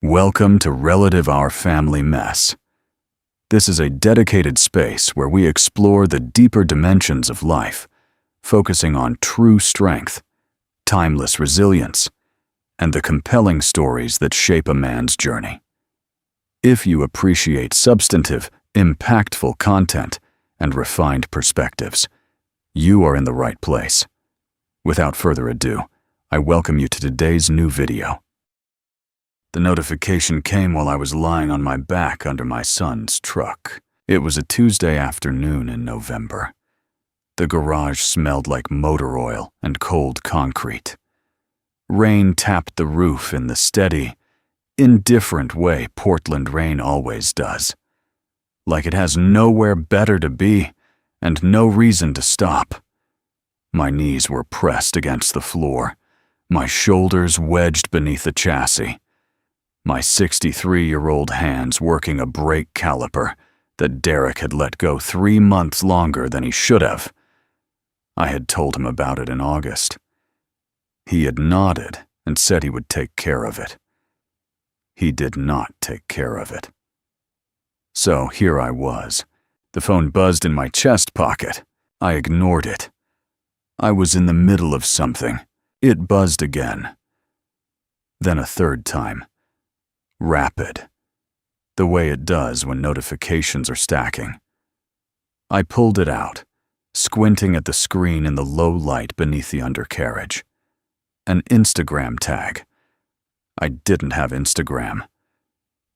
Welcome to Relative Our Family Mess. This is a dedicated space where we explore the deeper dimensions of life, focusing on true strength, timeless resilience, and the compelling stories that shape a man's journey. If you appreciate substantive, impactful content and refined perspectives, you are in the right place. Without further ado, I welcome you to today's new video. The notification came while I was lying on my back under my son's truck. It was a Tuesday afternoon in November. The garage smelled like motor oil and cold concrete. Rain tapped the roof in the steady, indifferent way Portland rain always does. Like it has nowhere better to be and no reason to stop. My knees were pressed against the floor, my shoulders wedged beneath the chassis. My 63-year-old hands working a brake caliper that Derek had let go 3 months longer than he should have. I had told him about it in August. He had nodded and said he would take care of it. He did not take care of it. So here I was. The phone buzzed in my chest pocket. I ignored it. I was in the middle of something. It buzzed again. Then a third time. Rapid. The way it does when notifications are stacking. I pulled it out, squinting at the screen in the low light beneath the undercarriage. An Instagram tag. I didn't have Instagram.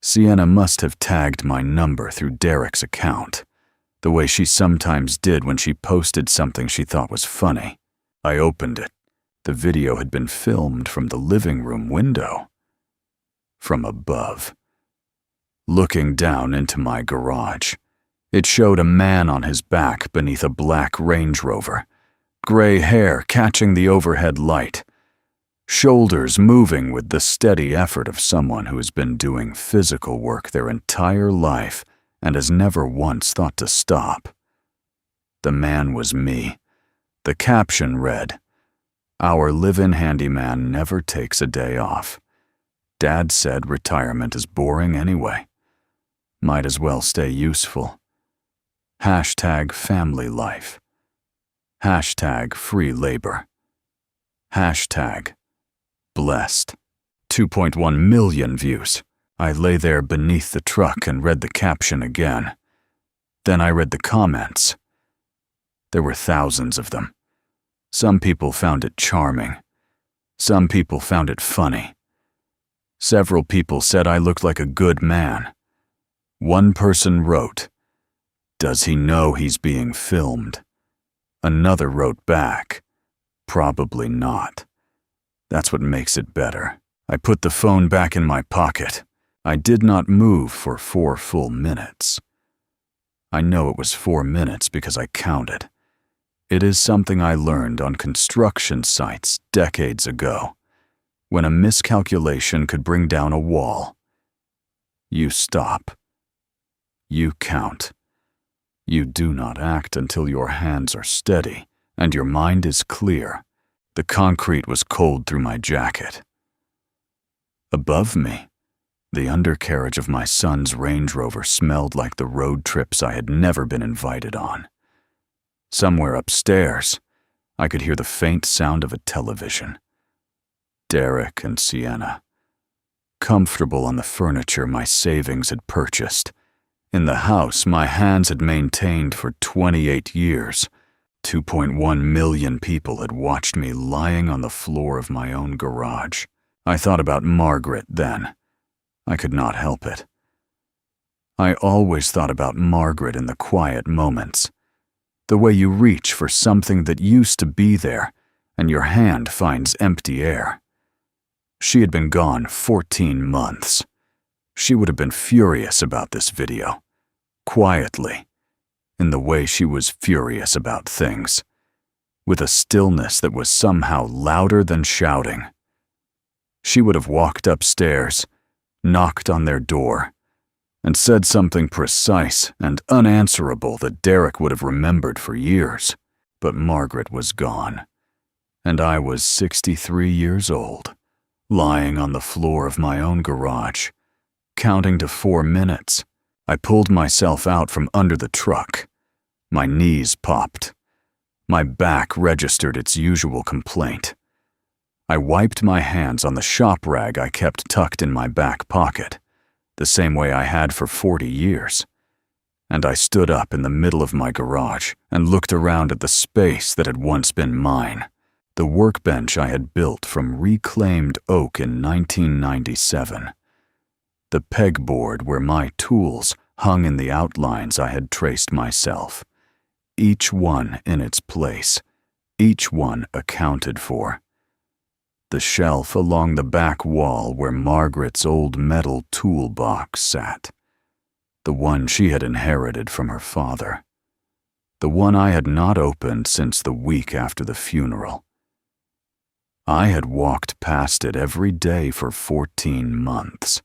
Sienna must have tagged my number through Derek's account, the way she sometimes did when she posted something she thought was funny. I opened it. The video had been filmed from the living room window. From above. Looking down into my garage, it showed a man on his back beneath a black Range Rover, gray hair catching the overhead light, shoulders moving with the steady effort of someone who has been doing physical work their entire life and has never once thought to stop. The man was me. The caption read, "Our live-in handyman never takes a day off. Dad said retirement is boring anyway. Might as well stay useful. Hashtag family life. Hashtag free labor. Hashtag blessed." 2.1 million views. I lay there beneath the truck and read the caption again. Then I read the comments. There were thousands of them. Some people found it charming. Some people found it funny. Several people said I looked like a good man. One person wrote, "Does he know he's being filmed?" Another wrote back, "Probably not." That's what makes it better. I put the phone back in my pocket. I did not move for 4 full minutes. I know it was 4 minutes because I counted. It is something I learned on construction sites decades ago, when a miscalculation could bring down a wall. You stop. You count. You do not act until your hands are steady and your mind is clear. The concrete was cold through my jacket. Above me, the undercarriage of my son's Range Rover smelled like the road trips I had never been invited on. Somewhere upstairs, I could hear the faint sound of a television. Derek and Sienna. Comfortable on the furniture my savings had purchased. In the house my hands had maintained for 28 years. 2.1 million people had watched me lying on the floor of my own garage. I thought about Margaret then. I could not help it. I always thought about Margaret in the quiet moments. The way you reach for something that used to be there and your hand finds empty air. She had been gone 14 months. She would have been furious about this video. Quietly. In the way she was furious about things. With a stillness that was somehow louder than shouting. She would have walked upstairs, knocked on their door, and said something precise and unanswerable that Derek would have remembered for years. But Margaret was gone, and I was 63 years old, lying on the floor of my own garage, Counting to 4 minutes, I pulled myself out from under the truck. My knees popped. My back registered its usual complaint. I wiped my hands on the shop rag I kept tucked in my back pocket, the same way I had for 40 years. And I stood up in the middle of my garage and looked around at the space that had once been mine, the workbench I had built from reclaimed oak in 1997. The pegboard where my tools hung in the outlines I had traced myself, each one in its place, each one accounted for. The shelf along the back wall where Margaret's old metal toolbox sat, the one she had inherited from her father, the one I had not opened since the week after the funeral. I had walked past it every day for 14 months.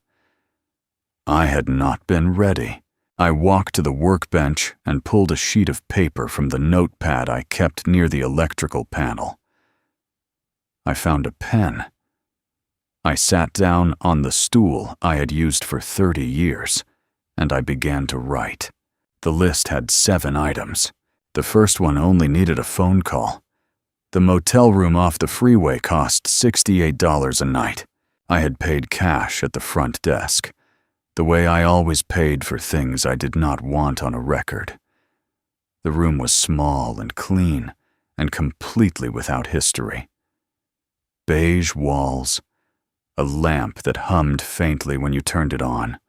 I had not been ready. I walked to the workbench and pulled a sheet of paper from the notepad I kept near the electrical panel. I found a pen. I sat down on the stool I had used for 30 years, and I began to write. The list had 7 items. The first one only needed a phone call. The motel room off the freeway cost $68 a night. I had paid cash at the front desk, the way I always paid for things I did not want on a record. The room was small and clean and completely without history. Beige walls, a lamp that hummed faintly when you turned it on,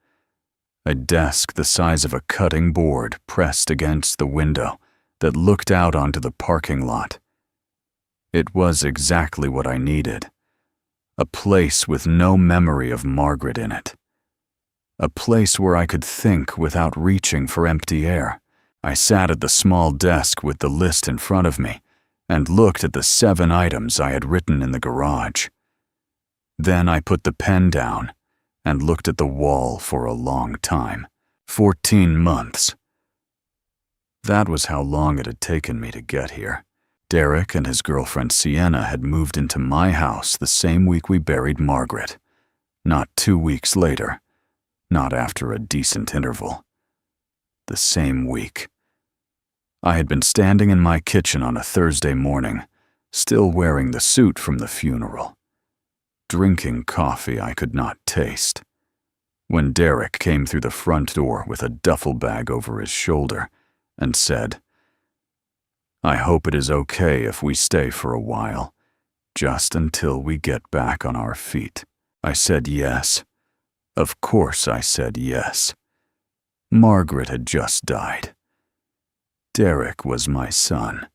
a desk the size of a cutting board pressed against the window that looked out onto the parking lot. It was exactly what I needed. A place with no memory of Margaret in it. A place where I could think without reaching for empty air. I sat at the small desk with the list in front of me and looked at the 7 items I had written in the garage. Then I put the pen down and looked at the wall for a long time. 14 months. That was how long it had taken me to get here. Derek and his girlfriend Sienna had moved into my house the same week we buried Margaret. Not 2 weeks later. Not after a decent interval. The same week. I had been standing in my kitchen on a Thursday morning, still wearing the suit from the funeral, drinking coffee I could not taste, when Derek came through the front door with a duffel bag over his shoulder and said, "I hope it is okay if we stay for a while, just until we get back on our feet." I said yes. Of course I said yes. Margaret had just died. Derek was my son.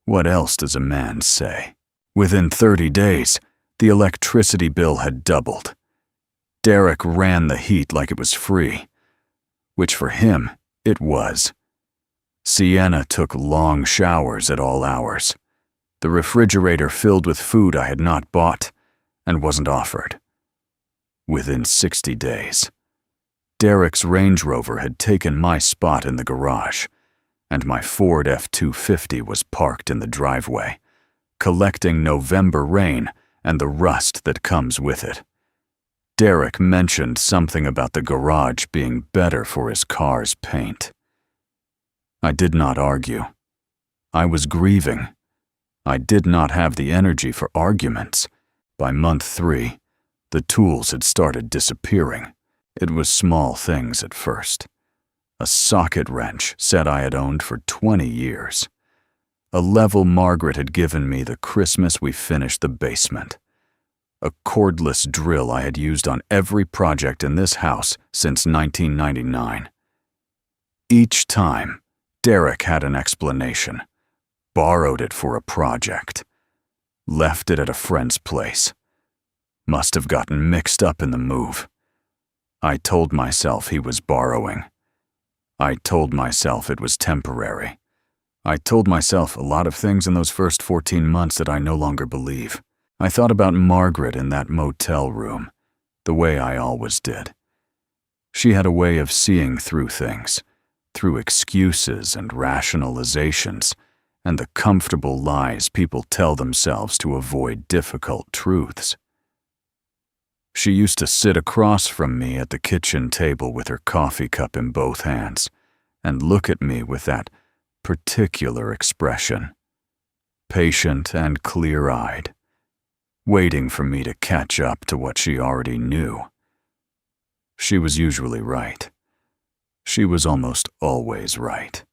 What else does a man say? Within 30 days, the electricity bill had doubled. Derek ran the heat like it was free, which for him, it was. Sienna took long showers at all hours, the refrigerator filled with food I had not bought and wasn't offered. Within 60 days, Derek's Range Rover had taken my spot in the garage, and my Ford F-250 was parked in the driveway, collecting November rain and the rust that comes with it. Derek mentioned something about the garage being better for his car's paint. I did not argue. I was grieving. I did not have the energy for arguments. By month 3, the tools had started disappearing. It was small things at first. A socket wrench set I had owned for 20 years. A level Margaret had given me the Christmas we finished the basement. A cordless drill I had used on every project in this house since 1999. Each time, Derek had an explanation. Borrowed it for a project. Left it at a friend's place. Must have gotten mixed up in the move. I told myself he was borrowing. I told myself it was temporary. I told myself a lot of things in those first 14 months that I no longer believe. I thought about Margaret in that motel room, the way I always did. She had a way of seeing through things, through excuses and rationalizations, and the comfortable lies people tell themselves to avoid difficult truths. She used to sit across from me at the kitchen table with her coffee cup in both hands and look at me with that particular expression, patient and clear-eyed, waiting for me to catch up to what she already knew. She was usually right. She was almost always right.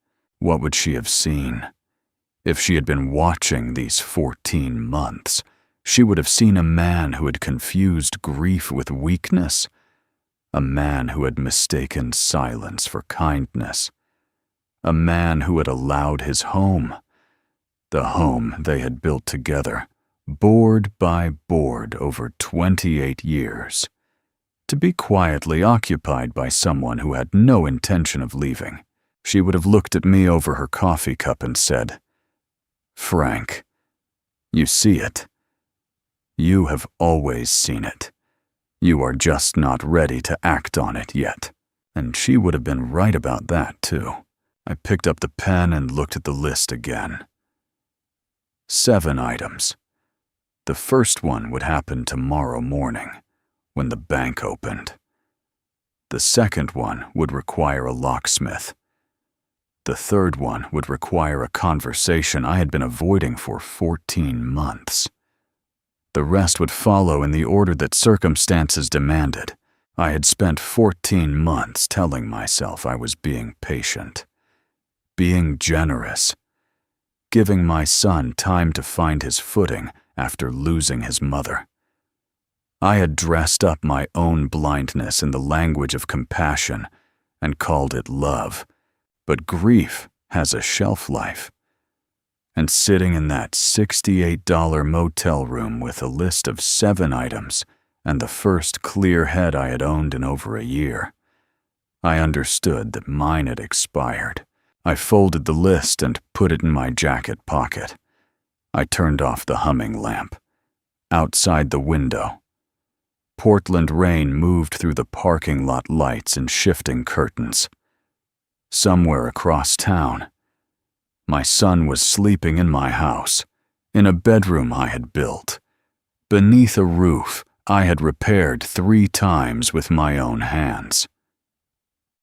What would she have seen? If she had been watching these 14 months, she would have seen a man who had confused grief with weakness, a man who had mistaken silence for kindness, a man who had allowed his home, the home they had built together, board by board over 28 years, to be quietly occupied by someone who had no intention of leaving. She would have looked at me over her coffee cup and said, "Frank, you see it. You have always seen it. You are just not ready to act on it yet." And she would have been right about that, too. I picked up the pen and looked at the list again. 7 items. The first one would happen tomorrow morning, when the bank opened. The second one would require a locksmith. The third one would require a conversation I had been avoiding for 14 months. The rest would follow in the order that circumstances demanded. I had spent 14 months telling myself I was being patient, being generous, giving my son time to find his footing after losing his mother. I had dressed up my own blindness in the language of compassion and called it love, but grief has a shelf life. And sitting in that $68 motel room with a list of 7 items and the first clear head I had owned in over a year, I understood that mine had expired. I folded the list and put it in my jacket pocket. I turned off the humming lamp. Outside the window, Portland rain moved through the parking lot lights and shifting curtains. Somewhere across town, my son was sleeping in my house, in a bedroom I had built, beneath a roof I had repaired 3 times with my own hands.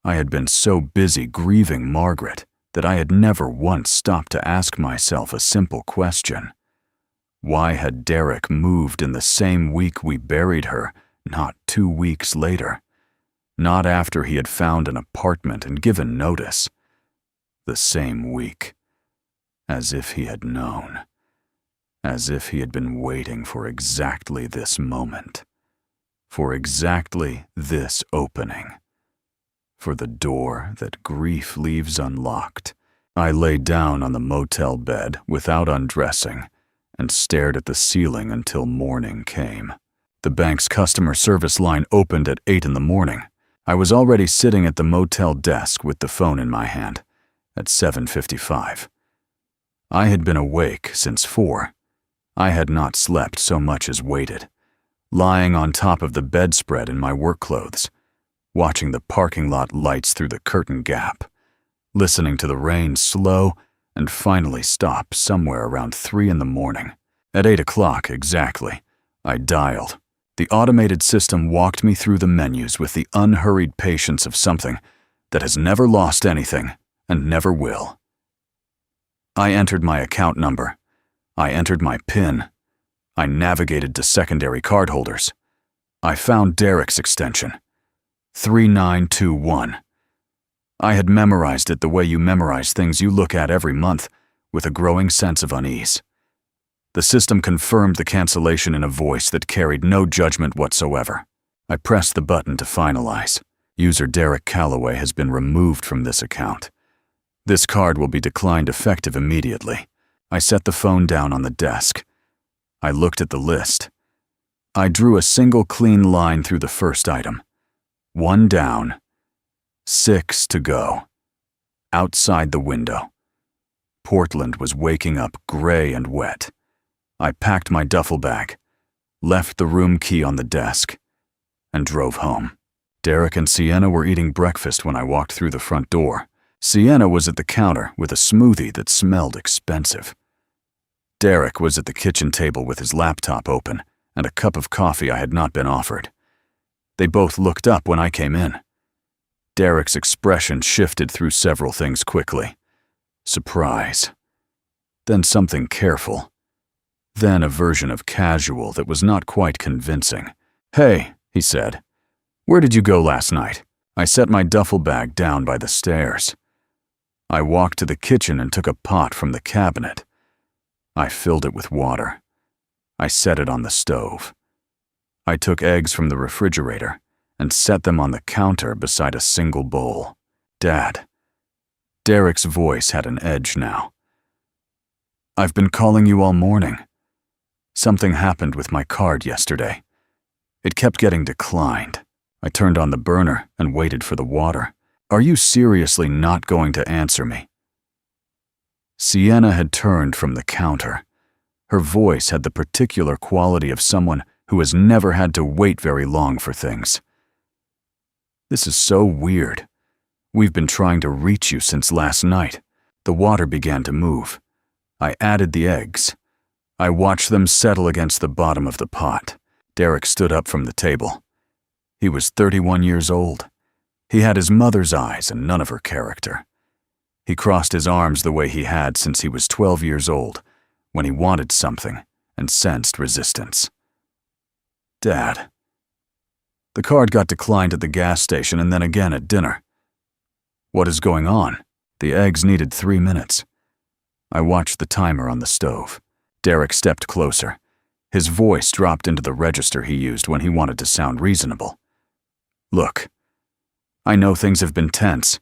I had been so busy grieving Margaret that I had never once stopped to ask myself a simple question. Why had Derek moved in the same week we buried her, not 2 weeks later? Not after he had found an apartment and given notice. The same week. As if he had known. As if he had been waiting for exactly this moment. For exactly this opening. For the door that grief leaves unlocked. I lay down on the motel bed without undressing and stared at the ceiling until morning came. The bank's customer service line opened at 8 in the morning. I was already sitting at the motel desk with the phone in my hand at 7:55. I had been awake since 4. I had not slept so much as waited, lying on top of the bedspread in my work clothes, watching the parking lot lights through the curtain gap, listening to the rain slow and finally stop somewhere around 3 in the morning. At 8 o'clock exactly, I dialed. The automated system walked me through the menus with the unhurried patience of something that has never lost anything and never will. I entered my account number. I entered my PIN. I navigated to secondary cardholders. I found Derek's extension, 3921. I had memorized it the way you memorize things you look at every month, with a growing sense of unease. The system confirmed the cancellation in a voice that carried no judgment whatsoever. I pressed the button to finalize. User Derek Calloway has been removed from this account. This card will be declined effective immediately. I set the phone down on the desk. I looked at the list. I drew a single clean line through the first item. 1 down, 6 to go. Outside the window. Portland was waking up gray and wet. I packed my duffel bag, left the room key on the desk, and drove home. Derek and Sienna were eating breakfast when I walked through the front door. Sienna was at the counter with a smoothie that smelled expensive. Derek was at the kitchen table with his laptop open and a cup of coffee I had not been offered. They both looked up when I came in. Derek's expression shifted through several things quickly. Surprise. Then something careful. Then a version of casual that was not quite convincing. "Hey," he said. "Where did you go last night?" I set my duffel bag down by the stairs. I walked to the kitchen and took a pot from the cabinet. I filled it with water. I set it on the stove. I took eggs from the refrigerator and set them on the counter beside a single bowl. "Dad." Derek's voice had an edge now. "I've been calling you all morning. Something happened with my card yesterday. It kept getting declined. I turned on the burner and waited for the water. Are you seriously not going to answer me?" Sienna had turned from the counter. Her voice had the particular quality of someone who has never had to wait very long for things. "This is so weird. We've been trying to reach you since last night." The water began to move. I added the eggs. I watched them settle against the bottom of the pot. Derek stood up from the table. He was 31 years old. He had his mother's eyes and none of her character. He crossed his arms the way he had since he was 12 years old, when he wanted something and sensed resistance. "Dad." "The card got declined at the gas station and then again at dinner." "What is going on?" The eggs needed 3 minutes. I watched the timer on the stove. Derek stepped closer. His voice dropped into the register he used when he wanted to sound reasonable. "Look, I know things have been tense.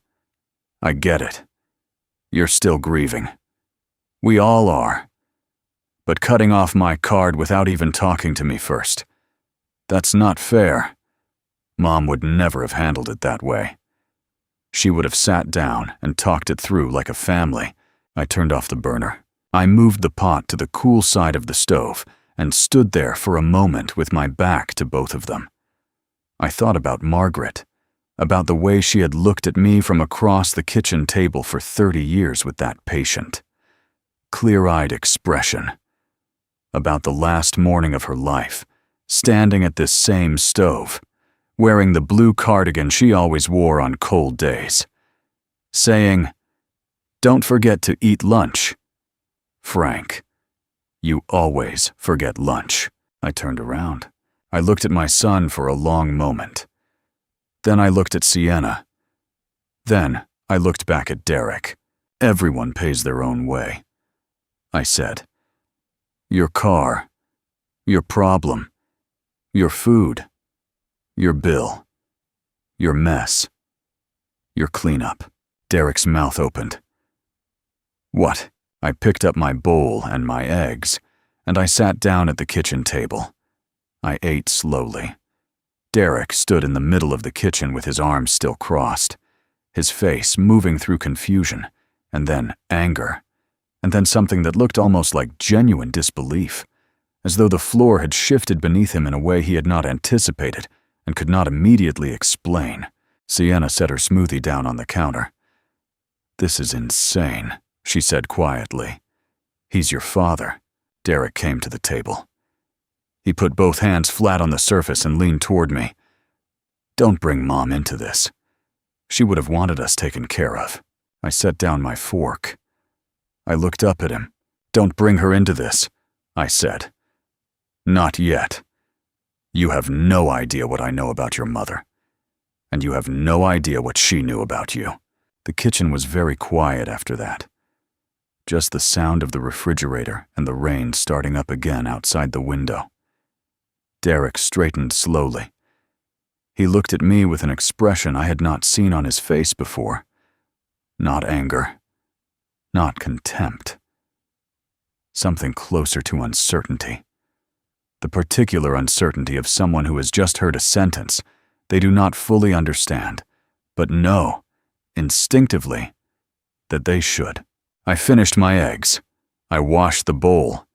I get it. You're still grieving. We all are. But cutting off my card without even talking to me first, that's not fair. Mom would never have handled it that way. She would have sat down and talked it through like a family." I turned off the burner. I moved the pot to the cool side of the stove and stood there for a moment with my back to both of them. I thought about Margaret, about the way she had looked at me from across the kitchen table for 30 years with that patient, clear-eyed expression, about the last morning of her life, standing at this same stove, wearing the blue cardigan she always wore on cold days, saying, "Don't forget to eat lunch. Frank, you always forget lunch." I turned around. I looked at my son for a long moment. Then I looked at Sienna. Then I looked back at Derek. "Everyone pays their own way." I said, "Your car, your problem, your food, your bill, your mess, your cleanup." Derek's mouth opened. "What?" I picked up my bowl and my eggs, and I sat down at the kitchen table. I ate slowly. Derek stood in the middle of the kitchen with his arms still crossed, his face moving through confusion, and then anger, and then something that looked almost like genuine disbelief, as though the floor had shifted beneath him in a way he had not anticipated and could not immediately explain. Sienna set her smoothie down on the counter. "This is insane," she said quietly. "He's your father." Derek came to the table. He put both hands flat on the surface and leaned toward me. "Don't bring Mom into this. She would have wanted us taken care of." I set down my fork. I looked up at him. "Don't bring her into this," I said. "Not yet. You have no idea what I know about your mother. And you have no idea what she knew about you." The kitchen was very quiet after that. Just the sound of the refrigerator and the rain starting up again outside the window. Derek straightened slowly. He looked at me with an expression I had not seen on his face before. Not anger. Not contempt. Something closer to uncertainty. The particular uncertainty of someone who has just heard a sentence they do not fully understand, but know, instinctively, that they should. I finished my eggs. I washed the bowl.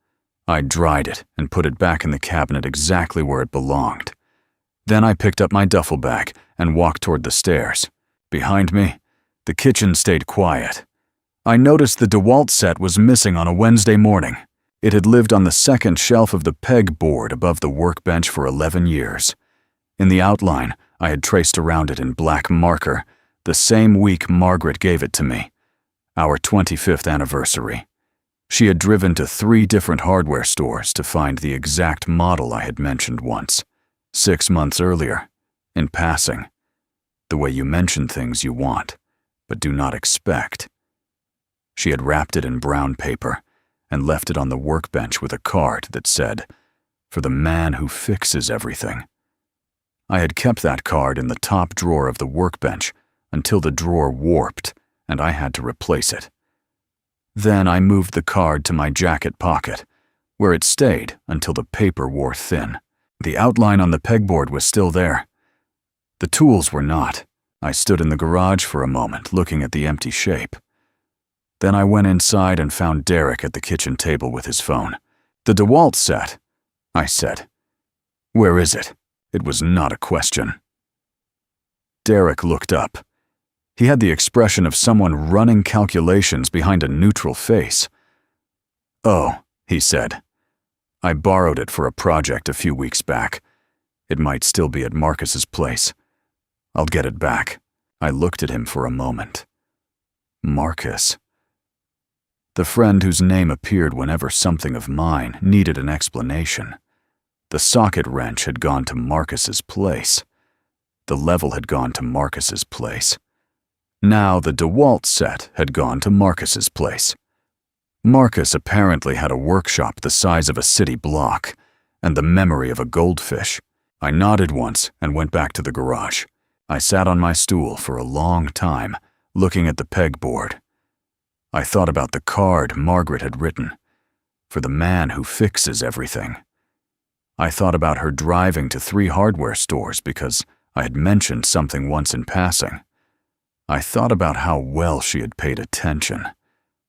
I dried it and put it back in the cabinet exactly where it belonged. Then I picked up my duffel bag and walked toward the stairs. Behind me, the kitchen stayed quiet. I noticed the DeWalt set was missing on a Wednesday morning. It had lived on the second shelf of the peg board above the workbench for 11 years. In the outline, I had traced around it in black marker the same week Margaret gave it to me, our 25th anniversary. She had driven to 3 different hardware stores to find the exact model I had mentioned once, 6 months earlier, in passing. The way you mention things you want, but do not expect. She had wrapped it in brown paper and left it on the workbench with a card that said, "For the man who fixes everything." I had kept that card in the top drawer of the workbench until the drawer warped and I had to replace it. Then I moved the card to my jacket pocket, where it stayed until the paper wore thin. The outline on the pegboard was still there. The tools were not. I stood in the garage for a moment, looking at the empty shape. Then I went inside and found Derek at the kitchen table with his phone. "The DeWalt set," I said. "Where is it?" It was not a question. Derek looked up. He had the expression of someone running calculations behind a neutral face. "Oh," he said. "I borrowed it for a project a few weeks back. It might still be at Marcus's place. I'll get it back." I looked at him for a moment. Marcus. The friend whose name appeared whenever something of mine needed an explanation. The socket wrench had gone to Marcus's place. The level had gone to Marcus's place. Now the DeWalt set had gone to Marcus's place. Marcus apparently had a workshop the size of a city block and the memory of a goldfish. I nodded once and went back to the garage. I sat on my stool for a long time, looking at the pegboard. I thought about the card Margaret had written, "For the man who fixes everything." I thought about her driving to 3 hardware stores because I had mentioned something once in passing. I thought about how well she had paid attention,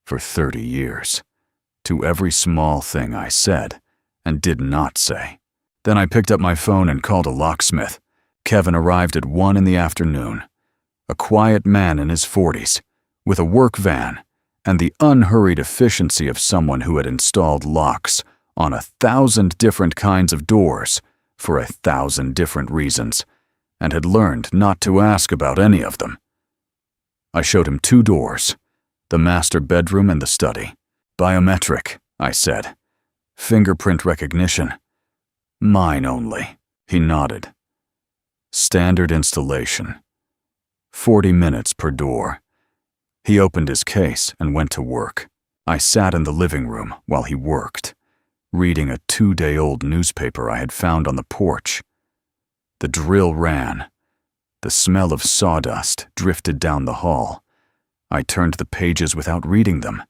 for 30 years, to every small thing I said and did not say. Then I picked up my phone and called a locksmith. Kevin arrived at 1 in the afternoon. A quiet man in his 40s, with a work van, and the unhurried efficiency of someone who had installed locks on 1,000 different kinds of doors for 1,000 different reasons, and had learned not to ask about any of them. I showed him 2 doors, the master bedroom and the study. "Biometric," I said. "Fingerprint recognition." "Mine only," he nodded. "Standard installation. 40 minutes per door." He opened his case and went to work. I sat in the living room while he worked, reading a 2-day-old newspaper I had found on the porch. The drill ran. The smell of sawdust drifted down the hall. I turned the pages without reading them.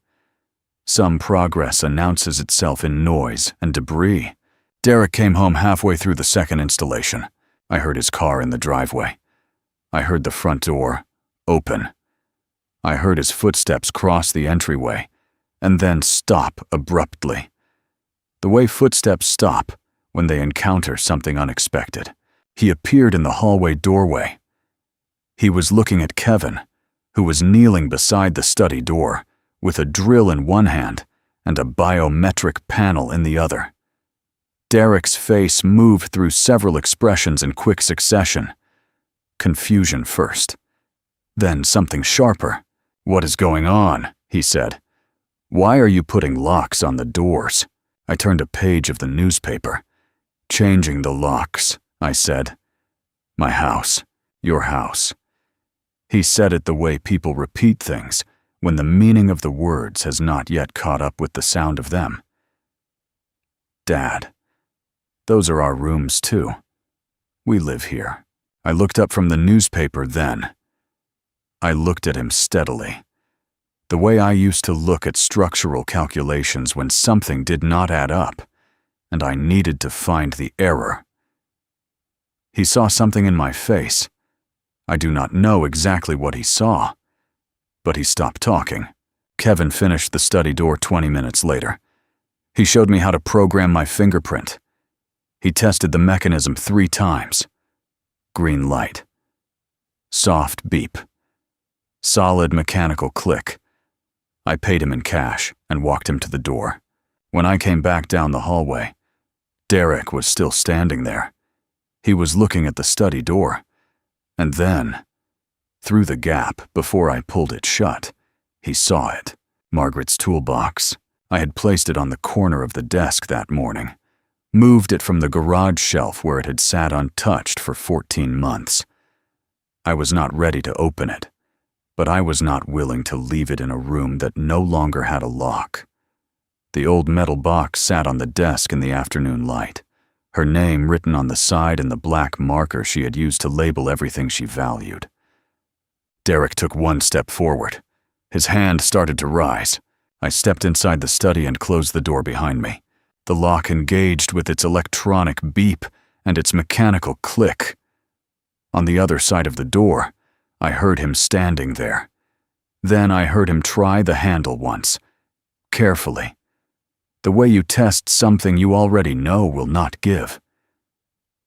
Some progress announces itself in noise and debris. Derek came home halfway through the 2nd installation. I heard his car in the driveway. I heard the front door open. I heard his footsteps cross the entryway and then stop abruptly. The way footsteps stop when they encounter something unexpected. He appeared in the hallway doorway. He was looking at Kevin, who was kneeling beside the study door with a drill in one hand and a biometric panel in the other. Derek's face moved through several expressions in quick succession. Confusion first, then something sharper. "What is going on?" he said. "Why are you putting locks on the doors?" I turned a page of the newspaper. "Changing the locks," I said. "My house, your house." He said it the way people repeat things when the meaning of the words has not yet caught up with the sound of them. "Dad, those are our rooms too. We live here." I looked up from the newspaper then. I looked at him steadily, the way I used to look at structural calculations when something did not add up, and I needed to find the error. He saw something in my face. I do not know exactly what he saw, but he stopped talking. Kevin finished the study door 20 minutes later. He showed me how to program my fingerprint. He tested the mechanism 3 times. Green light. Soft beep. Solid mechanical click. I paid him in cash and walked him to the door. When I came back down the hallway, Derek was still standing there. He was looking at the study door, and then, through the gap before I pulled it shut, he saw it. Margaret's toolbox. I had placed it on the corner of the desk that morning, moved it from the garage shelf where it had sat untouched for 14 months. I was not ready to open it, but I was not willing to leave it in a room that no longer had a lock. The old metal box sat on the desk in the afternoon light, her name written on the side in the black marker she had used to label everything she valued. Derek took one step forward. His hand started to rise. I stepped inside the study and closed the door behind me. The lock engaged with its electronic beep and its mechanical click. On the other side of the door, I heard him standing there. Then I heard him try the handle once, carefully. The way you test something you already know will not give.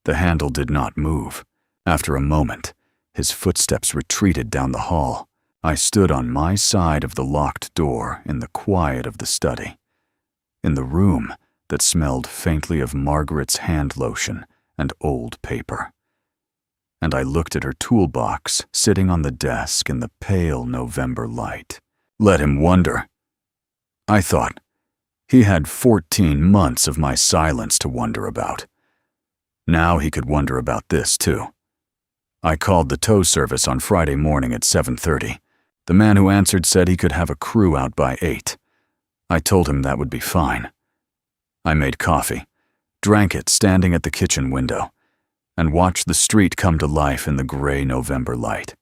The handle did not move. After a moment, his footsteps retreated down the hall. I stood on my side of the locked door in the quiet of the study, in the room that smelled faintly of Margaret's hand lotion and old paper. And I looked at her toolbox sitting on the desk in the pale November light. Let him wonder. I thought, he had 14 months of my silence to wonder about. Now he could wonder about this too. I called the tow service on Friday morning at 7:30. The man who answered said he could have a crew out by 8. I told him that would be fine. I made coffee, drank it standing at the kitchen window, and watched the street come to life in the gray November light.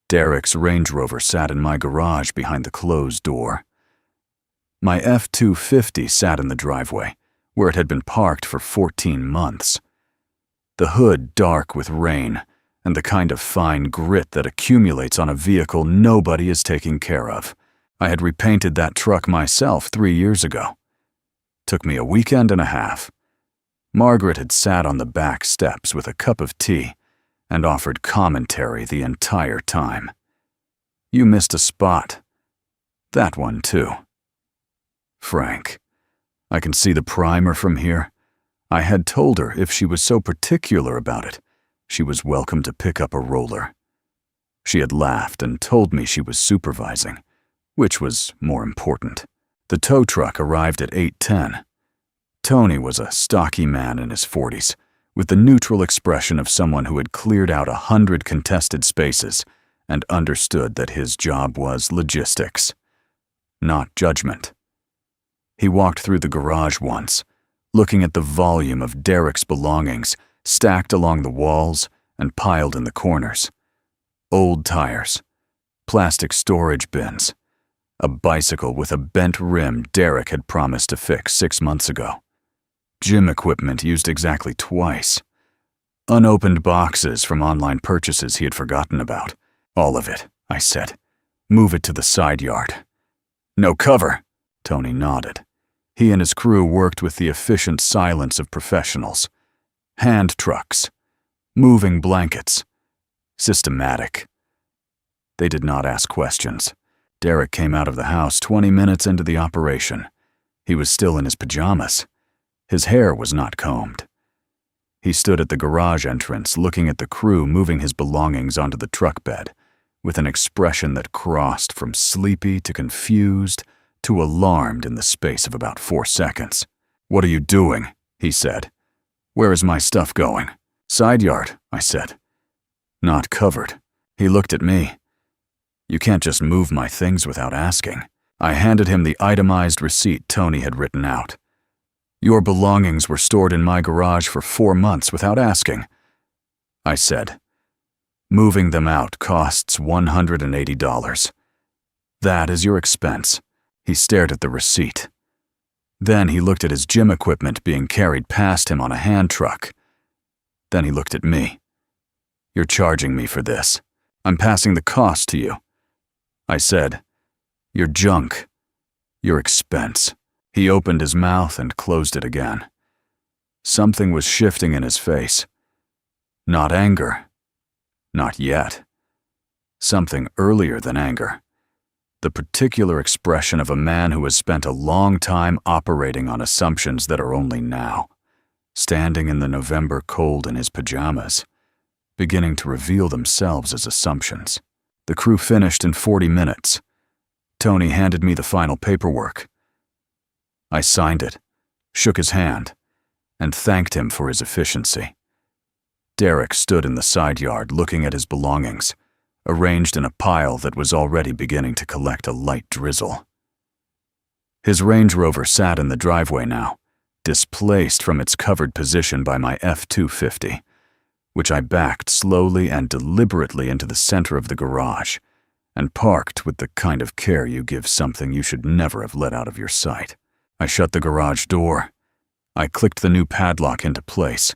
Derek's Range Rover sat in my garage behind the closed door. My F-250 sat in the driveway, where it had been parked for 14 months. The hood dark with rain, and the kind of fine grit that accumulates on a vehicle nobody is taking care of. I had repainted that truck myself 3 years ago. Took me a weekend and a half. Margaret had sat on the back steps with a cup of tea and offered commentary the entire time. You missed a spot. That one too. Frank, I can see the primer from here. I had told her if she was so particular about it, she was welcome to pick up a roller. She had laughed and told me she was supervising, which was more important. The tow truck arrived at 8:10. Tony was a stocky man in his 40s, with the neutral expression of someone who had cleared out 100 contested spaces and understood that his job was logistics, not judgment. He walked through the garage once, looking at the volume of Derek's belongings stacked along the walls and piled in the corners. Old tires, plastic storage bins, a bicycle with a bent rim Derek had promised to fix 6 months ago. Gym equipment used exactly twice. Unopened boxes from online purchases he had forgotten about. All of it, I said. Move it to the side yard. No cover, Tony nodded. He and his crew worked with the efficient silence of professionals. Hand trucks, moving blankets, systematic. They did not ask questions. Derek came out of the house 20 minutes into the operation. He was still in his pajamas. His hair was not combed. He stood at the garage entrance looking at the crew moving his belongings onto the truck bed, with an expression that crossed from sleepy to confused to alarmed in the space of about 4 seconds. "What are you doing?" he said. "Where is my stuff going?" "Side yard," I said. "Not covered." He looked at me. "You can't just move my things without asking." I handed him the itemized receipt Tony had written out. "Your belongings were stored in my garage for 4 months without asking," I said. "Moving them out costs $180. That is your expense." He stared at the receipt. Then he looked at his gym equipment being carried past him on a hand truck. Then he looked at me. "You're charging me for this. I'm passing the cost to you." I said, "Your junk. Your expense." He opened his mouth and closed it again. Something was shifting in his face. Not anger. Not yet. Something earlier than anger. The particular expression of a man who has spent a long time operating on assumptions that are only now standing in the November cold in his pajamas, beginning to reveal themselves as assumptions. The crew finished in 40 minutes. Tony handed me the final paperwork. I signed it, shook his hand, and thanked him for his efficiency. Derek stood in the side yard looking at his belongings, arranged in a pile that was already beginning to collect a light drizzle. His Range Rover sat in the driveway now, displaced from its covered position by my F-250, which I backed slowly and deliberately into the center of the garage and parked with the kind of care you give something you should never have let out of your sight. I shut the garage door. I clicked the new padlock into place.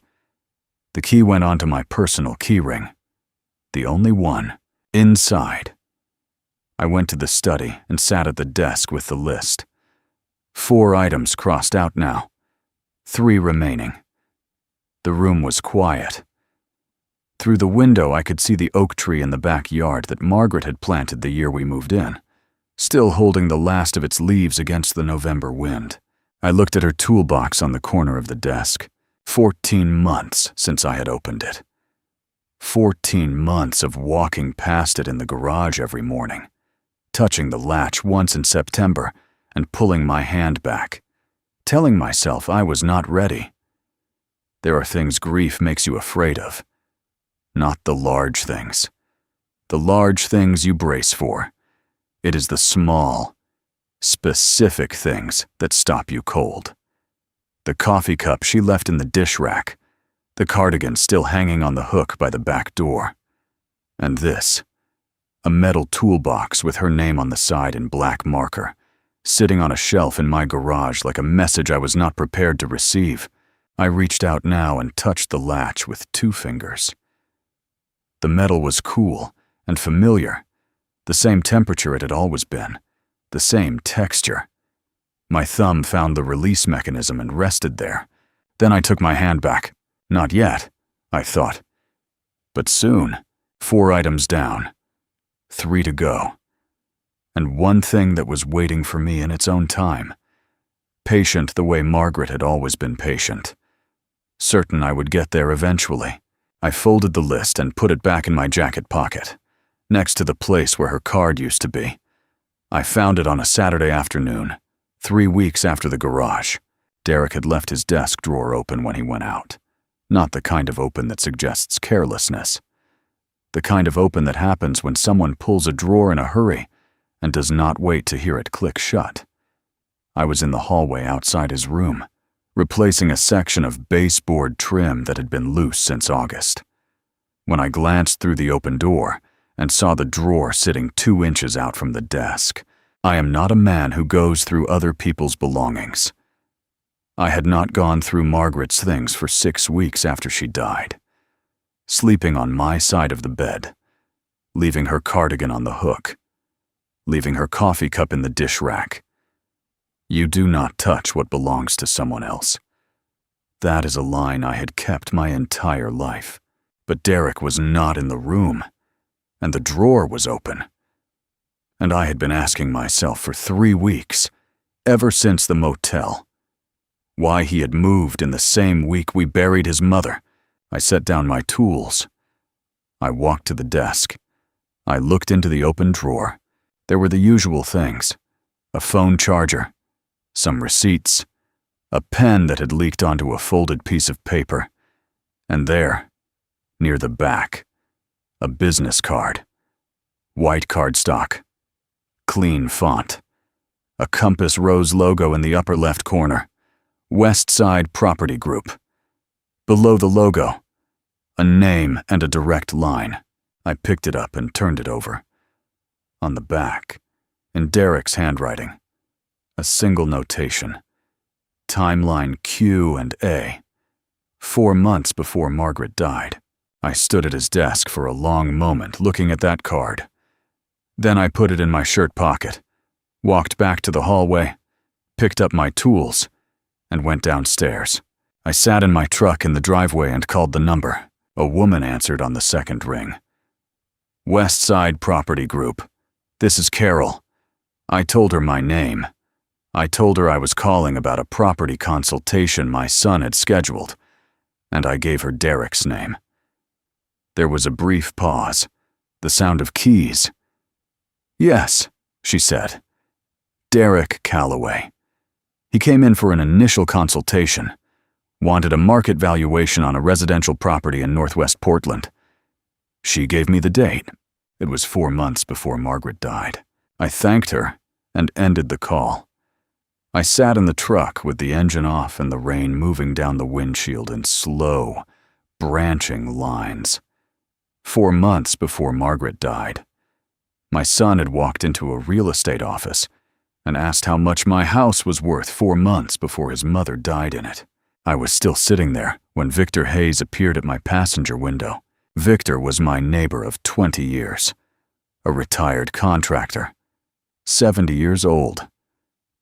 The key went onto my personal keyring, the only one, inside. I went to the study and sat at the desk with the list. 4 items crossed out now, 3 remaining. The room was quiet. Through the window, I could see the oak tree in the backyard that Margaret had planted the year we moved in, still holding the last of its leaves against the November wind. I looked at her toolbox on the corner of the desk. 14 months since I had opened it. 14 months of walking past it in the garage every morning, touching the latch once in September and pulling my hand back, telling myself I was not ready. There are things grief makes you afraid of, not the large things. The large things you brace for. It is the small, specific things that stop you cold. The coffee cup she left in the dish rack, the cardigan still hanging on the hook by the back door. And this, a metal toolbox with her name on the side in black marker, sitting on a shelf in my garage like a message I was not prepared to receive. I reached out now and touched the latch with 2 fingers. The metal was cool and familiar, the same temperature it had always been, the same texture. My thumb found the release mechanism and rested there. Then I took my hand back. Not yet, I thought. But soon. 4 items down. 3 to go. And one thing that was waiting for me in its own time. Patient the way Margaret had always been patient. Certain I would get there eventually. I folded the list and put it back in my jacket pocket, next to the place where her card used to be. I found it on a Saturday afternoon, 3 weeks after the garage. Derek had left his desk drawer open when he went out. Not the kind of open that suggests carelessness. The kind of open that happens when someone pulls a drawer in a hurry and does not wait to hear it click shut. I was in the hallway outside his room, replacing a section of baseboard trim that had been loose since August. When I glanced through the open door and saw the drawer sitting 2 inches out from the desk, I am not a man who goes through other people's belongings. I had not gone through Margaret's things for 6 weeks after she died, sleeping on my side of the bed, leaving her cardigan on the hook, leaving her coffee cup in the dish rack. You do not touch what belongs to someone else. That is a line I had kept my entire life. But Derek was not in the room, and the drawer was open. And I had been asking myself for 3 weeks, ever since the motel, why he had moved in the same week we buried his mother. I set down my tools. I walked to the desk. I looked into the open drawer. There were the usual things: a phone charger, some receipts, a pen that had leaked onto a folded piece of paper, and there, near the back, a business card, white cardstock, clean font, a Compass Rose logo in the upper left corner, West Side Property Group. Below the logo, a name and a direct line. I picked it up and turned it over. On the back, in Derek's handwriting, a single notation: timeline Q and A, 4 months before Margaret died. I stood at his desk for a long moment looking at that card. Then I put it in my shirt pocket, walked back to the hallway, picked up my tools, and went downstairs. I sat in my truck in the driveway and called the number. A woman answered on the second ring. West Side Property Group. This is Carol. I told her my name. I told her I was calling about a property consultation my son had scheduled, and I gave her Derek's name. There was a brief pause, the sound of keys. "Yes," she said. "Derek Calloway. He came in for an initial consultation, wanted a market valuation on a residential property in Northwest Portland. She gave me the date. It was 4 months before Margaret died. I thanked her and ended the call. I sat in the truck with the engine off and the rain moving down the windshield in slow, branching lines. 4 months before Margaret died. My son had walked into a real estate office and asked how much my house was worth 4 months before his mother died in it. I was still sitting there when Victor Hayes appeared at my passenger window. Victor was my neighbor of 20 years, a retired contractor, 70 years old,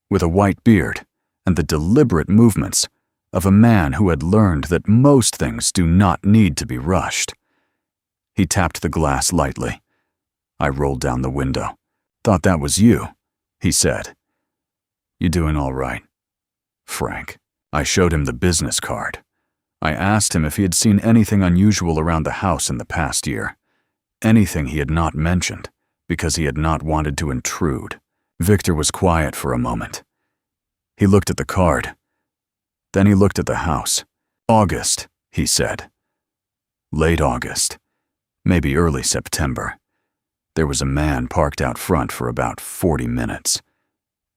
with a white beard and the deliberate movements of a man who had learned that most things do not need to be rushed. He tapped the glass lightly. I rolled down the window. "Thought that was you," he said. "You doing all right, Frank?" I showed him the business card. I asked him if he had seen anything unusual around the house in the past year, anything he had not mentioned because he had not wanted to intrude. Victor was quiet for a moment. He looked at the card. Then he looked at the house. "August," he said. "Late August, maybe early September. There was a man parked out front for about 40 minutes.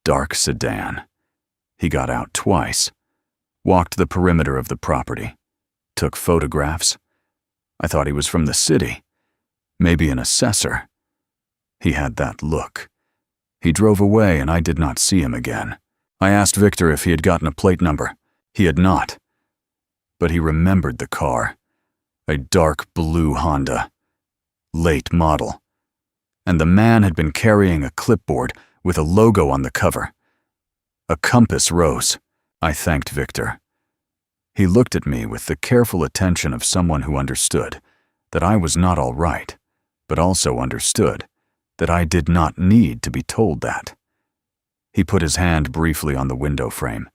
Dark sedan. He got out twice. Walked the perimeter of the property. Took photographs. I thought he was from the city. Maybe an assessor. He had that look. He drove away and I did not see him again. I asked Victor if he had gotten a plate number. He had not. But he remembered the car. A dark blue Honda. Late model. And the man had been carrying a clipboard with a logo on the cover. A compass rose. I thanked Victor. He looked at me with the careful attention of someone who understood that I was not all right, but also understood that I did not need to be told that. He put his hand briefly on the window frame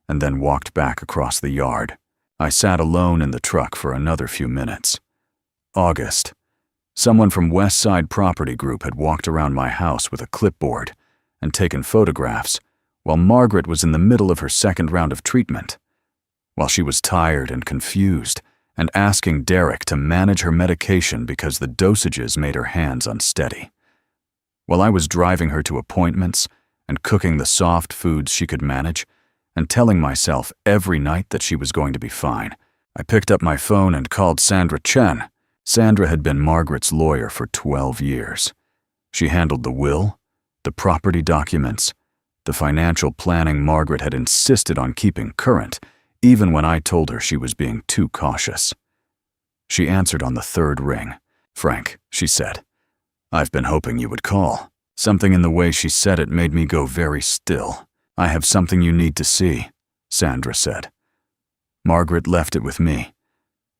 and then walked back across the yard. I sat alone in the truck for another few minutes. August. Someone from West Side Property Group had walked around my house with a clipboard and taken photographs while Margaret was in the middle of her second round of treatment, while she was tired and confused and asking Derek to manage her medication because the dosages made her hands unsteady. While I was driving her to appointments and cooking the soft foods she could manage and telling myself every night that she was going to be fine, I picked up my phone and called Sandra Chen. Sandra had been Margaret's lawyer for 12 years. She handled the will, the property documents, the financial planning Margaret had insisted on keeping current, even when I told her she was being too cautious. She answered on the third ring. "Frank," she said, "I've been hoping you would call." Something in the way she said it made me go very still. "I have something you need to see," Sandra said. "Margaret left it with me.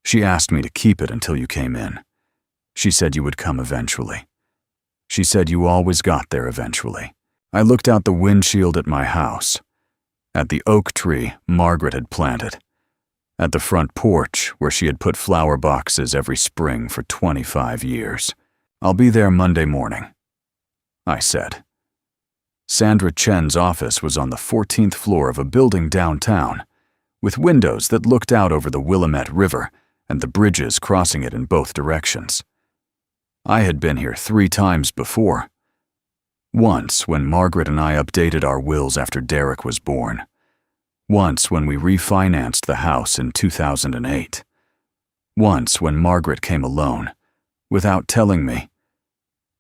She asked me to keep it until you came in. She said you would come eventually. She said you always got there eventually." I looked out the windshield at my house, at the oak tree Margaret had planted, at the front porch where she had put flower boxes every spring for 25 years. "I'll be there Monday morning," I said. Sandra Chen's office was on the 14th floor of a building downtown, with windows that looked out over the Willamette River and the bridges crossing it in both directions. I had been here 3 times before. Once when Margaret and I updated our wills after Derek was born. Once when we refinanced the house in 2008. Once when Margaret came alone, without telling me.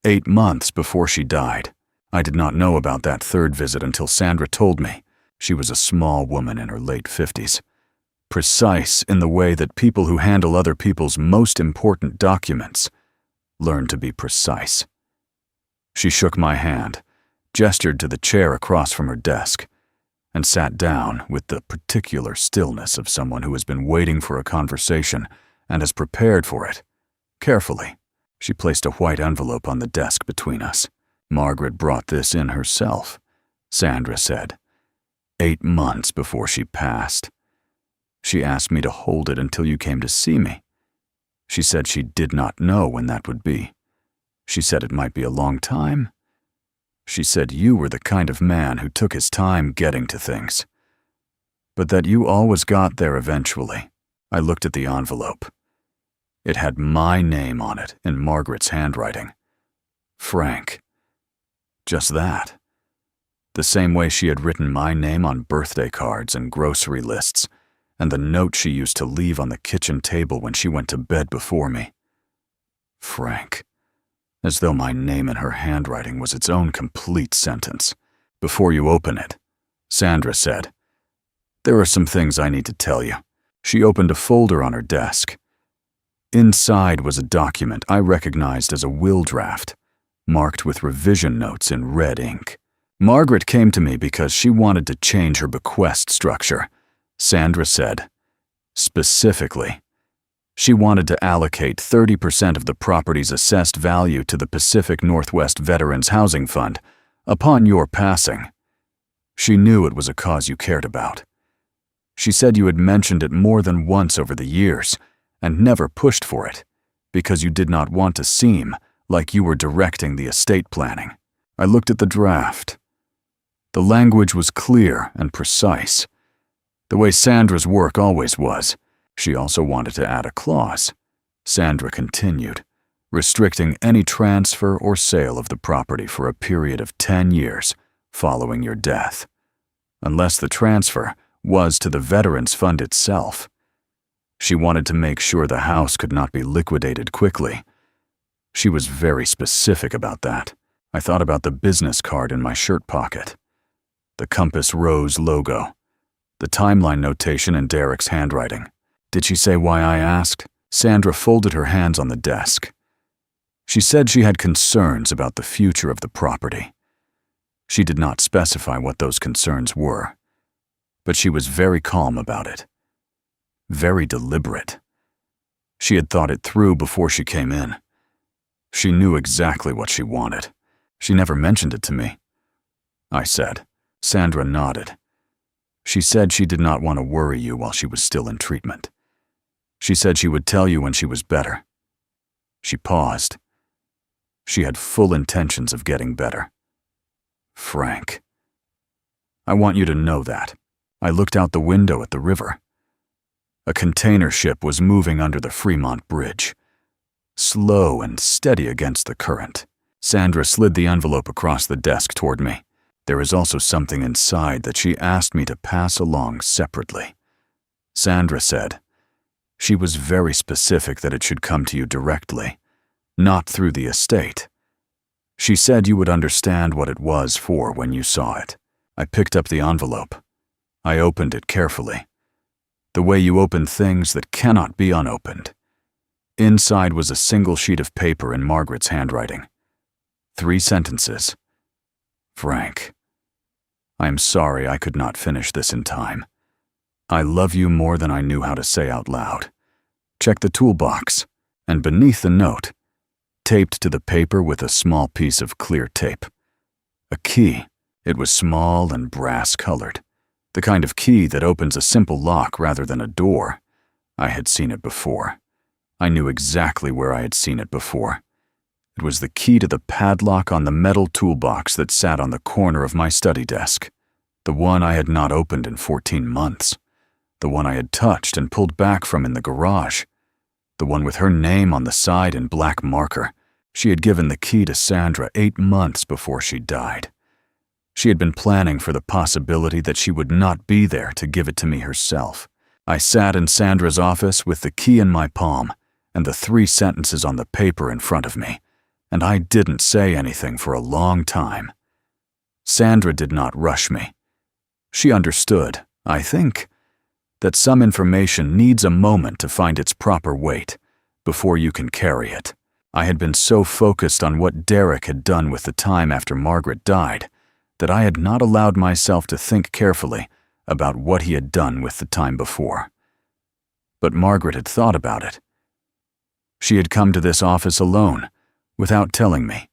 8 months before she died. I did not know about that third visit until Sandra told me. She was a small woman in her late 50s. Precise in the way that people who handle other people's most important documents learn to be precise. She shook my hand, gestured to the chair across from her desk, and sat down with the particular stillness of someone who has been waiting for a conversation and has prepared for it. Carefully, she placed a white envelope on the desk between us. "Margaret brought this in herself," Sandra said, 8 months before she passed. She asked me to hold it until you came to see me. She said she did not know when that would be. She said it might be a long time. She said you were the kind of man who took his time getting to things, but that you always got there eventually. I looked at the envelope. It had my name on it in Margaret's handwriting. Frank. Just that. The same way she had written my name on birthday cards and grocery lists, and the note she used to leave on the kitchen table when she went to bed before me. Frank. As though my name in her handwriting was its own complete sentence. Before you open it, Sandra said, there are some things I need to tell you. She opened a folder on her desk. Inside was a document I recognized as a will draft, marked with revision notes in red ink. Margaret came to me because she wanted to change her bequest structure, Sandra said. Specifically, she wanted to allocate 30% of the property's assessed value to the Pacific Northwest Veterans Housing Fund upon your passing. She knew it was a cause you cared about. She said you had mentioned it more than once over the years and never pushed for it because you did not want to seem like you were directing the estate planning. I looked at the draft. The language was clear and precise, the way Sandra's work always was. She also wanted to add a clause, Sandra continued, restricting any transfer or sale of the property for a period of 10 years following your death, unless the transfer was to the Veterans Fund itself. She wanted to make sure the house could not be liquidated quickly. She was very specific about that. I thought about the business card in my shirt pocket, the Compass Rose logo, the timeline notation in Derek's handwriting. Did she say why I asked? Sandra folded her hands on the desk. She said she had concerns about the future of the property. She did not specify what those concerns were, but she was very calm about it. Very deliberate. She had thought it through before she came in. She knew exactly what she wanted. She never mentioned it to me, I said. Sandra nodded. She said she did not want to worry you while she was still in treatment. She said she would tell you when she was better. She paused. She had full intentions of getting better. Frank. I want you to know that. I looked out the window at the river. A container ship was moving under the Fremont Bridge, slow and steady against the current. Sandra slid the envelope across the desk toward me. There is also something inside that she asked me to pass along separately. Sandra said she was very specific that it should come to you directly, not through the estate. She said you would understand what it was for when you saw it. I picked up the envelope. I opened it carefully, the way you open things that cannot be unopened. Inside was a single sheet of paper in Margaret's handwriting. 3 sentences. Frank, I am sorry I could not finish this in time. I love you more than I knew how to say out loud. Check the toolbox, and beneath the note, taped to the paper with a small piece of clear tape, a key. It was small and brass-colored, the kind of key that opens a simple lock rather than a door. I had seen it before. I knew exactly where I had seen it before. It was the key to the padlock on the metal toolbox that sat on the corner of my study desk, the one I had not opened in 14 months, the one I had touched and pulled back from in the garage, the one with her name on the side in black marker. She had given the key to Sandra 8 months before she died. She had been planning for the possibility that she would not be there to give it to me herself. I sat in Sandra's office with the key in my palm and the 3 sentences on the paper in front of me, and I didn't say anything for a long time. Sandra did not rush me. She understood, I think, that some information needs a moment to find its proper weight before you can carry it. I had been so focused on what Derek had done with the time after Margaret died that I had not allowed myself to think carefully about what he had done with the time before. But Margaret had thought about it. She had come to this office alone, without telling me,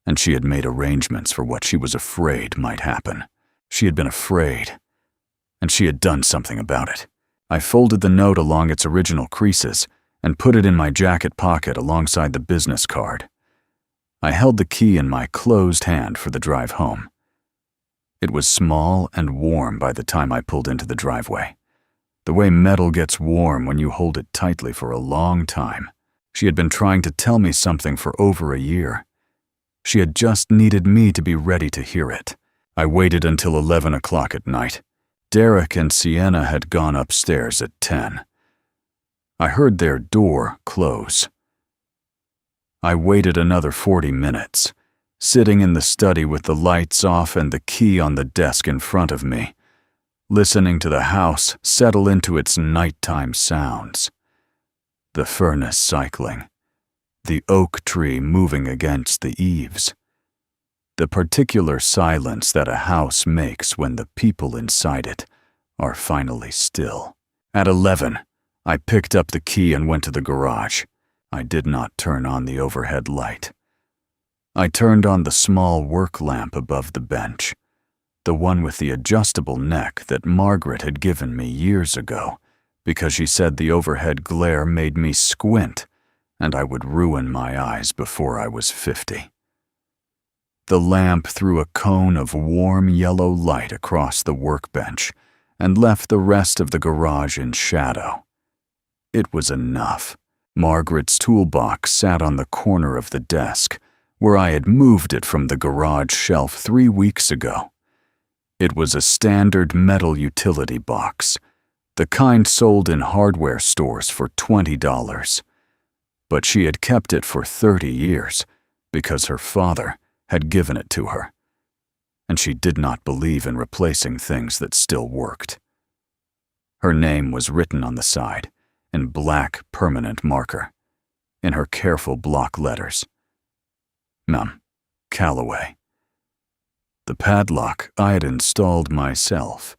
and she had made arrangements for what she was afraid might happen. She had been afraid, and she had done something about it. I folded the note along its original creases and put it in my jacket pocket alongside the business card. I held the key in my closed hand for the drive home. It was small and warm by the time I pulled into the driveway. The way metal gets warm when you hold it tightly for a long time. She had been trying to tell me something for over a year. She had just needed me to be ready to hear it. I waited until 11 o'clock at night. Derek and Sienna had gone upstairs at 10. I heard their door close. I waited another 40 minutes, sitting in the study with the lights off and the key on the desk in front of me, listening to the house settle into its nighttime sounds. The furnace cycling, the oak tree moving against the eaves, the particular silence that a house makes when the people inside it are finally still. At 11, I picked up the key and went to the garage. I did not turn on the overhead light. I turned on the small work lamp above the bench, the one with the adjustable neck that Margaret had given me years ago, because she said the overhead glare made me squint and I would ruin my eyes before I was 50. The lamp threw a cone of warm yellow light across the workbench and left the rest of the garage in shadow. It was enough. Margaret's toolbox sat on the corner of the desk, where I had moved it from the garage shelf 3 weeks ago. It was a standard metal utility box, the kind sold in hardware stores for $20. But she had kept it for 30 years because her father had given it to her, and she did not believe in replacing things that still worked. Her name was written on the side in black permanent marker, in her careful block letters. Mum, Calloway. The padlock I had installed myself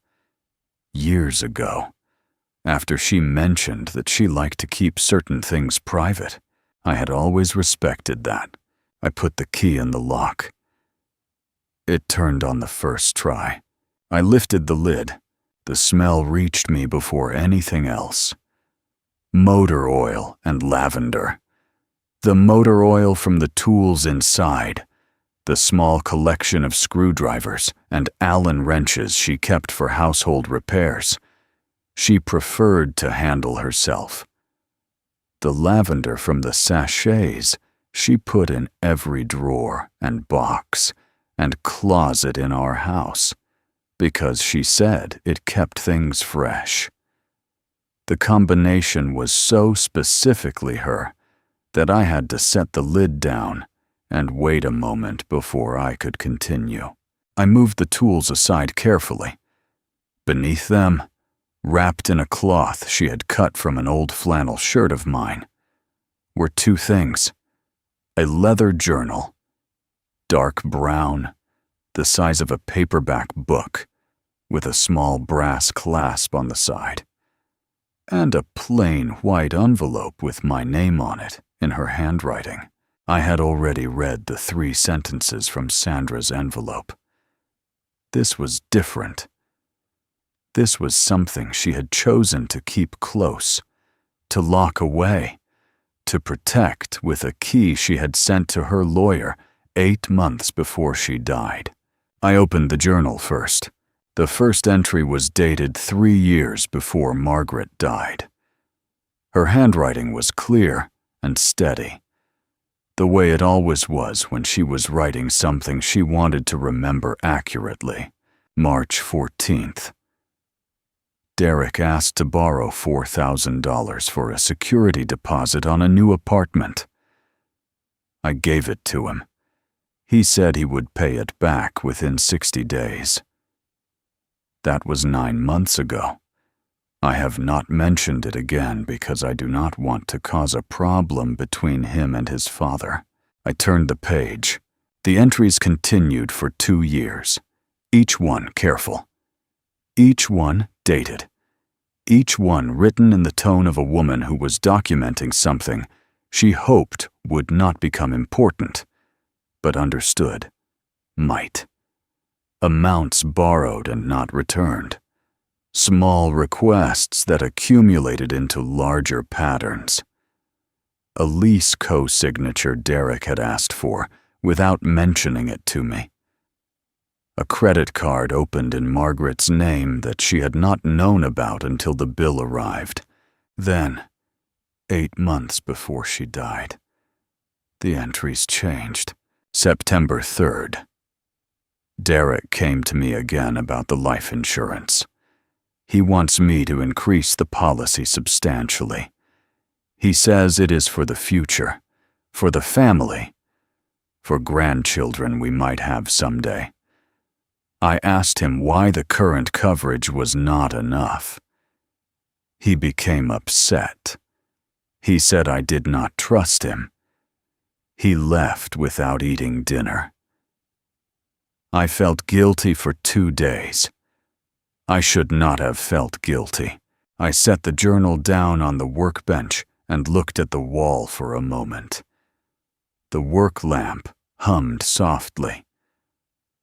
years ago, after she mentioned that she liked to keep certain things private. I had always respected that. I put the key in the lock. It turned on the first try. I lifted the lid. The smell reached me before anything else. Motor oil and lavender. The motor oil from the tools inside. The small collection of screwdrivers and Allen wrenches she kept for household repairs. She preferred to handle herself. The lavender from the sachets she put in every drawer and box and closet in our house, because she said it kept things fresh. The combination was so specifically her that I had to set the lid down and wait a moment before I could continue. I moved the tools aside carefully. Beneath them, wrapped in a cloth she had cut from an old flannel shirt of mine, were 2 things: a leather journal, dark brown, the size of a paperback book, with a small brass clasp on the side, and a plain white envelope with my name on it in her handwriting. I had already read the 3 sentences from Sandra's envelope. This was different. This was something she had chosen to keep close, to lock away, to protect with a key she had sent to her lawyer 8 months before she died. I opened the journal first. The first entry was dated 3 years before Margaret died. Her handwriting was clear and steady, the way it always was when she was writing something she wanted to remember accurately. March 14th. Derek asked to borrow $4,000 for a security deposit on a new apartment. I gave it to him. He said he would pay it back within 60 days. That was 9 months ago. I have not mentioned it again because I do not want to cause a problem between him and his father. I turned the page. The entries continued for 2 years, each one careful. Each one dated. Each one written in the tone of a woman who was documenting something she hoped would not become important, but understood might. Amounts borrowed and not returned. small requests that accumulated into larger patterns. A lease co-signature Derek had asked for without mentioning it to me. A credit card opened in Margaret's name that she had not known about until the bill arrived. Then, 8 months before she died, the entries changed. September 3rd. Derek came to me again about the life insurance. He wants me to increase the policy substantially. He says it is for the future, for the family, for grandchildren we might have someday. I asked him why the current coverage was not enough. He became upset. He said I did not trust him. He left without eating dinner. I felt guilty for 2 days. I should not have felt guilty. I set the journal down on the workbench and looked at the wall for a moment. The work lamp hummed softly.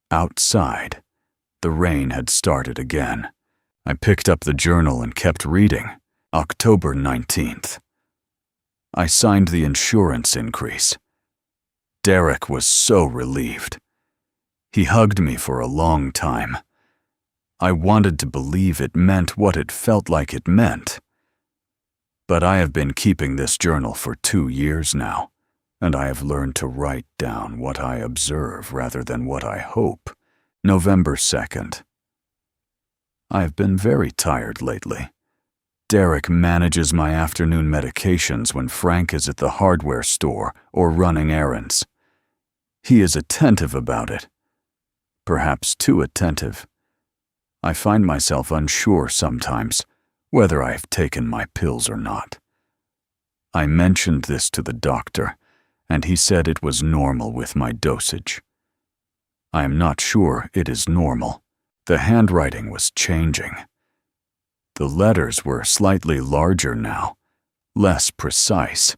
Outside, the rain had started again. I picked up the journal and kept reading. October 19th. I signed the insurance increase. Derek was so relieved. He hugged me for a long time. I wanted to believe it meant what it felt like it meant. But I have been keeping this journal for 2 years now, and I have learned to write down what I observe rather than what I hope. November 2nd. I have been very tired lately. Derek manages my afternoon medications when Frank is at the hardware store or running errands. He is attentive about it. Perhaps too attentive. I find myself unsure sometimes whether I have taken my pills or not. I mentioned this to the doctor, and he said it was normal with my dosage. I am not sure it is normal. The handwriting was changing. The letters were slightly larger now, less precise.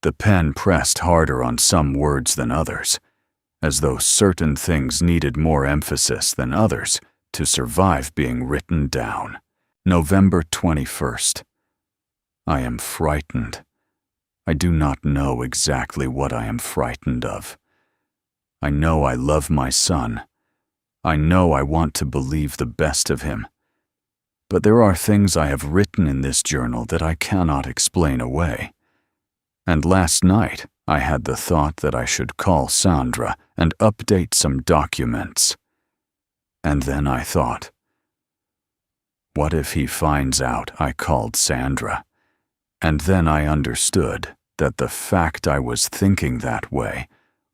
The pen pressed harder on some words than others, as though certain things needed more emphasis than others to survive being written down. November 21st. I am frightened. I do not know exactly what I am frightened of. I know I love my son. I know I want to believe the best of him. But there are things I have written in this journal that I cannot explain away. And last night, I had the thought that I should call Sandra and update some documents. And then I thought, what if he finds out I called Sandra? And then I understood that the fact I was thinking that way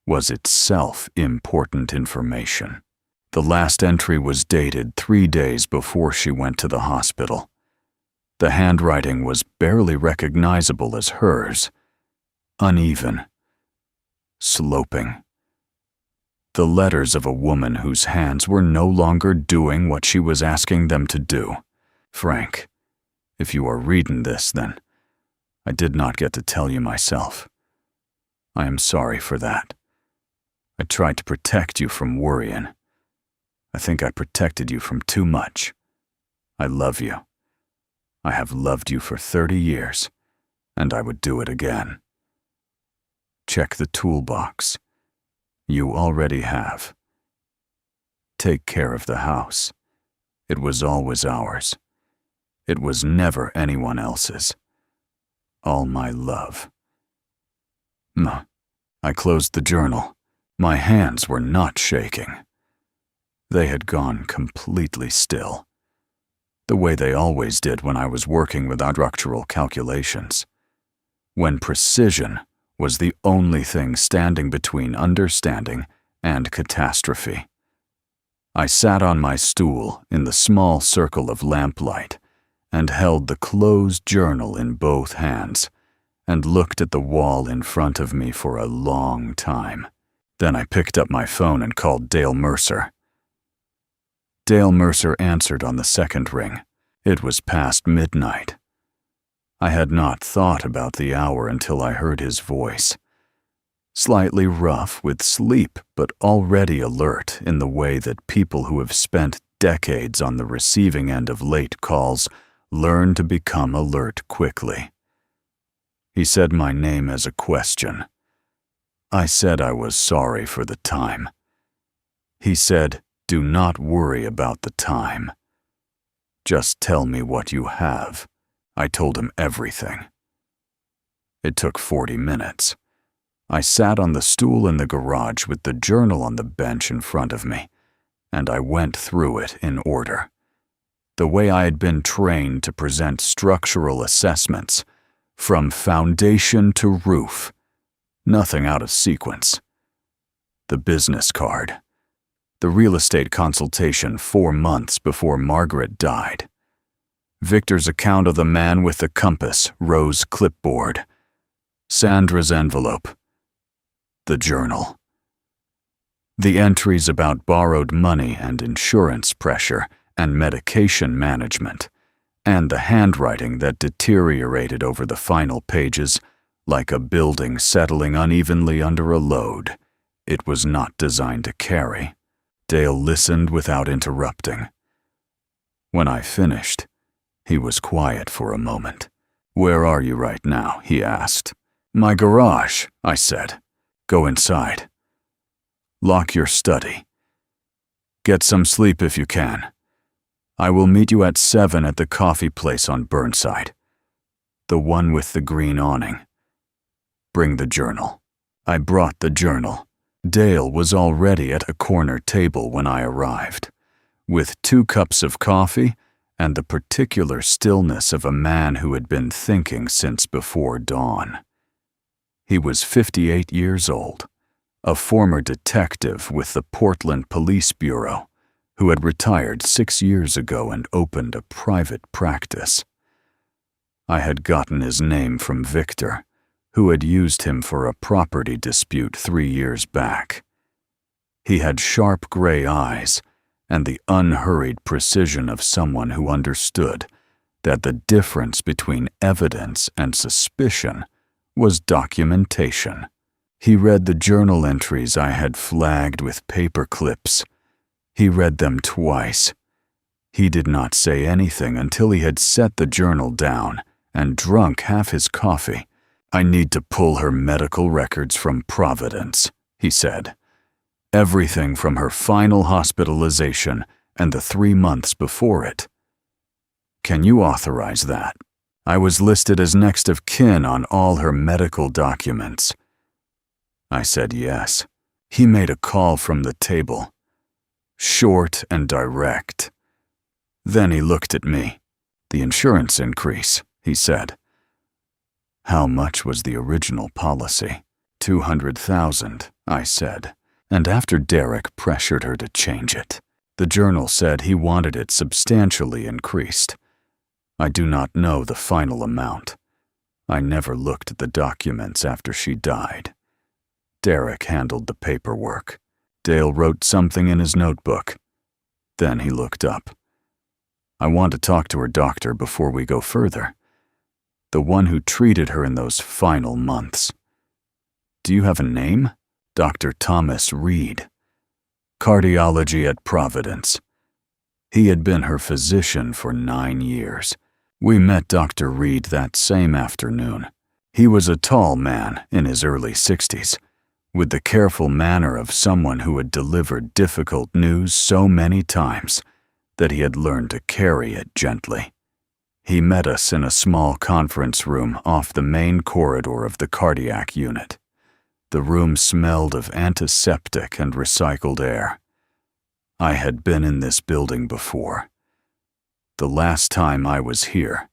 was itself important information. The last entry was dated 3 days before she went to the hospital. The handwriting was barely recognizable as hers. Uneven. Sloping. The letters of a woman whose hands were no longer doing what she was asking them to do. Frank, if you are reading this, then I did not get to tell you myself. I am sorry for that. I tried to protect you from worrying. I think I protected you from too much. I love you. I have loved you for 30 years, and I would do it again. Check the toolbox. You already have. Take care of the house. It was always ours. It was never anyone else's. All my love. I closed the journal. My hands were not shaking. They had gone completely still, the way they always did when I was working with structural calculations, when precision was the only thing standing between understanding and catastrophe. I sat on my stool in the small circle of lamplight and held the closed journal in both hands and looked at the wall in front of me for a long time. Then I picked up my phone and called Dale Mercer. Dale Mercer answered on the second ring. It was past midnight. I had not thought about the hour until I heard his voice. Slightly rough with sleep, but already alert in the way that people who have spent decades on the receiving end of late calls, learn to become alert quickly. He said my name as a question. I said I was sorry for the time. He said, "Do not worry about the time. Just tell me what you have." I told him everything. It took 40 minutes. I sat on the stool in the garage with the journal on the bench in front of me, and I went through it in order. The way I had been trained to present structural assessments, from foundation to roof, nothing out of sequence. The business card. The real estate consultation 4 months before Margaret died. Victor's account of the man with the compass, rose clipboard. Sandra's envelope. The journal. The entries about borrowed money and insurance pressure and medication management, and the handwriting that deteriorated over the final pages like a building settling unevenly under a load it was not designed to carry. Dale listened without interrupting. When I finished, he was quiet for a moment. "Where are you right now?" he asked. "My garage," I said. "Go inside. Lock your study. Get some sleep if you can. I will meet you at 7 at the coffee place on Burnside. The one with the green awning. Bring the journal." I brought the journal. Dale was already at a corner table when I arrived, with 2 cups of coffee and the particular stillness of a man who had been thinking since before dawn. He was 58 years old, a former detective with the Portland Police Bureau, who had retired 6 years ago and opened a private practice. I had gotten his name from Victor, who had used him for a property dispute 3 years back. He had sharp gray eyes and the unhurried precision of someone who understood that the difference between evidence and suspicion was documentation. He read the journal entries I had flagged with paper clips. He read them twice. He did not say anything until he had set the journal down and drunk half his coffee. "I need to pull her medical records from Providence," he said. "Everything from her final hospitalization and the 3 months before it." "Can you authorize that?" I was listed as next of kin on all her medical documents. I said yes. He made a call from the table. Short and direct. Then he looked at me. "The insurance increase," he said. "How much was the original policy?" $200,000, I said, and after Derek pressured her to change it. The journal said he wanted it substantially increased. I do not know the final amount. I never looked at the documents after she died. Derek handled the paperwork. Dale wrote something in his notebook. Then he looked up. "I want to talk to her doctor before we go further. The one who treated her in those final months. Do you have a name?" "Dr. Thomas Reed. Cardiology at Providence. He had been her physician for 9 years. We met Dr. Reed that same afternoon. He was a tall man in his early 60s, with the careful manner of someone who had delivered difficult news so many times that he had learned to carry it gently. He met us in a small conference room off the main corridor of the cardiac unit. The room smelled of antiseptic and recycled air. I had been in this building before. The last time I was here,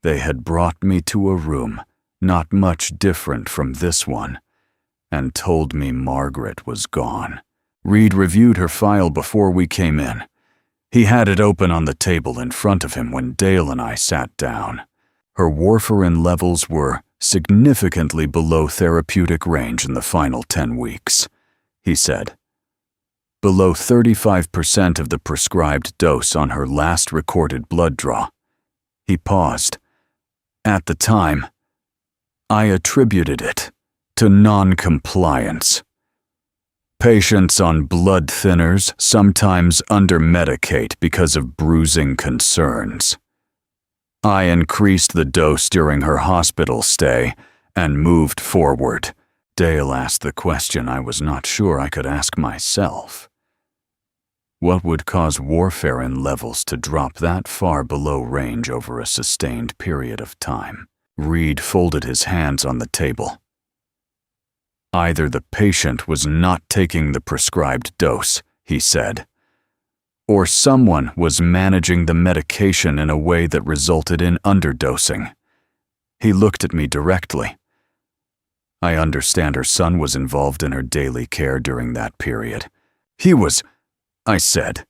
they had brought me to a room not much different from this one and told me Margaret was gone. Reed reviewed her file before we came in. He had it open on the table in front of him when Dale and I sat down. Her warfarin levels were significantly below therapeutic range in the final 10 weeks, he said. Below 35% of the prescribed dose on her last recorded blood draw. He paused. At the time, I attributed it to non-compliance. Patients on blood thinners sometimes under-medicate because of bruising concerns. I increased the dose during her hospital stay and moved forward. Dale asked the question I was not sure I could ask myself. What would cause warfarin levels to drop that far below range over a sustained period of time? Reed folded his hands on the table. Either the patient was not taking the prescribed dose, he said, or someone was managing the medication in a way that resulted in underdosing. He looked at me directly. I understand her son was involved in her daily care during that period. He was, I said.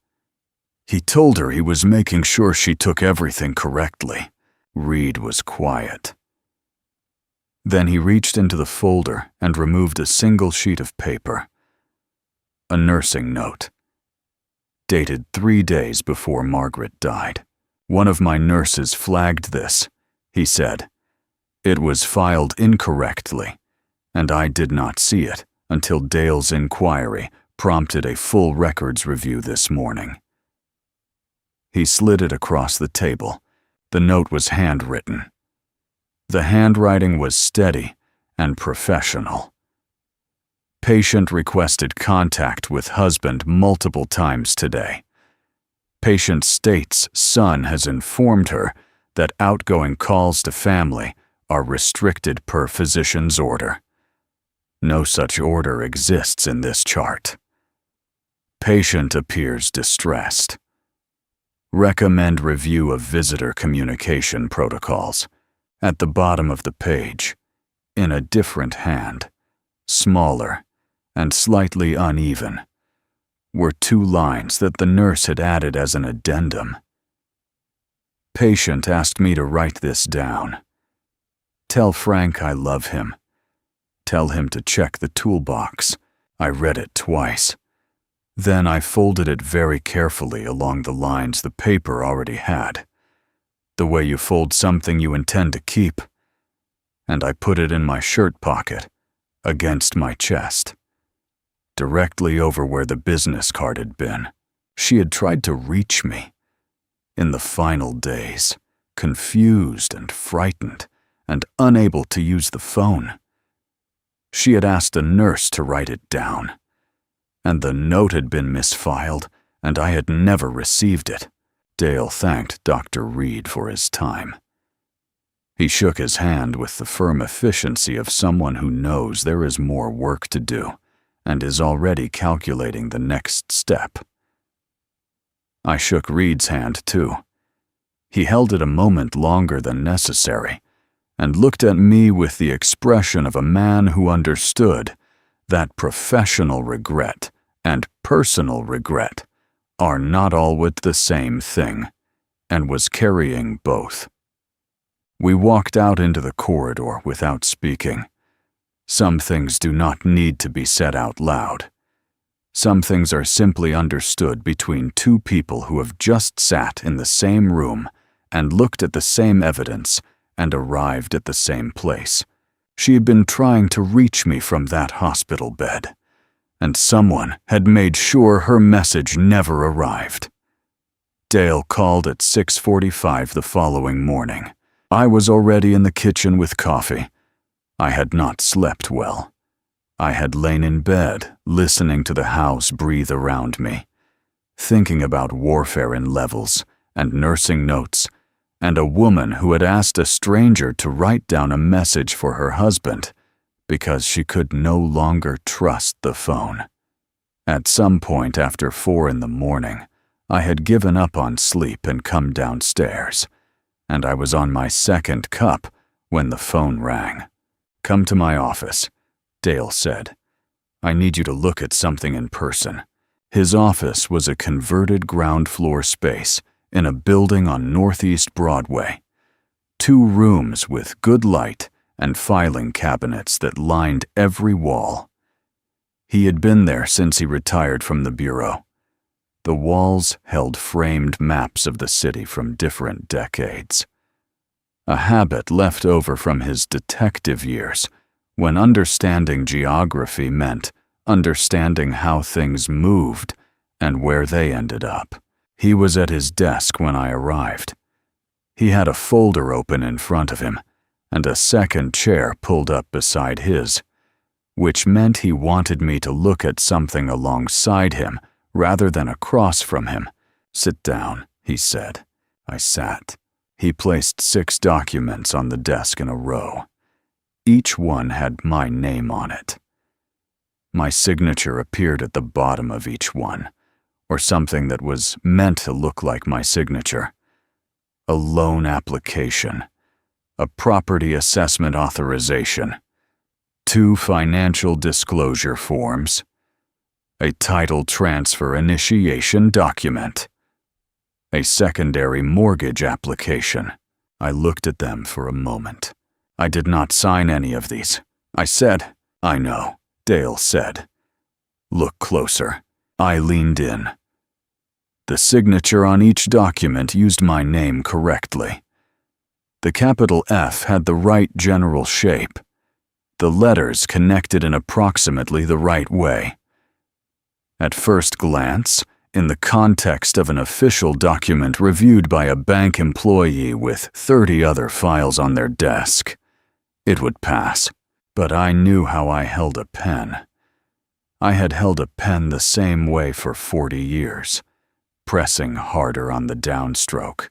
He told her he was making sure she took everything correctly. Reed was quiet. Then he reached into the folder and removed a single sheet of paper. A nursing note. Dated 3 days before Margaret died. One of my nurses flagged this, he said. It was filed incorrectly, and I did not see it until Dale's inquiry prompted a full records review this morning. He slid it across the table. The note was handwritten. The handwriting was steady and professional. Patient requested contact with husband multiple times today. Patient states son has informed her that outgoing calls to family are restricted per physician's order. No such order exists in this chart. Patient appears distressed. Recommend review of visitor communication protocols. At the bottom of the page, in a different hand, smaller and slightly uneven, were 2 lines that the nurse had added as an addendum. Patient asked me to write this down. Tell Frank I love him. Tell him to check the toolbox. I read it twice. Then I folded it very carefully along the lines the paper already had. The way you fold something you intend to keep. And I put it in my shirt pocket, against my chest, directly over where the business card had been. She had tried to reach me. In the final days, confused and frightened, and unable to use the phone. She had asked a nurse to write it down, and the note had been misfiled, and I had never received it. Dale thanked Dr. Reed for his time. He shook his hand with the firm efficiency of someone who knows there is more work to do and is already calculating the next step. I shook Reed's hand too. He held it a moment longer than necessary and looked at me with the expression of a man who understood that professional regret and personal regret are not always the same thing, and was carrying both. We walked out into the corridor without speaking. Some things do not need to be said out loud. Some things are simply understood between 2 people who have just sat in the same room and looked at the same evidence and arrived at the same place. She had been trying to reach me from that hospital bed, and someone had made sure her message never arrived. Dale called at 6:45 the following morning. I was already in the kitchen with coffee. I had not slept well. I had lain in bed, listening to the house breathe around me, thinking about warfarin levels and nursing notes, and a woman who had asked a stranger to write down a message for her husband because she could no longer trust the phone. At some point after 4 in the morning, I had given up on sleep and come downstairs, and I was on my 2nd cup when the phone rang. Come to my office, Dale said. I need you to look at something in person. His office was a converted ground floor space in a building on Northeast Broadway. 2 rooms with good light and filing cabinets that lined every wall. He had been there since he retired from the bureau. The walls held framed maps of the city from different decades. A habit left over from his detective years, when understanding geography meant understanding how things moved and where they ended up. He was at his desk when I arrived. He had a folder open in front of him and a second chair pulled up beside his, which meant he wanted me to look at something alongside him rather than across from him. "Sit down," he said. I sat. He placed 6 documents on the desk in a row. Each one had my name on it. My signature appeared at the bottom of each one, or something that was meant to look like my signature. A loan application, a property assessment authorization, 2 financial disclosure forms, a title transfer initiation document, a secondary mortgage application. I looked at them for a moment. I did not sign any of these. I said, "I know," Dale said. "Look closer." I leaned in. The signature on each document used my name correctly. The capital F had the right general shape. The letters connected in approximately the right way. At first glance, in the context of an official document reviewed by a bank employee with 30 other files on their desk, it would pass. But I knew how I held a pen. I had held a pen the same way for 40 years, pressing harder on the downstroke,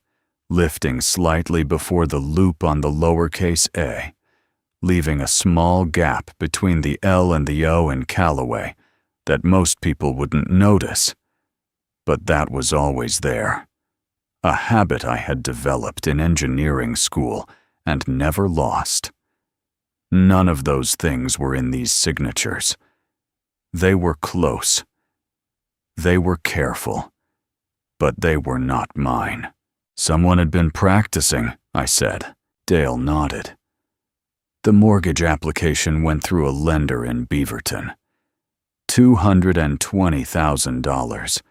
lifting slightly before the loop on the lowercase a, leaving a small gap between the L and the O in Callaway that most people wouldn't notice. But that was always there, a habit I had developed in engineering school and never lost. None of those things were in these signatures. They were close. They were careful. But they were not mine. "Someone had been practicing," I said. Dale nodded. The mortgage application went through a lender in Beaverton. $220,000,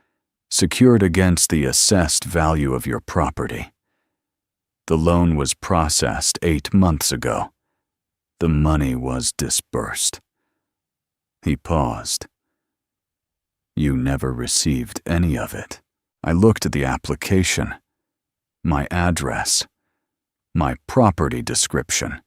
secured against the assessed value of your property. The loan was processed 8 months ago. The money was disbursed. He paused. "You never received any of it." I looked at the application, my address, my property description,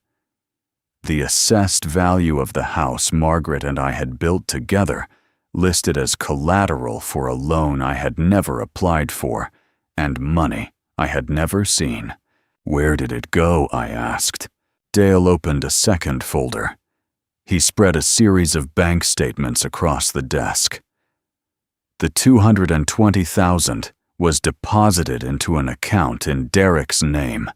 the assessed value of the house Margaret and I had built together, listed as collateral for a loan I had never applied for, and money I had never seen. "Where did it go?" I asked. Dale opened a second folder. He spread a series of bank statements across the desk. The $220,000 was deposited into an account in Derek's name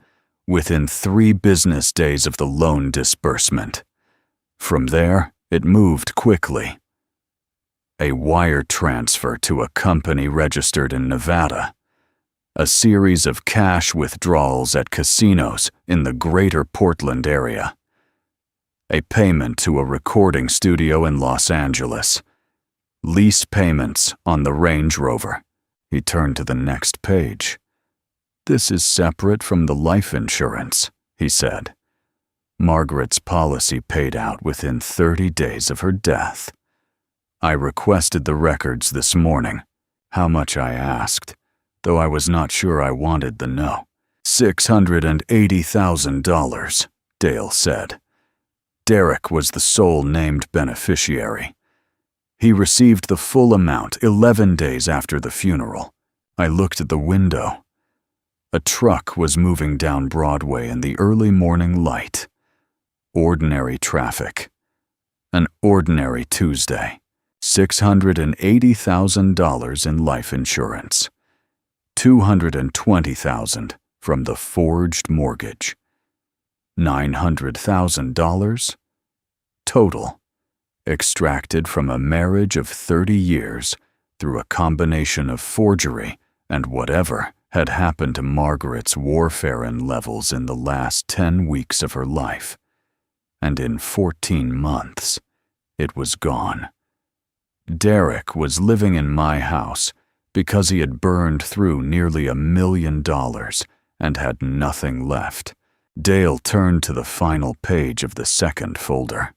within 3 business days of the loan disbursement. From there, it moved quickly. A wire transfer to a company registered in Nevada. A series of cash withdrawals at casinos in the greater Portland area. A payment to a recording studio in Los Angeles. Lease payments on the Range Rover. He turned to the next page. "This is separate from the life insurance," he said. "Margaret's policy paid out within 30 days of her death. I requested the records this morning." How much, I asked, though I was not sure I wanted the no. $680,000, Dale said. Derek was the sole named beneficiary. He received the full amount 11 days after the funeral. I looked at the window. A truck was moving down Broadway in the early morning light. Ordinary traffic. An ordinary Tuesday. $680,000 in life insurance. $220,000 from the forged mortgage. $900,000 total, extracted from a marriage of 30 years through a combination of forgery and whatever had happened to Margaret's warfarin levels in the last 10 weeks of her life. And in 14 months, it was gone. Derek was living in my house because he had burned through nearly $1 million and had nothing left. Dale turned to the final page of the second folder.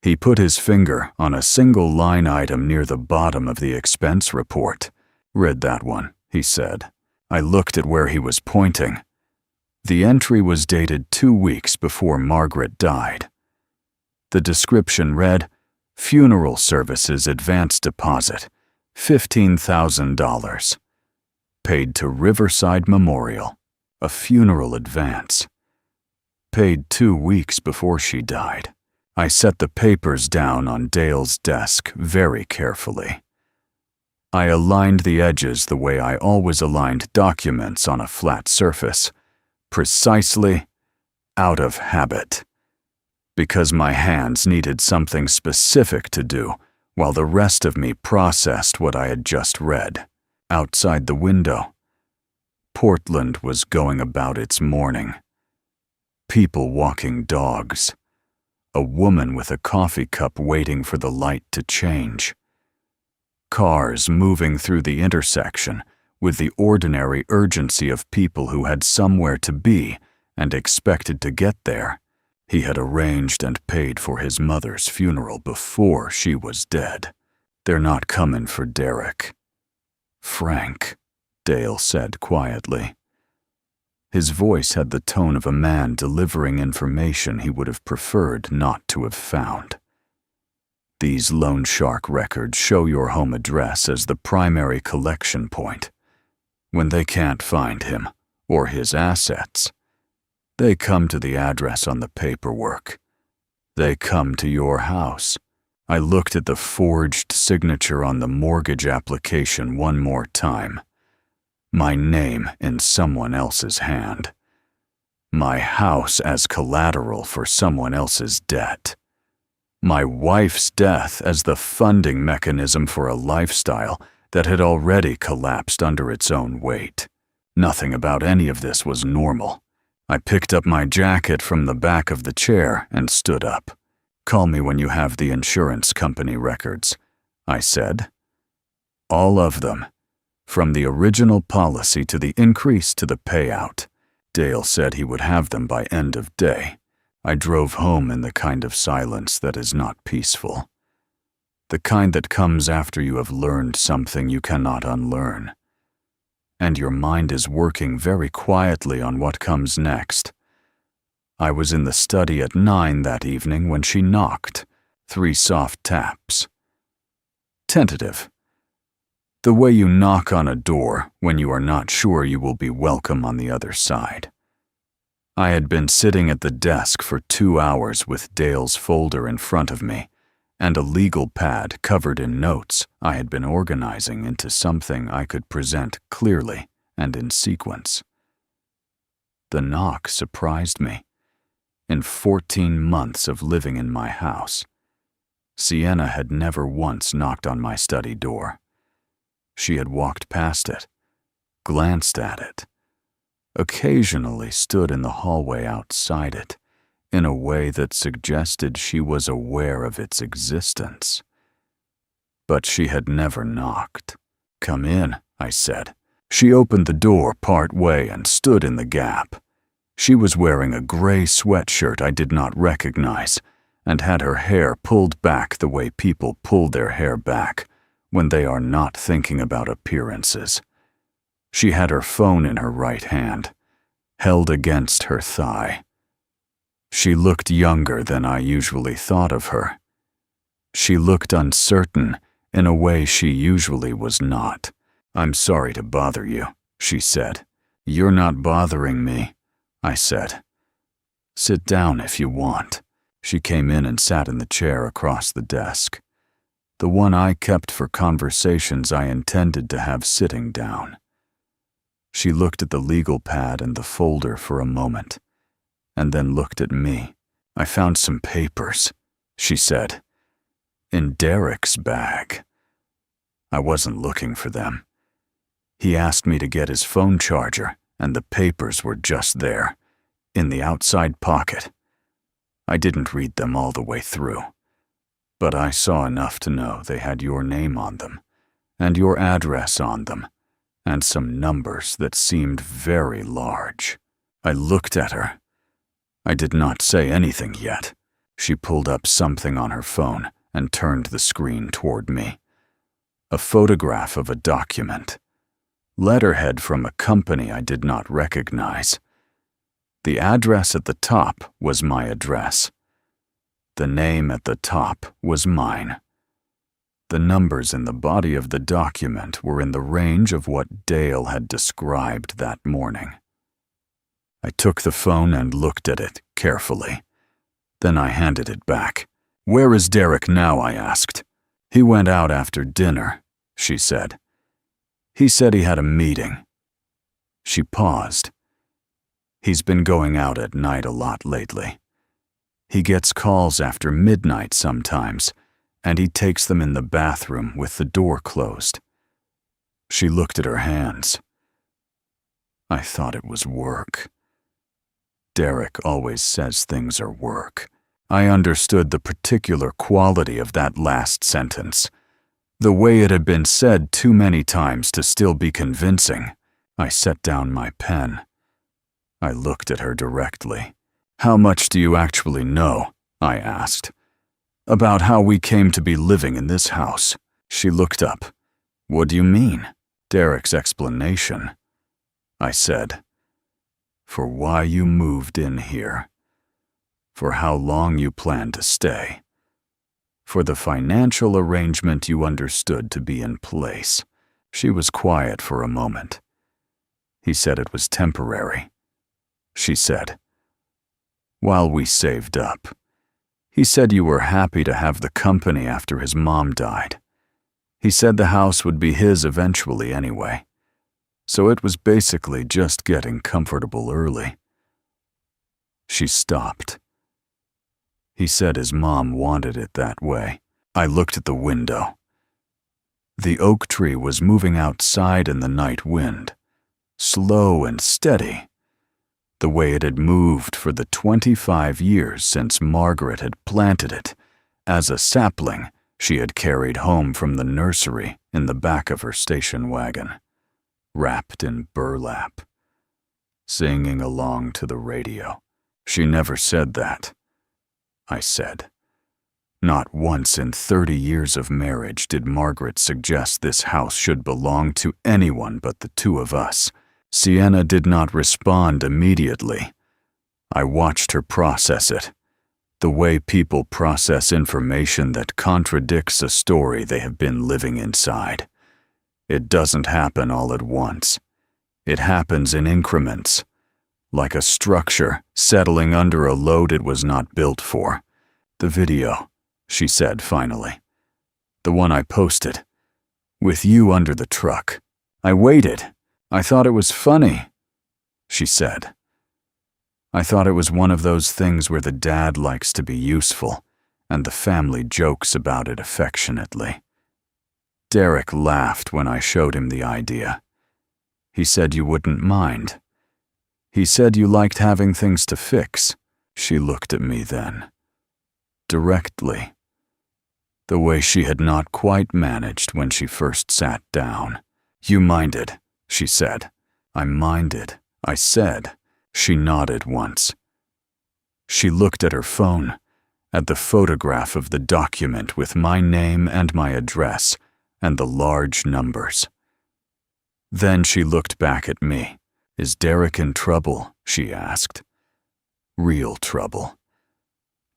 He put his finger on a single line item near the bottom of the expense report. "Read that one," he said. I looked at where he was pointing. The entry was dated 2 weeks before Margaret died. The description read, "Funeral services advance deposit, $15,000. Paid to Riverside Memorial, a funeral advance. Paid 2 weeks before she died." I set the papers down on Dale's desk very carefully. I aligned the edges the way I always aligned documents on a flat surface, precisely out of habit, because my hands needed something specific to do while the rest of me processed what I had just read. Outside the window, Portland was going about its morning. People walking dogs. A woman with a coffee cup waiting for the light to change. Cars moving through the intersection with the ordinary urgency of people who had somewhere to be and expected to get there. He had arranged and paid for his mother's funeral before she was dead. "They're not coming for Derek." "Frank," Dale said quietly. His voice had the tone of a man delivering information he would have preferred not to have found. "These loan shark records show your home address as the primary collection point. When they can't find him, or his assets, they come to the address on the paperwork. They come to your house." I looked at the forged signature on the mortgage application one more time. My name in someone else's hand. My house as collateral for someone else's debt. My wife's death as the funding mechanism for a lifestyle that had already collapsed under its own weight. Nothing about any of this was normal. I picked up my jacket from the back of the chair and stood up. "Call me when you have the insurance company records," I said. "All of them. From the original policy to the increase to the payout." Dale said he would have them by end of day. I drove home in the kind of silence that is not peaceful. The kind that comes after you have learned something you cannot unlearn. And your mind is working very quietly on what comes next. I was in the study at 9 that evening when she knocked. 3 soft taps. Tentative. The way you knock on a door when you are not sure you will be welcome on the other side. I had been sitting at the desk for 2 hours with Dale's folder in front of me and a legal pad covered in notes I had been organizing into something I could present clearly and in sequence. The knock surprised me. In 14 months of living in my house, Sienna had never once knocked on my study door. She had walked past it, glanced at it, occasionally stood in the hallway outside it, in a way that suggested she was aware of its existence. But she had never knocked. "Come in," I said. She opened the door part way and stood in the gap. She was wearing a gray sweatshirt I did not recognize and had her hair pulled back the way people pull their hair back when they are not thinking about appearances. She had her phone in her right hand, held against her thigh. She looked younger than I usually thought of her. She looked uncertain in a way she usually was not. "I'm sorry to bother you," she said. "You're not bothering me," I said. "Sit down if you want." She came in and sat in the chair across the desk, the one I kept for conversations I intended to have sitting down. She looked at the legal pad and the folder for a moment, and then looked at me. "I found some papers," she said, "in Derek's bag. I wasn't looking for them. He asked me to get his phone charger, and the papers were just there, in the outside pocket. I didn't read them all the way through, but I saw enough to know they had your name on them, and your address on them, and some numbers that seemed very large." I looked at her. I did not say anything yet. She pulled up something on her phone and turned the screen toward me. A photograph of a document. Letterhead from a company I did not recognize. The address at the top was my address. The name at the top was mine. The numbers in the body of the document were in the range of what Dale had described that morning. I took the phone and looked at it carefully. Then I handed it back. "Where is Derek now?" I asked. "He went out after dinner," she said. "He said he had a meeting." She paused. "He's been going out at night a lot lately. He gets calls after midnight sometimes, and he takes them in the bathroom with the door closed." She looked at her hands. I thought it was work. Derek always says things are work. I understood the particular quality of that last sentence. The way it had been said too many times to still be convincing. I set down my pen. I looked at her directly. "How much do you actually know?" I asked. "About how we came to be living in this house?" She looked up. "What do you mean?" "Derek's explanation," I said. "For why you moved in here. For how long you plan to stay. For the financial arrangement you understood to be in place." She was quiet for a moment. "He said it was temporary," she said. "While we saved up. He said you were happy to have the company after his mom died. He said the house would be his eventually anyway. So it was basically just getting comfortable early." She stopped. "He said his mom wanted it that way." I looked at the window. The oak tree was moving outside in the night wind, slow and steady, the way it had moved for the 25 years since Margaret had planted it as a sapling she had carried home from the nursery in the back of her station wagon, wrapped in burlap, singing along to the radio. "She never said that," I said. "Not once in 30 years of marriage did Margaret suggest this house should belong to anyone but the two of us." Sienna did not respond immediately. I watched her process it, the way people process information that contradicts a story they have been living inside. It doesn't happen all at once. It happens in increments, like a structure settling under a load it was not built for. "The video," she said finally. "The one I posted. With you under the truck. I waited. I thought it was funny," she said. "I thought it was one of those things where the dad likes to be useful, and the family jokes about it affectionately." Derek laughed when I showed him the idea. He said you wouldn't mind. He said you liked having things to fix. She looked at me then. Directly. The way she had not quite managed when she first sat down. "You minded," she said. "I minded," I said. She nodded once. She looked at her phone, at the photograph of the document with my name and my address, and the large numbers. Then she looked back at me. "Is Derek in trouble?" she asked. "Real trouble.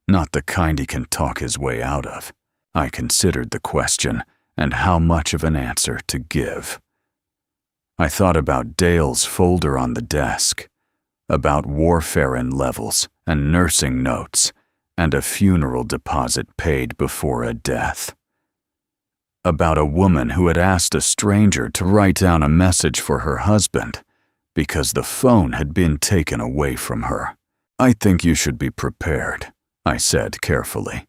Not the kind he can talk his way out of." I considered the question and how much of an answer to give. I thought about Dale's folder on the desk, about warfarin levels and nursing notes, and a funeral deposit paid before a death. About a woman who had asked a stranger to write down a message for her husband because the phone had been taken away from her. "I think you should be prepared," I said carefully,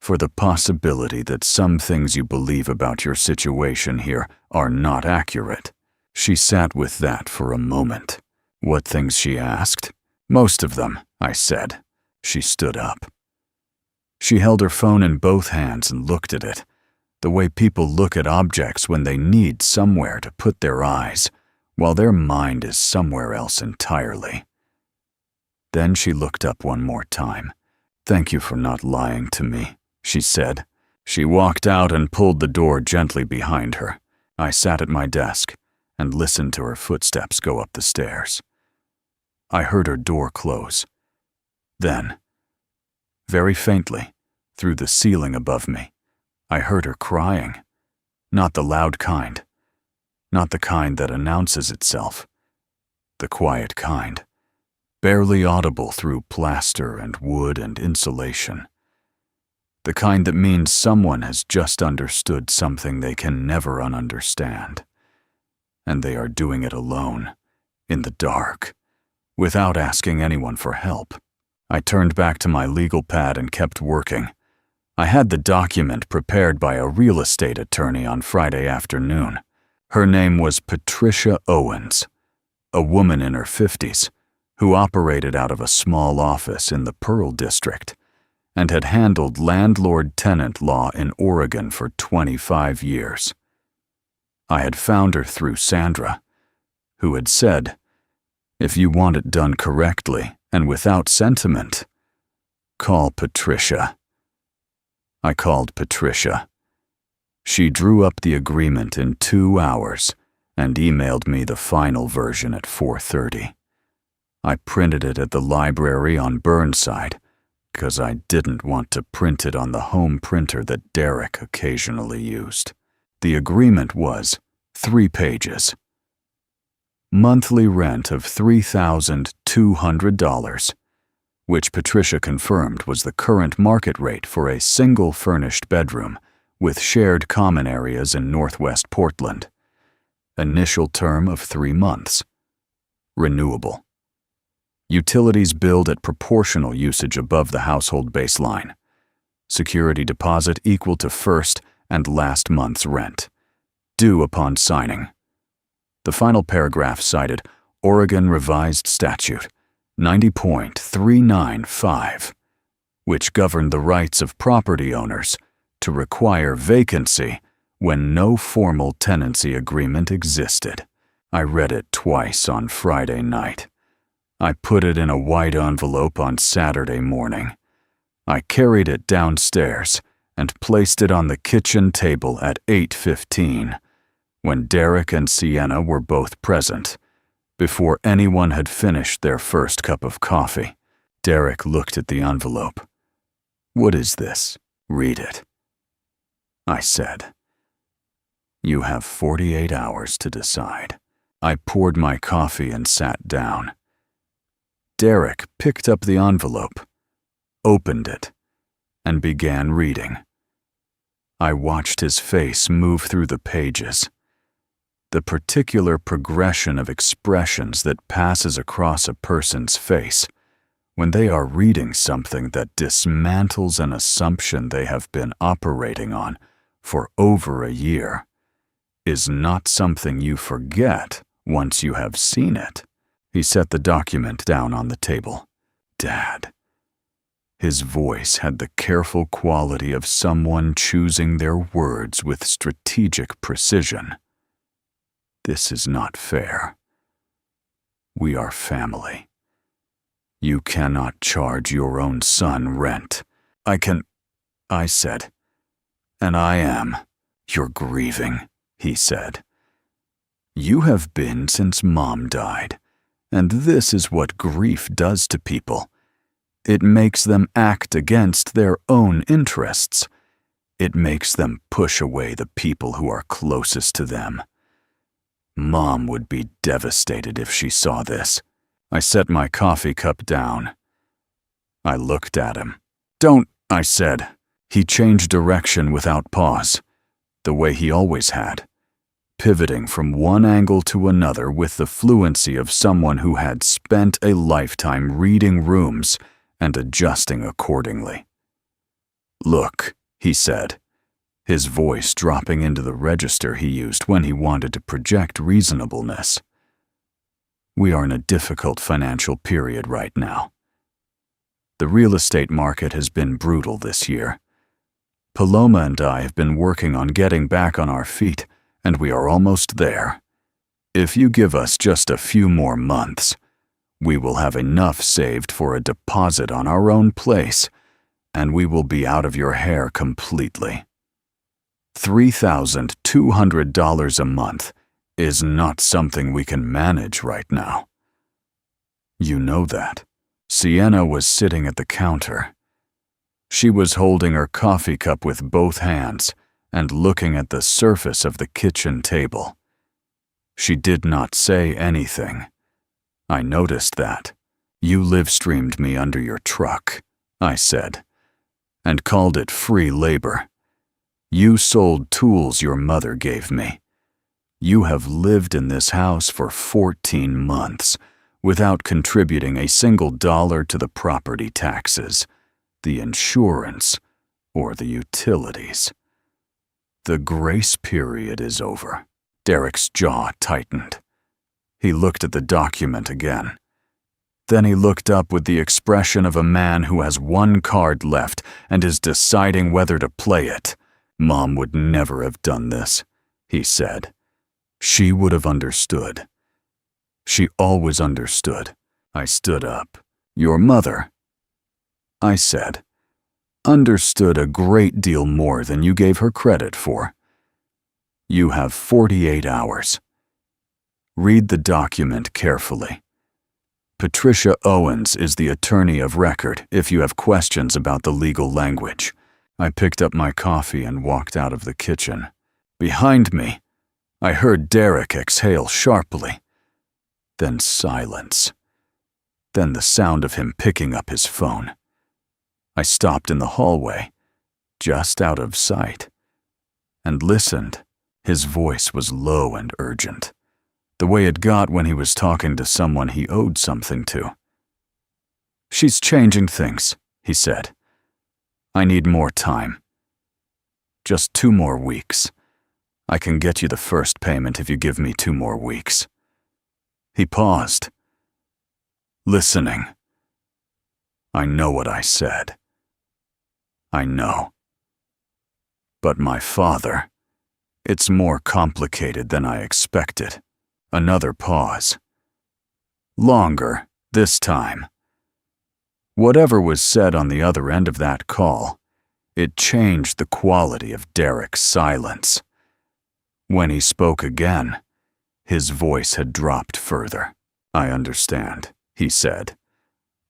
"for the possibility that some things you believe about your situation here are not accurate." She sat with that for a moment. "What things?" she asked. "Most of them," I said. She stood up. She held her phone in both hands and looked at it, the way people look at objects when they need somewhere to put their eyes, while their mind is somewhere else entirely. Then she looked up one more time. "Thank you for not lying to me," she said. She walked out and pulled the door gently behind her. I sat at my desk and listened to her footsteps go up the stairs. I heard her door close. Then, very faintly, through the ceiling above me, I heard her crying. Not the loud kind. Not the kind that announces itself. The quiet kind. Barely audible through plaster and wood and insulation. The kind that means someone has just understood something they can never ununderstand. And they are doing it alone, in the dark, without asking anyone for help. I turned back to my legal pad and kept working. I had the document prepared by a real estate attorney on Friday afternoon. Her name was Patricia Owens, a woman in her 50s, who operated out of a small office in the Pearl District and had handled landlord-tenant law in Oregon for 25 years. I had found her through Sandra, who had said, "If you want it done correctly and without sentiment, call Patricia." I called Patricia. She drew up the agreement in 2 hours and emailed me the final version at 4:30. I printed it at the library on Burnside because I didn't want to print it on the home printer that Derek occasionally used. The agreement was 3 pages. Monthly rent of $3,200, which Patricia confirmed was the current market rate for a single furnished bedroom with shared common areas in Northwest Portland. Initial term of 3 months. Renewable. Utilities billed at proportional usage above the household baseline. Security deposit equal to first and last month's rent. Due upon signing. The final paragraph cited Oregon Revised Statute 90.395, which governed the rights of property owners to require vacancy when no formal tenancy agreement existed. I read it twice on Friday night. I put it in a white envelope on Saturday morning. I carried it downstairs and placed it on the kitchen table at 8:15, when Derek and Sienna were both present, before anyone had finished their first cup of coffee. Derek looked at the envelope. "What is this? Read it," I said. "You have 48 hours to decide." I poured my coffee and sat down. Derek picked up the envelope, opened it, and began reading. I watched his face move through the pages. The particular progression of expressions that passes across a person's face when they are reading something that dismantles an assumption they have been operating on for over a year is not something you forget once you have seen it. He set the document down on the table. "Dad." His voice had the careful quality of someone choosing their words with strategic precision. "This is not fair. We are family. You cannot charge your own son rent." "I can," I said. "And I am." "You're grieving," he said. "You have been since Mom died. And this is what grief does to people. It makes them act against their own interests. It makes them push away the people who are closest to them. Mom would be devastated if she saw this." I set my coffee cup down. I looked at him. "Don't," I said. He changed direction without pause, the way he always had, pivoting from one angle to another with the fluency of someone who had spent a lifetime reading rooms and adjusting accordingly. "Look," he said, his voice dropping into the register he used when he wanted to project reasonableness. "We are in a difficult financial period right now. The real estate market has been brutal this year. Paloma and I have been working on getting back on our feet, and we are almost there. If you give us just a few more months, we will have enough saved for a deposit on our own place and we will be out of your hair completely. $3,200 a month is not something we can manage right now. You know that. Sienna was sitting at the counter. She was holding her coffee cup with both hands and looking at the surface of the kitchen table. She did not say anything. I noticed that. You live-streamed me under your truck, I said, and called it free labor. You sold tools your mother gave me. You have lived in this house for 14 months without contributing a single dollar to the property taxes, the insurance, or the utilities. The grace period is over. Derek's jaw tightened. He looked at the document again. Then he looked up with the expression of a man who has one card left and is deciding whether to play it. Mom would never have done this, he said. She would have understood. She always understood. I stood up. Your mother, I said, understood a great deal more than you gave her credit for. You have 48 hours. Read the document carefully. Patricia Owens is the attorney of record if you have questions about the legal language. I picked up my coffee and walked out of the kitchen. Behind me, I heard Derek exhale sharply. Then silence. Then the sound of him picking up his phone. I stopped in the hallway, just out of sight, and listened. His voice was low and urgent, the way it got when he was talking to someone he owed something to. She's changing things, he said. I need more time. Just 2 more weeks. I can get you the first payment if you give me 2 more weeks. He paused, listening. I know what I said. I know. But my father, it's more complicated than I expected. Another pause. Longer, this time. Whatever was said on the other end of that call, it changed the quality of Derek's silence. When he spoke again, his voice had dropped further. I understand, he said.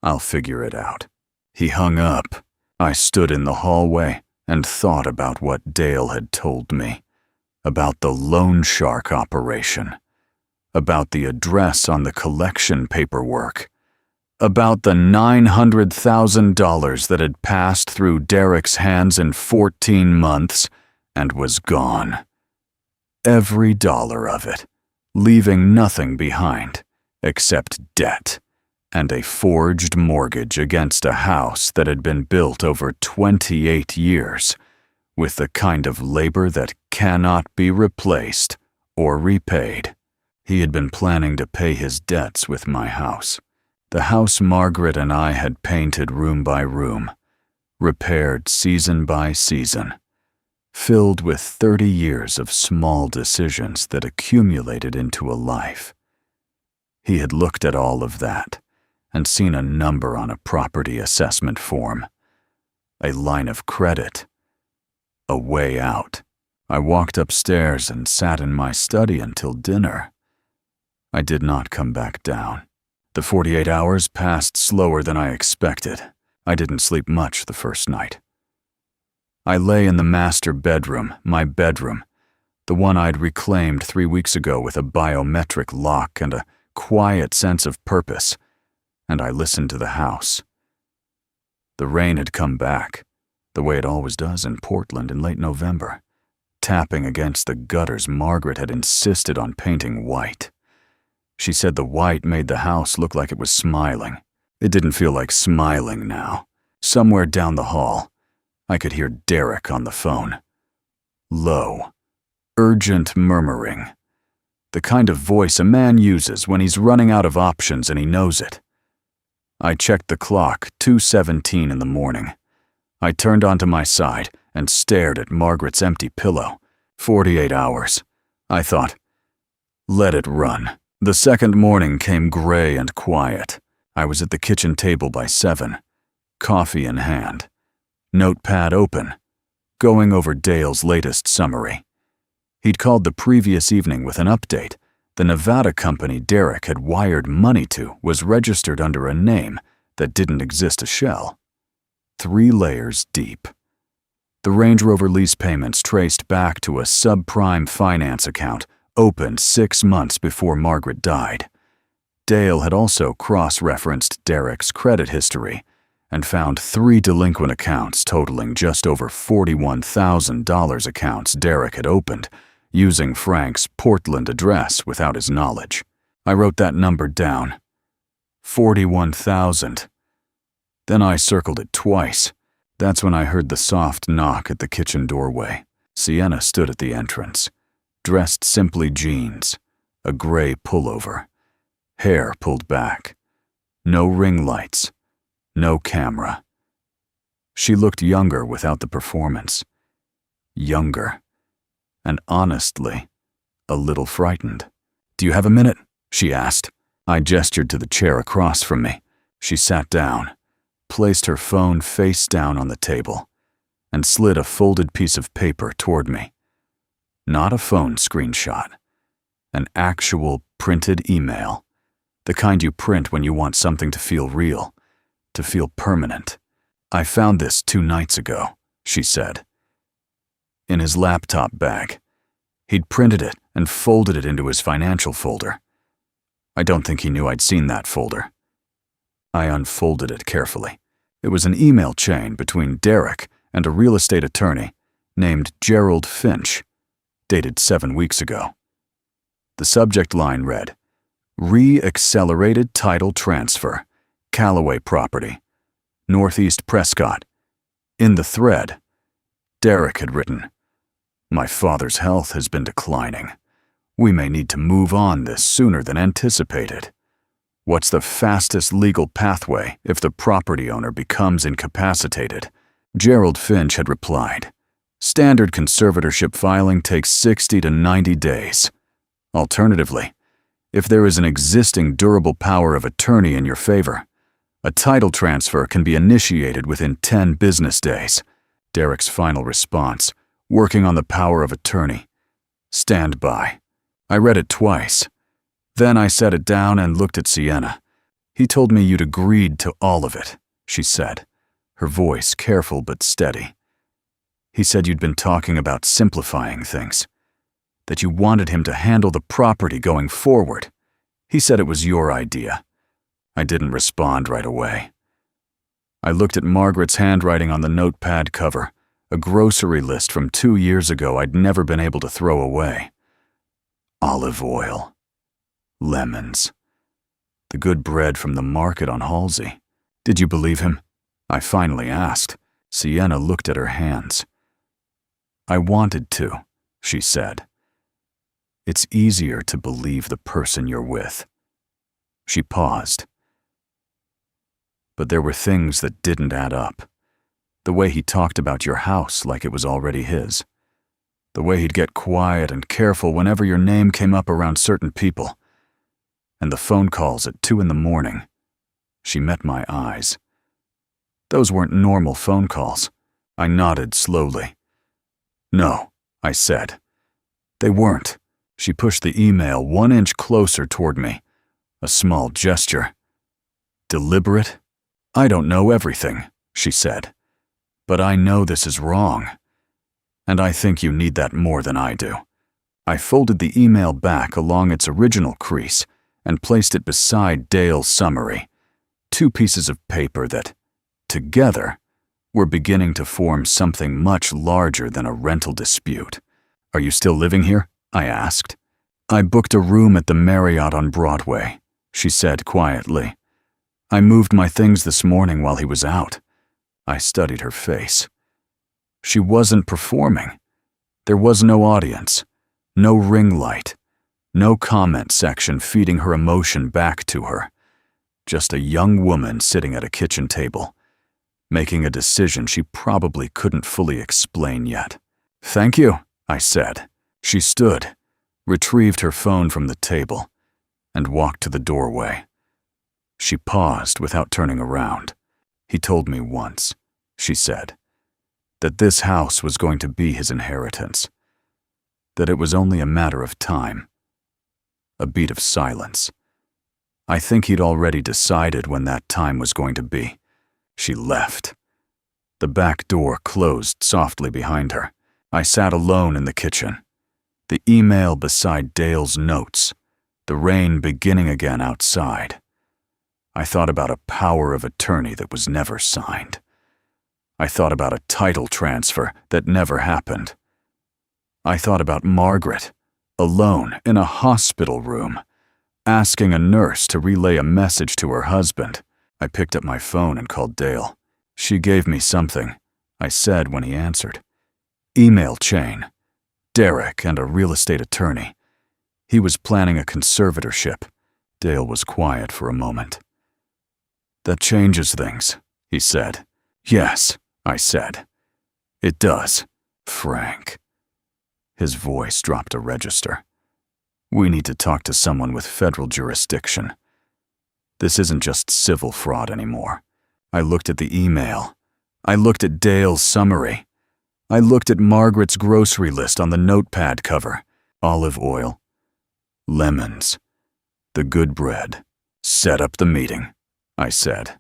I'll figure it out. He hung up. I stood in the hallway and thought about what Dale had told me, about the loan shark operation, about the address on the collection paperwork, about the $900,000 that had passed through Derek's hands in 14 months and was gone. Every dollar of it, leaving nothing behind except debt and a forged mortgage against a house that had been built over 28 years with the kind of labor that cannot be replaced or repaid. He had been planning to pay his debts with my house, the house Margaret and I had painted room by room, repaired season by season, filled with 30 years of small decisions that accumulated into a life. He had looked at all of that and seen a number on a property assessment form, a line of credit, a way out. I walked upstairs and sat in my study until dinner. I did not come back down. The 48 hours passed slower than I expected. I didn't sleep much the first night. I lay in the master bedroom, my bedroom, the one I'd reclaimed 3 weeks ago with a biometric lock and a quiet sense of purpose, and I listened to the house. The rain had come back, the way it always does in Portland in late November, tapping against the gutters Margaret had insisted on painting white. She said the white made the house look like it was smiling. It didn't feel like smiling now. Somewhere down the hall, I could hear Derek on the phone. Low, urgent murmuring. The kind of voice a man uses when he's running out of options and he knows it. I checked the clock, 2:17 in the morning. I turned onto my side and stared at Margaret's empty pillow. 48 hours. I thought, let it run. The second morning came gray and quiet. I was at the kitchen table by 7, coffee in hand, Notepad open, going over Dale's latest summary. He'd called the previous evening with an update. The Nevada company Derek had wired money to was registered under a name that didn't exist a shell. 3 layers deep. The Range Rover lease payments traced back to a subprime finance account opened 6 months before Margaret died. Dale had also cross-referenced Derek's credit history and found 3 delinquent accounts totaling just over $41,000 accounts Derek had opened, using Frank's Portland address without his knowledge. I wrote that number down. 41,000. Then I circled it twice. That's when I heard the soft knock at the kitchen doorway. Sienna stood at the entrance, dressed simply jeans, a gray pullover, hair pulled back, no ring lights, no camera. She looked younger without the performance. Younger. And honestly, a little frightened. "Do you have a minute?" she asked. I gestured to the chair across from me. She sat down, placed her phone face down on the table, and slid a folded piece of paper toward me. Not a phone screenshot. An actual printed email. The kind you print when you want something to feel real, to feel permanent. "I found this 2 nights ago," she said. In his laptop bag. He'd printed it and folded it into his financial folder. I don't think he knew I'd seen that folder. I unfolded it carefully. It was an email chain between Derek and a real estate attorney named Gerald Finch, dated 7 weeks ago. The subject line read, "Re-accelerated title transfer, Callaway property, Northeast Prescott." In the thread, Derek had written, "My father's health has been declining. We may need to move on this sooner than anticipated. What's the fastest legal pathway if the property owner becomes incapacitated?" Gerald Finch had replied, "Standard conservatorship filing takes 60 to 90 days. Alternatively, if there is an existing durable power of attorney in your favor, a title transfer can be initiated within 10 business days." Derek's final response, "Working on the power of attorney. Stand by." I read it twice. Then I set it down and looked at Sienna. "He told me you'd agreed to all of it," she said, her voice careful but steady. "He said you'd been talking about simplifying things, that you wanted him to handle the property going forward. He said it was your idea." I didn't respond right away. I looked at Margaret's handwriting on the notepad cover, a grocery list from 2 years ago I'd never been able to throw away. Olive oil. Lemons. The good bread from the market on Halsey. "Did you believe him?" I finally asked. Sienna looked at her hands. "I wanted to," she said. "It's easier to believe the person you're with." She paused. But there were things that didn't add up. The way he talked about your house like it was already his. The way he'd get quiet and careful whenever your name came up around certain people. And the phone calls at 2 in the morning. She met my eyes. Those weren't normal phone calls. I nodded slowly. "No," I said. "They weren't." She pushed the email 1 inch closer toward me. A small gesture. "Deliberate?" "I don't know everything," she said. "But I know this is wrong. And I think you need that more than I do." I folded the email back along its original crease and placed it beside Dale's summary. 2 pieces of paper that, together, were beginning to form something much larger than a rental dispute. "Are you still living here?" I asked. "I booked a room at the Marriott on Broadway," she said quietly. "I moved my things this morning while he was out." I studied her face. She wasn't performing. There was no audience, no ring light, no comment section feeding her emotion back to her. Just a young woman sitting at a kitchen table, making a decision she probably couldn't fully explain yet. "Thank you," I said. She stood, retrieved her phone from the table, and walked to the doorway. She paused without turning around. "He told me once," she said. that this house was going to be his inheritance, that it was only a matter of time. A beat of silence. I think he'd already decided when that time was going to be. She left. The back door closed softly behind her. I sat alone in the kitchen. The email beside Dale's notes. The rain beginning again outside. I thought about a power of attorney that was never signed. I thought about a title transfer that never happened. I thought about Margaret, alone in a hospital room, asking a nurse to relay a message to her husband. I picked up my phone and called Dale. She gave me something, I said when he answered. Email chain. Derek and a real estate attorney. He was planning a conservatorship. Dale was quiet for a moment. That changes things, he said. Yes, I said. It does, Frank. His voice dropped a register. We need to talk to someone with federal jurisdiction. This isn't just civil fraud anymore. I looked at the email. I looked at Dale's summary. I looked at Margaret's grocery list on the notepad cover. Olive oil. Lemons. The good bread. Set up the meeting, I said.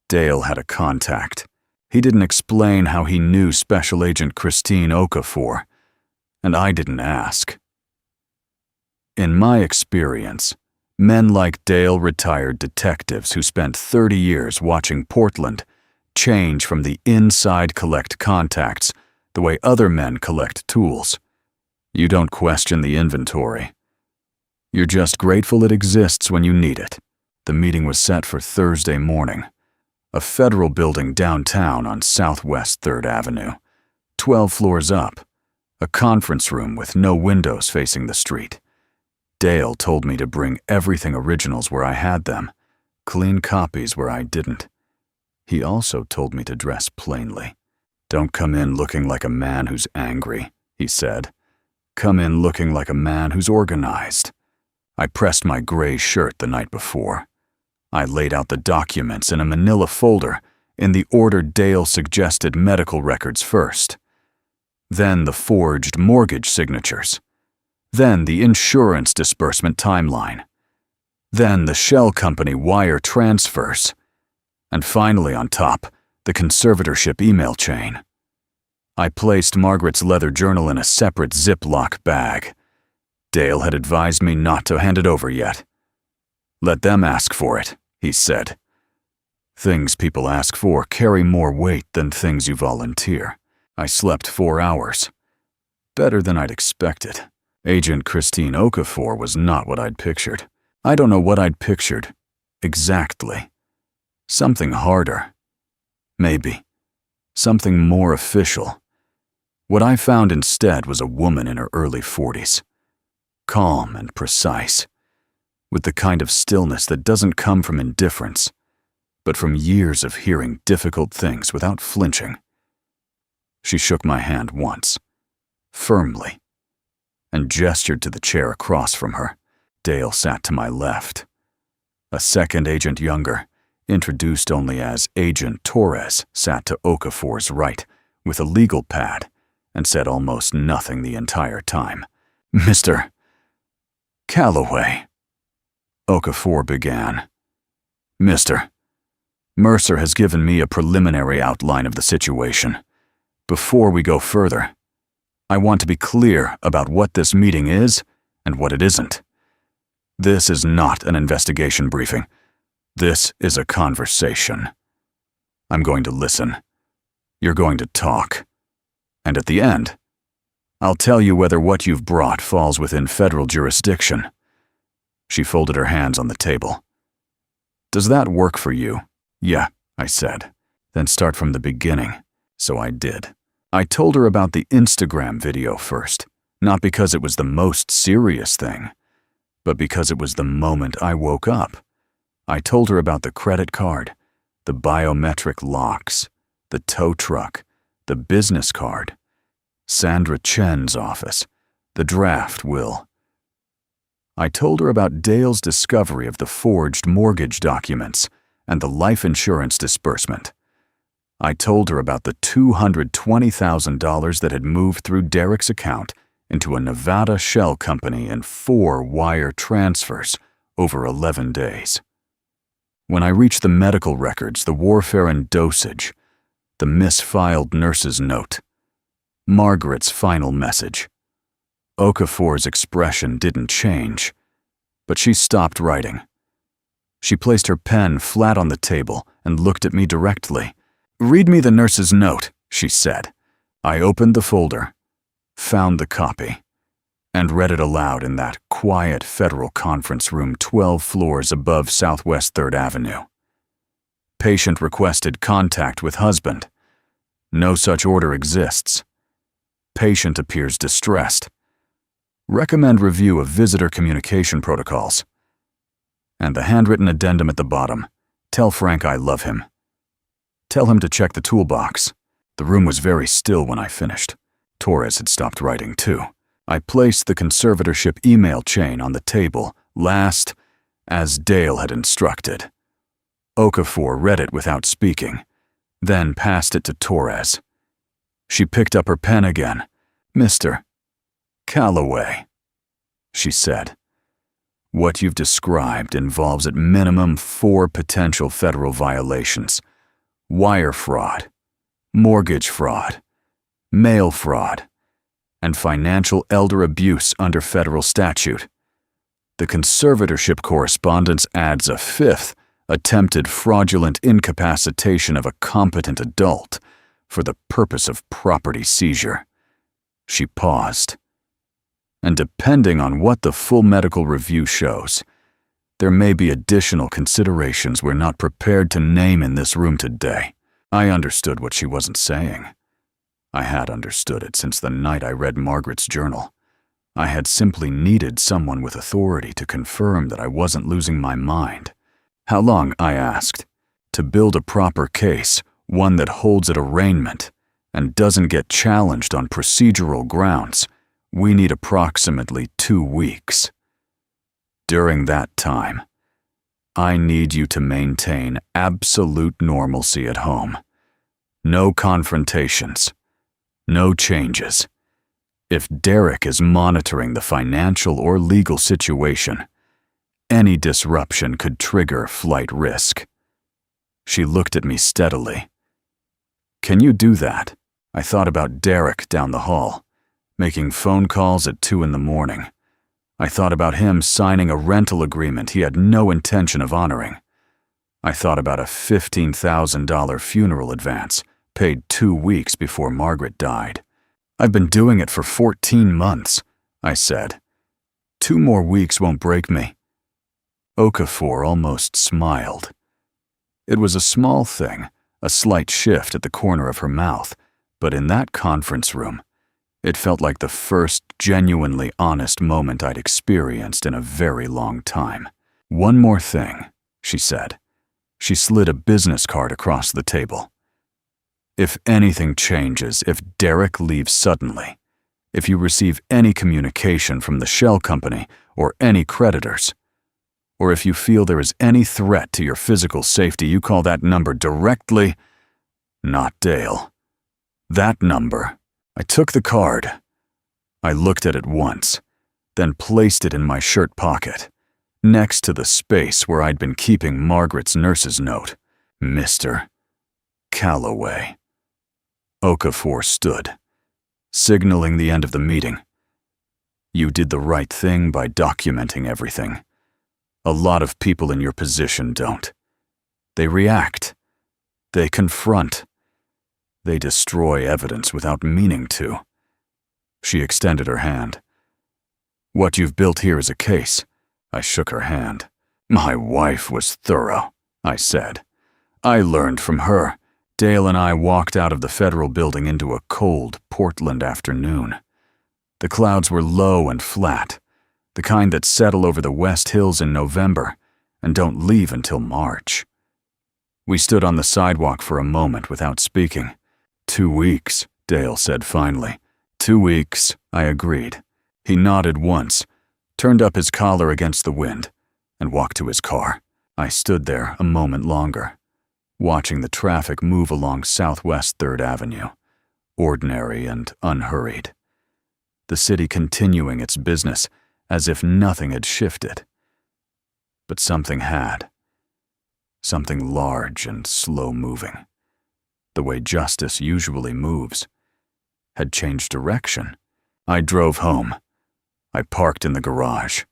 Dale had a contact. He didn't explain how he knew Special Agent Christine Okafor, and I didn't ask. In my experience, men like Dale retired detectives who spent 30 years watching Portland change from the inside collect contacts the way other men collect tools. You don't question the inventory. You're just grateful it exists when you need it. The meeting was set for Thursday morning. A federal building downtown on Southwest 3rd Avenue, 12 floors up, a conference room with no windows facing the street. Dale told me to bring everything originals where I had them, clean copies where I didn't. He also told me to dress plainly. Don't come in looking like a man who's angry, he said. Come in looking like a man who's organized. I pressed my gray shirt the night before. I laid out the documents in a manila folder in the order Dale suggested, medical records first. Then the forged mortgage signatures. Then the insurance disbursement timeline. Then the shell company wire transfers. And finally on top, the conservatorship email chain. I placed Margaret's leather journal in a separate Ziploc bag. Dale had advised me not to hand it over yet. Let them ask for it, he said. Things people ask for carry more weight than things you volunteer. I slept 4 hours. Better than I'd expected. Agent Christine Okafor was not what I'd pictured. I don't know what I'd pictured. Exactly. Something harder. Maybe. Something more official. What I found instead was a woman in her early 40s. Calm and precise, with the kind of stillness that doesn't come from indifference, but from years of hearing difficult things without flinching. She shook my hand once, firmly, and gestured to the chair across from her. Dale sat to my left. A second agent younger, introduced only as Agent Torres, sat to Okafor's right with a legal pad and said almost nothing the entire time. Mr. Calloway, Okafor began. Mr. Mercer has given me a preliminary outline of the situation. Before we go further, I want to be clear about what this meeting is and what it isn't. This is not an investigation briefing. This is a conversation. I'm going to listen. You're going to talk. And at the end, I'll tell you whether what you've brought falls within federal jurisdiction. She folded her hands on the table. Does that work for you? Yeah, I said. Then start from the beginning. So I did. I told her about the Instagram video first, not because it was the most serious thing, but because it was the moment I woke up. I told her about the credit card, the biometric locks, the tow truck, the business card, Sandra Chen's office, the draft will. I told her about Dale's discovery of the forged mortgage documents and the life insurance disbursement. I told her about the $220,000 that had moved through Derek's account into a Nevada shell company in 4 wire transfers over 11 days. When I reached the medical records, the warfarin dosage, the misfiled nurse's note, Margaret's final message, Okafor's expression didn't change, but she stopped writing. She placed her pen flat on the table and looked at me directly. "Read me the nurse's note," she said. I opened the folder, found the copy, and read it aloud in that quiet federal conference room 12 floors above Southwest 3rd Avenue. Patient requested contact with husband. No such order exists. Patient appears distressed. Recommend review of visitor communication protocols. And the handwritten addendum at the bottom. Tell Frank I love him. Tell him to check the toolbox. The room was very still when I finished. Torres had stopped writing too. I placed the conservatorship email chain on the table, last, as Dale had instructed. Okafor read it without speaking, then passed it to Torres. She picked up her pen again. "Mr. Calloway," she said. "What you've described involves at minimum 4 potential federal violations: wire fraud, mortgage fraud, mail fraud, and financial elder abuse under federal statute. The conservatorship correspondence adds a 5th, attempted fraudulent incapacitation of a competent adult for the purpose of property seizure." She paused. "And depending on what the full medical review shows, there may be additional considerations we're not prepared to name in this room today." I understood what she wasn't saying. I had understood it since the night I read Margaret's journal. I had simply needed someone with authority to confirm that I wasn't losing my mind. "How long?" I asked. "To build a proper case, one that holds at arraignment and doesn't get challenged on procedural grounds, we need approximately 2 weeks. During that time, I need you to maintain absolute normalcy at home. No confrontations, no changes. If Derek is monitoring the financial or legal situation, any disruption could trigger flight risk." She looked at me steadily. "Can you do that?" I thought about Derek down the hall, making phone calls at 2 in the morning. I thought about him signing a rental agreement he had no intention of honoring. I thought about a $15,000 funeral advance paid 2 weeks before Margaret died. "I've been doing it for 14 months, I said. 2 more weeks won't break me." Okafor almost smiled. It was a small thing, a slight shift at the corner of her mouth, but in that conference room, it felt like the first genuinely honest moment I'd experienced in a very long time. "One more thing," she said. She slid a business card across the table. "If anything changes, if Derek leaves suddenly, if you receive any communication from the shell company or any creditors, or if you feel there is any threat to your physical safety, you call that number directly, not Dale. That number." I took the card. I looked at it once, then placed it in my shirt pocket, next to the space where I'd been keeping Margaret's nurse's note. "Mr. Calloway." Okafor stood, signaling the end of the meeting. "You did the right thing by documenting everything. A lot of people in your position don't. They react. They confront. They destroy evidence without meaning to." She extended her hand. "What you've built here is a case." I shook her hand. "My wife was thorough," I said. "I learned from her." Dale and I walked out of the federal building into a cold Portland afternoon. The clouds were low and flat, the kind that settle over the West Hills in November and don't leave until March. We stood on the sidewalk for a moment without speaking. 2 weeks, Dale said finally. 2 weeks, I agreed. He nodded once, turned up his collar against the wind, and walked to his car. I stood there a moment longer, watching the traffic move along Southwest 3rd Avenue, ordinary and unhurried. The city continuing its business as if nothing had shifted. But something had. Something large and slow-moving, the way justice usually moves, had changed direction. I drove home. I parked in the garage.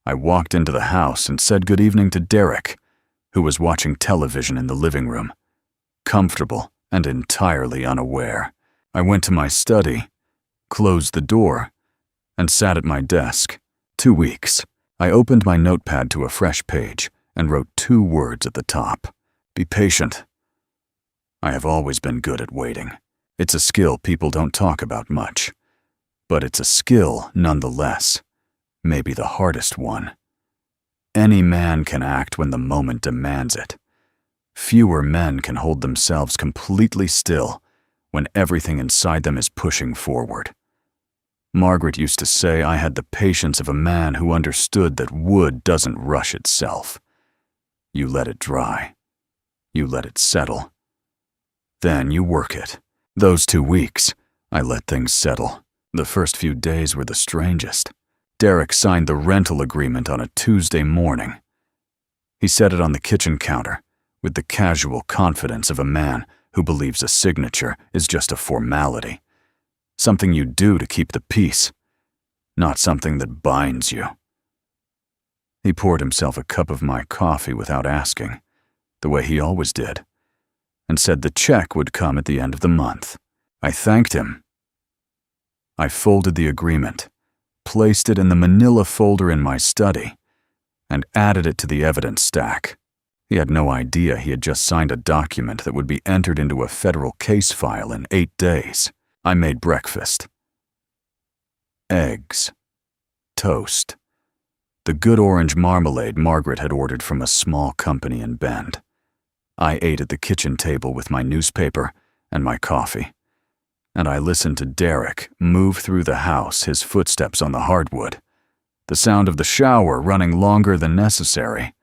I walked into the house and said good evening to Derek, who was watching television in the living room, comfortable and entirely unaware. I went to my study, closed the door, and sat at my desk. 2 weeks. I opened my notepad to a fresh page and wrote 2 words at the top. Be patient. I have always been good at waiting. It's a skill people don't talk about much, but it's a skill nonetheless, maybe the hardest one. Any man can act when the moment demands it. Fewer men can hold themselves completely still when everything inside them is pushing forward. Margaret used to say I had the patience of a man who understood that wood doesn't rush itself. You let it dry. You let it settle. Then you work it. Those 2 weeks, I let things settle. The first few days were the strangest. Derek signed the rental agreement on a Tuesday morning. He set it on the kitchen counter with the casual confidence of a man who believes a signature is just a formality, something you do to keep the peace, not something that binds you. He poured himself a cup of my coffee without asking, the way he always did, and said the check would come at the end of the month. I thanked him. I folded the agreement, placed it in the manila folder in my study, and added it to the evidence stack. He had no idea he had just signed a document that would be entered into a federal case file in 8 days. I made breakfast. Eggs. Toast. The good orange marmalade Margaret had ordered from a small company in Bend. I ate at the kitchen table with my newspaper and my coffee, and I listened to Derek move through the house, his footsteps on the hardwood, the sound of the shower running longer than necessary,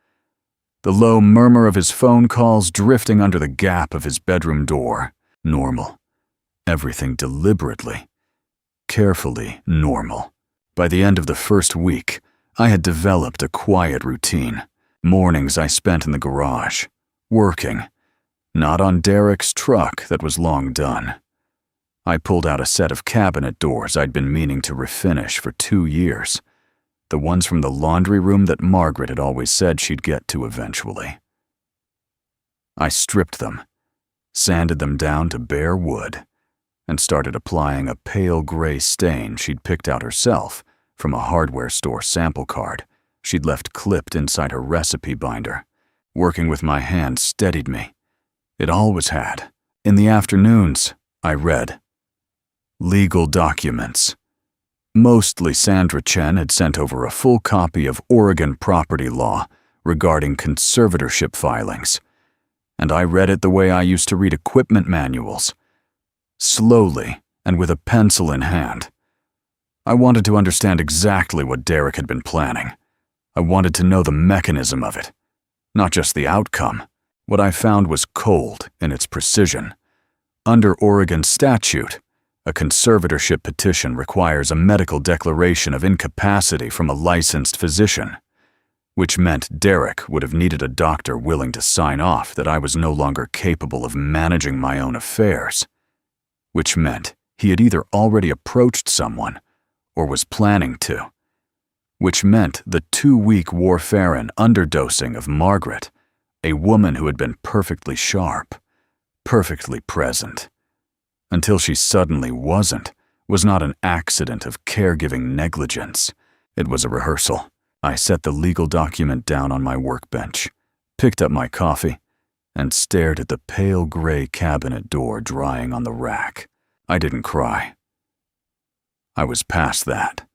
the low murmur of his phone calls drifting under the gap of his bedroom door. Normal. Everything deliberately, carefully normal. By the end of the first week, I had developed a quiet routine. Mornings I spent in the garage, working, not on Derek's truck that was long done. I pulled out a set of cabinet doors I'd been meaning to refinish for 2 years, the ones from the laundry room that Margaret had always said she'd get to eventually. I stripped them, sanded them down to bare wood, and started applying a pale gray stain she'd picked out herself from a hardware store sample card she'd left clipped inside her recipe binder. Working with my hands steadied me. It always had. In the afternoons, I read. Legal documents. Mostly Sandra Chen had sent over a full copy of Oregon property law regarding conservatorship filings, and I read it the way I used to read equipment manuals, slowly and with a pencil in hand. I wanted to understand exactly what Derek had been planning. I wanted to know the mechanism of it, not just the outcome. What I found was cold in its precision. Under Oregon statute, a conservatorship petition requires a medical declaration of incapacity from a licensed physician, which meant Derek would have needed a doctor willing to sign off that I was no longer capable of managing my own affairs, which meant he had either already approached someone or was planning to, which meant the 2-week warfarin underdosing of Margaret, a woman who had been perfectly sharp, perfectly present, until she suddenly wasn't, was not an accident of caregiving negligence. It was a rehearsal. I set the legal document down on my workbench, picked up my coffee, and stared at the pale gray cabinet door drying on the rack. I didn't cry. I was past that.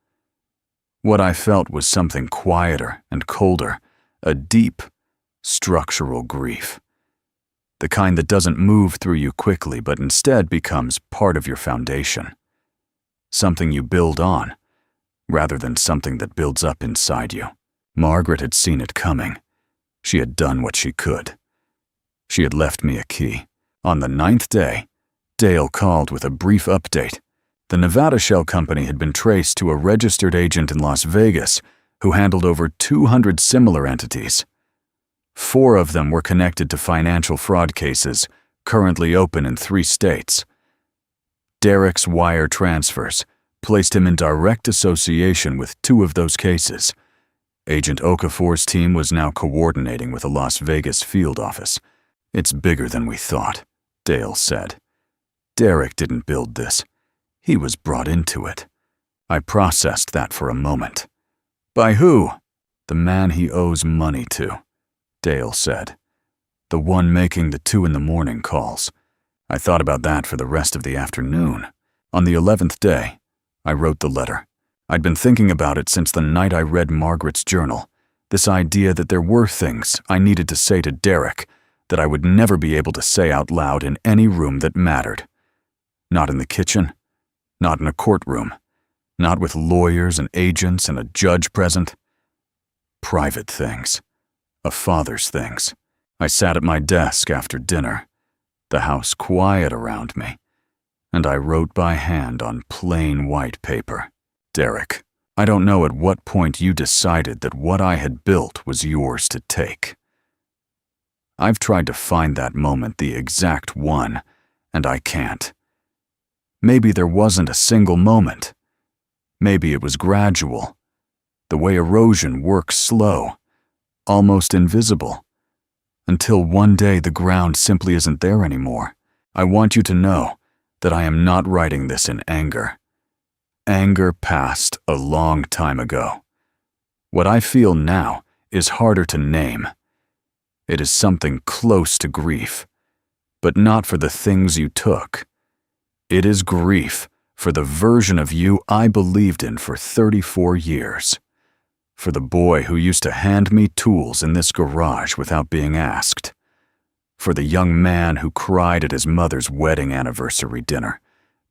What I felt was something quieter and colder, a deep, structural grief. The kind that doesn't move through you quickly but instead becomes part of your foundation. Something you build on, rather than something that builds up inside you. Margaret had seen it coming. She had done what she could. She had left me a key. On the 9th day, Dale called with a brief update. The Nevada shell company had been traced to a registered agent in Las Vegas who handled over 200 similar entities. 4 of them were connected to financial fraud cases currently open in 3 states. Derek's wire transfers placed him in direct association with 2 of those cases. Agent Okafor's team was now coordinating with a Las Vegas field office. "It's bigger than we thought," Dale said. "Derek didn't build this. He was brought into it." I processed that for a moment. "By who?" "The man he owes money to," Dale said. "The one making the 2 in the morning calls." I thought about that for the rest of the afternoon. On the 11th day, I wrote the letter. I'd been thinking about it since the night I read Margaret's journal, this idea that there were things I needed to say to Derek that I would never be able to say out loud in any room that mattered. Not in the kitchen, not in a courtroom, not with lawyers and agents and a judge present. Private things, a father's things. I sat at my desk after dinner, the house quiet around me, and I wrote by hand on plain white paper. "Derek, I don't know at what point you decided that what I had built was yours to take. I've tried to find that moment, the exact one, and I can't. Maybe there wasn't a single moment. Maybe it was gradual. The way erosion works slow, almost invisible, until one day the ground simply isn't there anymore. I want you to know that I am not writing this in anger. Anger passed a long time ago. What I feel now is harder to name. It is something close to grief, but not for the things you took. It is grief for the version of you I believed in for 34 years. For the boy who used to hand me tools in this garage without being asked. For the young man who cried at his mother's wedding anniversary dinner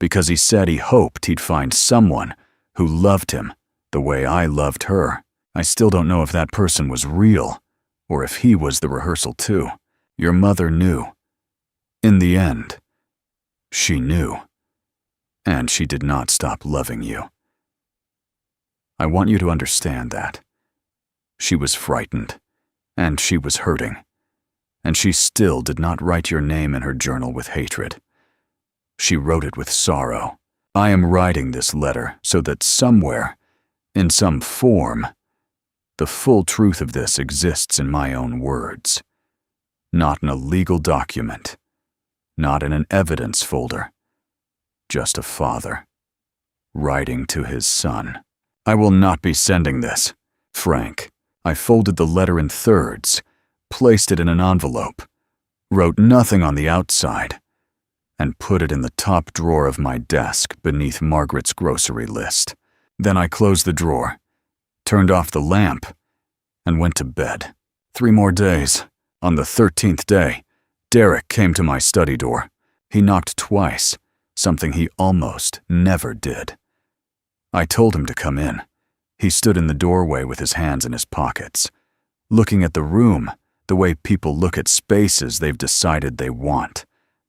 because he said he hoped he'd find someone who loved him the way I loved her. I still don't know if that person was real, or if he was the rehearsal too. Your mother knew. In the end, she knew. And she did not stop loving you. I want you to understand that. She was frightened, and she was hurting, and she still did not write your name in her journal with hatred. She wrote it with sorrow. I am writing this letter so that somewhere, in some form, the full truth of this exists in my own words. Not in a legal document, not in an evidence folder. Just a father, writing to his son. I will not be sending this, Frank. I folded the letter in thirds, placed it in an envelope, wrote nothing on the outside, and put it in the top drawer of my desk beneath Margaret's grocery list. Then I closed the drawer, turned off the lamp, and went to bed. 3 more days. On the 13th day, Derek came to my study door. He knocked twice, something he almost never did. I told him to come in. He stood in the doorway with his hands in his pockets, looking at the room the way people look at spaces they've decided they want,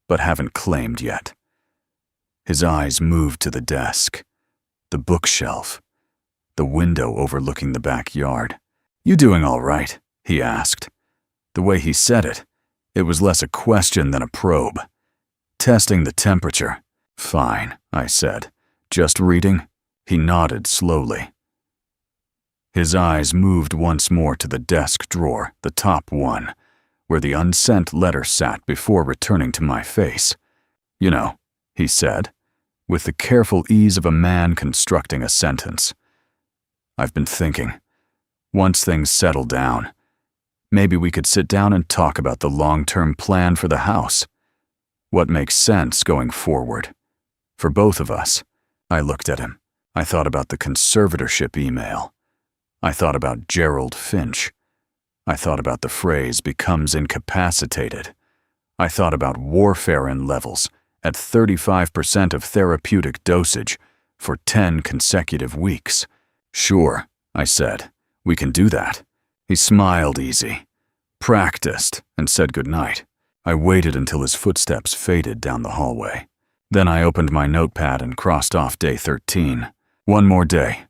but haven't claimed yet. His eyes moved to the desk, the bookshelf, the window overlooking the backyard. "You doing all right?" he asked. The way he said it, it was less a question than a probe. Testing the temperature. "Fine," I said. "Just reading?" He nodded slowly. His eyes moved once more to the desk drawer, the top one, where the unsent letter sat before returning to my face. "You know," he said, with the careful ease of a man constructing a sentence. "I've been thinking, once things settle down, maybe we could sit down and talk about the long-term plan for the house. What makes sense going forward? For both of us." I looked at him. I thought about the conservatorship email. I thought about Gerald Finch. I thought about the phrase "becomes incapacitated." I thought about warfarin levels at 35% of therapeutic dosage for 10 consecutive weeks. "Sure," I said, "we can do that." He smiled easy, practiced, and said goodnight. I waited until his footsteps faded down the hallway. Then I opened my notepad and crossed off day 13. One more day.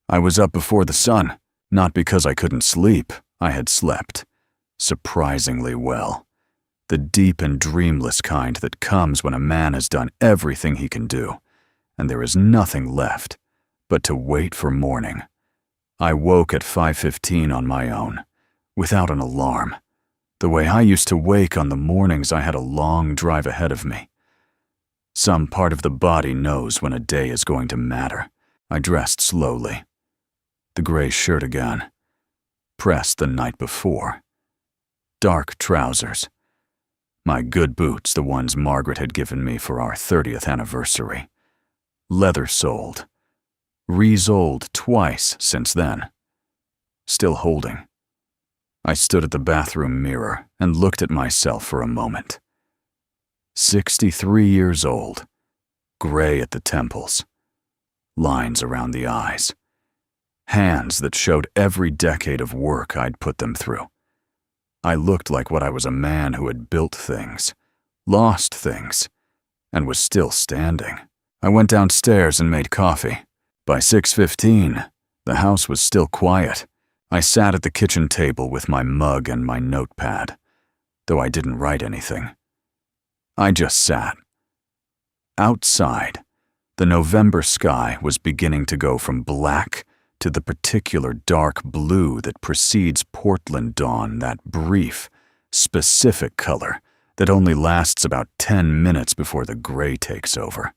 I was up before the sun, not because I couldn't sleep. I had slept. Surprisingly well. The deep and dreamless kind that comes when a man has done everything he can do, and there is nothing left but to wait for morning. I woke at 5:15 on my own, without an alarm, the way I used to wake on the mornings I had a long drive ahead of me. Some part of the body knows when a day is going to matter. I dressed slowly. The gray shirt again, pressed the night before. Dark trousers. My good boots, the ones Margaret had given me for our 30th anniversary. Leather-soled. Re-soled twice since then. Still holding. I stood at the bathroom mirror and looked at myself for a moment. 63 years old. Gray at the temples. Lines around the eyes. Hands that showed every decade of work I'd put them through. I looked like what I was, a man who had built things, lost things, and was still standing. I went downstairs and made coffee. By 6:15, the house was still quiet. I sat at the kitchen table with my mug and my notepad, though I didn't write anything. I just sat. Outside, the November sky was beginning to go from black to the particular dark blue that precedes Portland dawn, that brief, specific color that only lasts about 10 minutes before the gray takes over.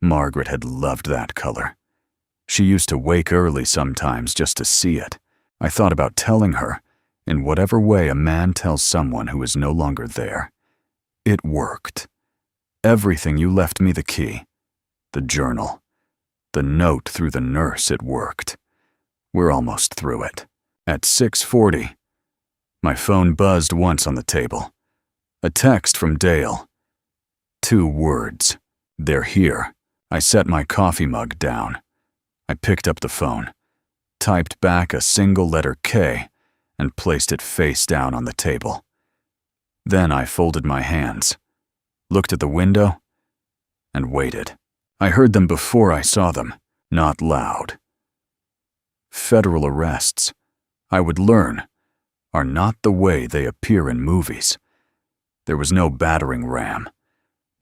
Margaret had loved that color. She used to wake early sometimes just to see it. I thought about telling her, in whatever way a man tells someone who is no longer there. It worked. Everything you left me, the key, the journal, the note through the nurse, it worked. We're almost through it. At 6:40, my phone buzzed once on the table. A text from Dale. 2 words. They're here. I set my coffee mug down. I picked up the phone, typed back a single letter K, and placed it face down on the table. Then I folded my hands, looked at the window, and waited. I heard them before I saw them, not loud. Federal arrests, I would learn, are not the way they appear in movies. There was no battering ram,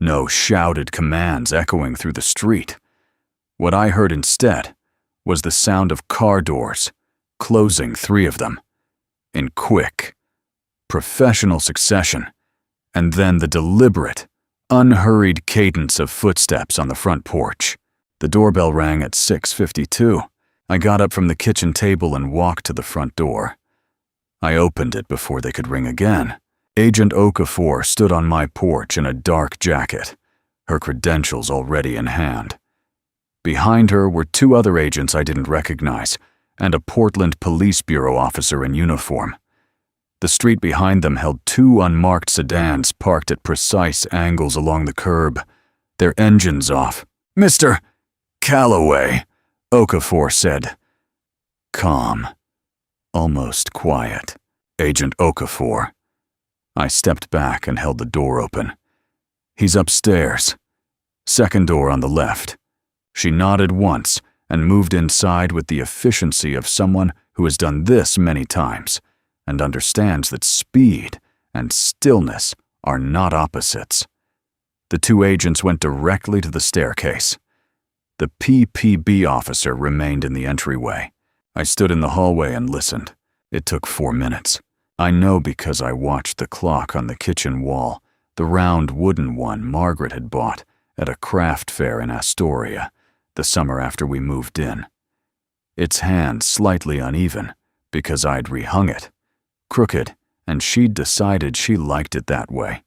no shouted commands echoing through the street. What I heard instead was the sound of car doors, closing 3 of them, in quick, professional succession, and then the deliberate, unhurried cadence of footsteps on the front porch. The doorbell rang at 6:52. I got up from the kitchen table and walked to the front door. I opened it before they could ring again. Agent Okafor stood on my porch in a dark jacket, her credentials already in hand. Behind her were 2 other agents I didn't recognize, and a Portland Police Bureau officer in uniform. The street behind them held 2 unmarked sedans parked at precise angles along the curb, their engines off. "Mr. Calloway," Okafor said. Calm. Almost quiet. "Agent Okafor." I stepped back and held the door open. "He's upstairs. Second door on the left." She nodded once and moved inside with the efficiency of someone who has done this many times and understands that speed and stillness are not opposites. The 2 agents went directly to the staircase. The PPB officer remained in the entryway. I stood in the hallway and listened. It took 4 minutes. I know because I watched the clock on the kitchen wall, the round wooden one Margaret had bought at a craft fair in Astoria the summer after we moved in. Its hand slightly uneven because I'd rehung it, crooked, and she'd decided she liked it that way.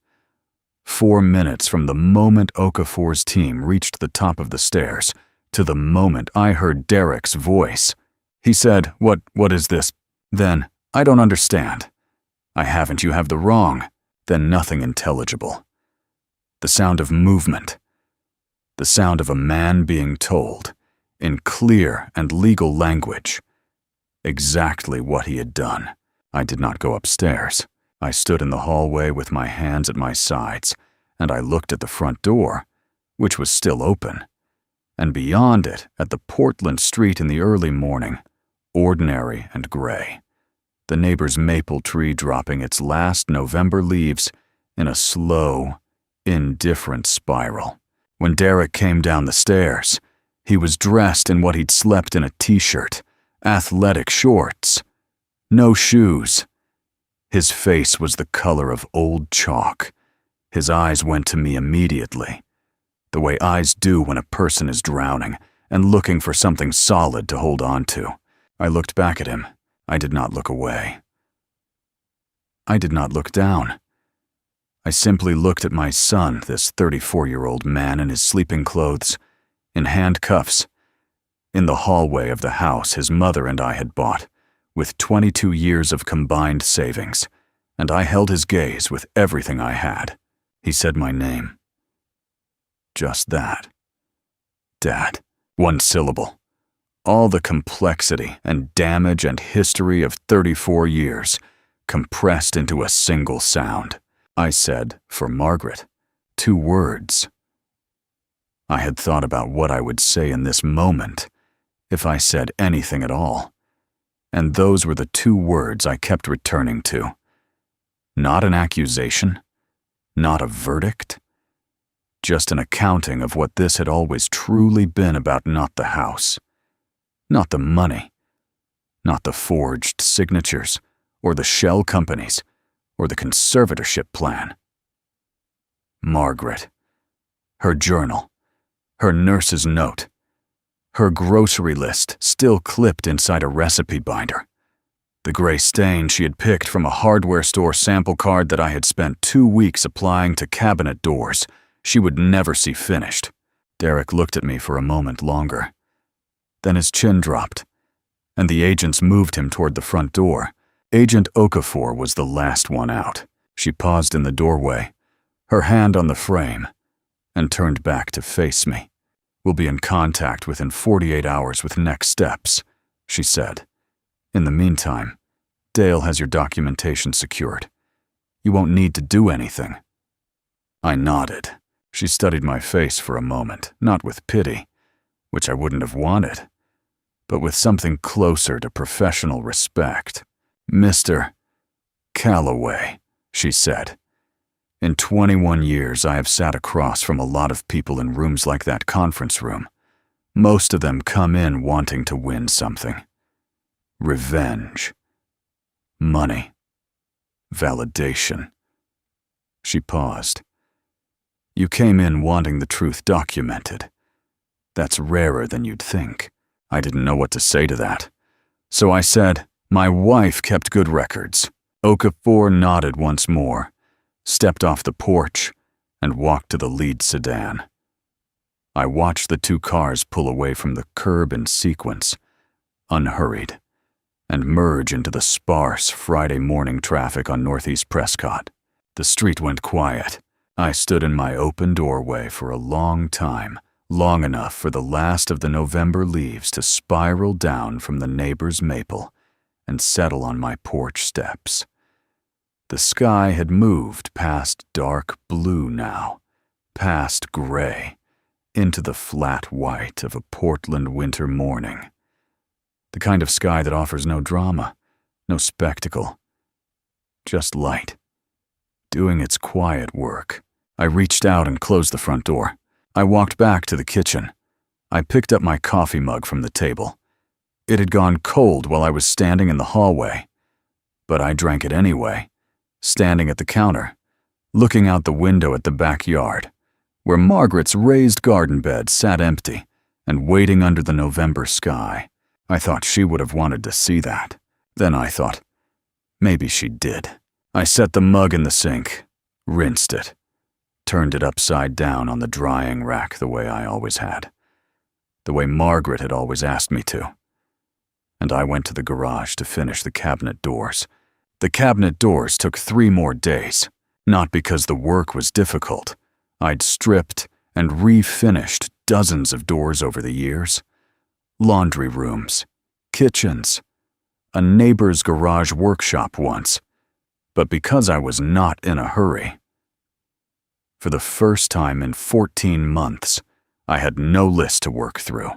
4 minutes from the moment Okafor's team reached the top of the stairs to the moment I heard Derek's voice. He said, What is this?" Then, "I don't understand." "I haven't, you have the wrong." Then nothing intelligible. The sound of movement. The sound of a man being told, in clear and legal language, exactly what he had done. I did not go upstairs. I stood in the hallway with my hands at my sides, and I looked at the front door, which was still open, and beyond it, at the Portland street in the early morning, ordinary and gray, the neighbor's maple tree dropping its last November leaves in a slow, indifferent spiral. When Derek came down the stairs, he was dressed in what he'd slept in: a t-shirt, athletic shorts, no shoes. His face was the color of old chalk. His eyes went to me immediately, the way eyes do when a person is drowning and looking for something solid to hold on to. I looked back at him. I did not look away. I did not look down. I simply looked at my son, this 34-year-old man in his sleeping clothes, in handcuffs, in the hallway of the house his mother and I had bought, with 22 years of combined savings, and I held his gaze with everything I had. He said my name. Just that. Dad. One syllable. All the complexity and damage and history of 34 years compressed into a single sound. I said, for Margaret, 2 words. I had thought about what I would say in this moment, if I said anything at all, and those were the 2 words I kept returning to. Not an accusation, not a verdict, just an accounting of what this had always truly been about: not the house, not the money, not the forged signatures, or the shell companies, or the conservatorship plan. Margaret, her journal, her nurse's note, her grocery list still clipped inside a recipe binder, the gray stain she had picked from a hardware store sample card that I had spent 2 weeks applying to cabinet doors she would never see finished. Derek looked at me for a moment longer. Then his chin dropped, and the agents moved him toward the front door. Agent Okafor was the last one out. She paused in the doorway, her hand on the frame, and turned back to face me. "We'll be in contact within 48 hours with next steps," she said. "In the meantime, Dale has your documentation secured. You won't need to do anything." I nodded. She studied my face for a moment, not with pity, which I wouldn't have wanted, but with something closer to professional respect. "Mr. Calloway," she said. "In 21 years, I have sat across from a lot of people in rooms like that conference room. Most of them come in wanting to win something. Revenge. Money. Validation." She paused. "You came in wanting the truth documented. That's rarer than you'd think." I didn't know what to say to that. So I said, "My wife kept good records." Okafor nodded once more, stepped off the porch, and walked to the lead sedan. I watched the 2 cars pull away from the curb in sequence, unhurried, and merge into the sparse Friday morning traffic on Northeast Prescott. The street went quiet. I stood in my open doorway for a long time, long enough for the last of the November leaves to spiral down from the neighbor's maple and settle on my porch steps. The sky had moved past dark blue now, past gray, into the flat white of a Portland winter morning. The kind of sky that offers no drama, no spectacle, just light, doing its quiet work. I reached out and closed the front door. I walked back to the kitchen. I picked up my coffee mug from the table. It had gone cold while I was standing in the hallway, but I drank it anyway, standing at the counter, looking out the window at the backyard, where Margaret's raised garden bed sat empty and waiting under the November sky. I thought she would have wanted to see that. Then I thought, maybe she did. I set the mug in the sink, rinsed it, turned it upside down on the drying rack the way I always had, the way Margaret had always asked me to. And I went to the garage to finish the cabinet doors. The cabinet doors took 3 more days, not because the work was difficult. I'd stripped and refinished dozens of doors over the years. Laundry rooms, kitchens, a neighbor's garage workshop once, but because I was not in a hurry. For the first time in 14 months, I had no list to work through,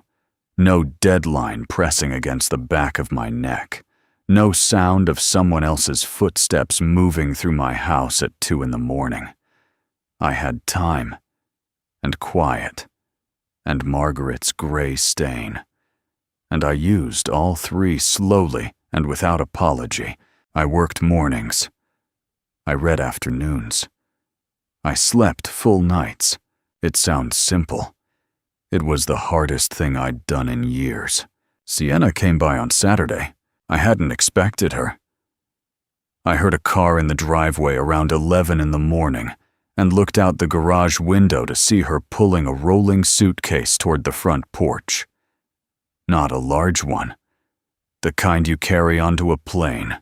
no deadline pressing against the back of my neck, no sound of someone else's footsteps moving through my house at 2 in the morning. I had time, and quiet, and Margaret's gray stain. And I used all three slowly and without apology. I worked mornings. I read afternoons. I slept full nights. It sounds simple. It was the hardest thing I'd done in years. Sienna came by on Saturday. I hadn't expected her. I heard a car in the driveway around 11 in the morning and looked out the garage window to see her pulling a rolling suitcase toward the front porch. Not a large one, the kind you carry onto a plane.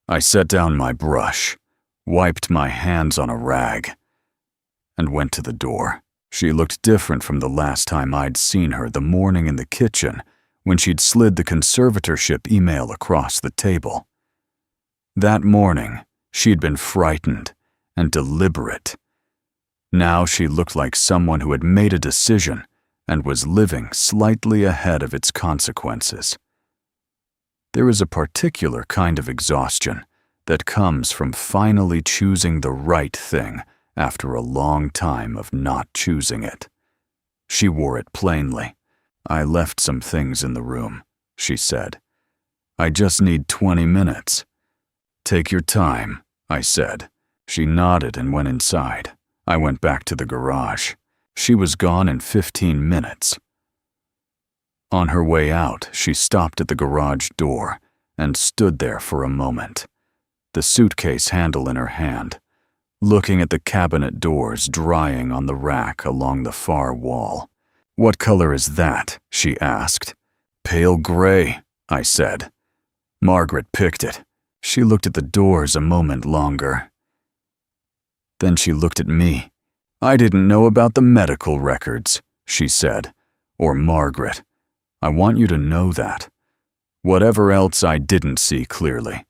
I set down my brush, wiped my hands on a rag, and went to the door. She looked different from the last time I'd seen her the morning in the kitchen when she'd slid the conservatorship email across the table. That morning, she'd been frightened and deliberate. Now she looked like someone who had made a decision and was living slightly ahead of its consequences. There is a particular kind of exhaustion that comes from finally choosing the right thing after a long time of not choosing it. She wore it plainly. "I left some things in the room," she said. "I just need 20 minutes. "Take your time," I said. She nodded and went inside. I went back to the garage. She was gone in 15 minutes. On her way out, she stopped at the garage door and stood there for a moment, the suitcase handle in her hand, looking at the cabinet doors drying on the rack along the far wall. "What color is that?" she asked. "Pale gray," I said. Margaret picked it. She looked at the doors a moment longer. Then she looked at me. "I didn't know about the medical records," she said. "Or Margaret. I want you to know that. Whatever else I didn't see clearly,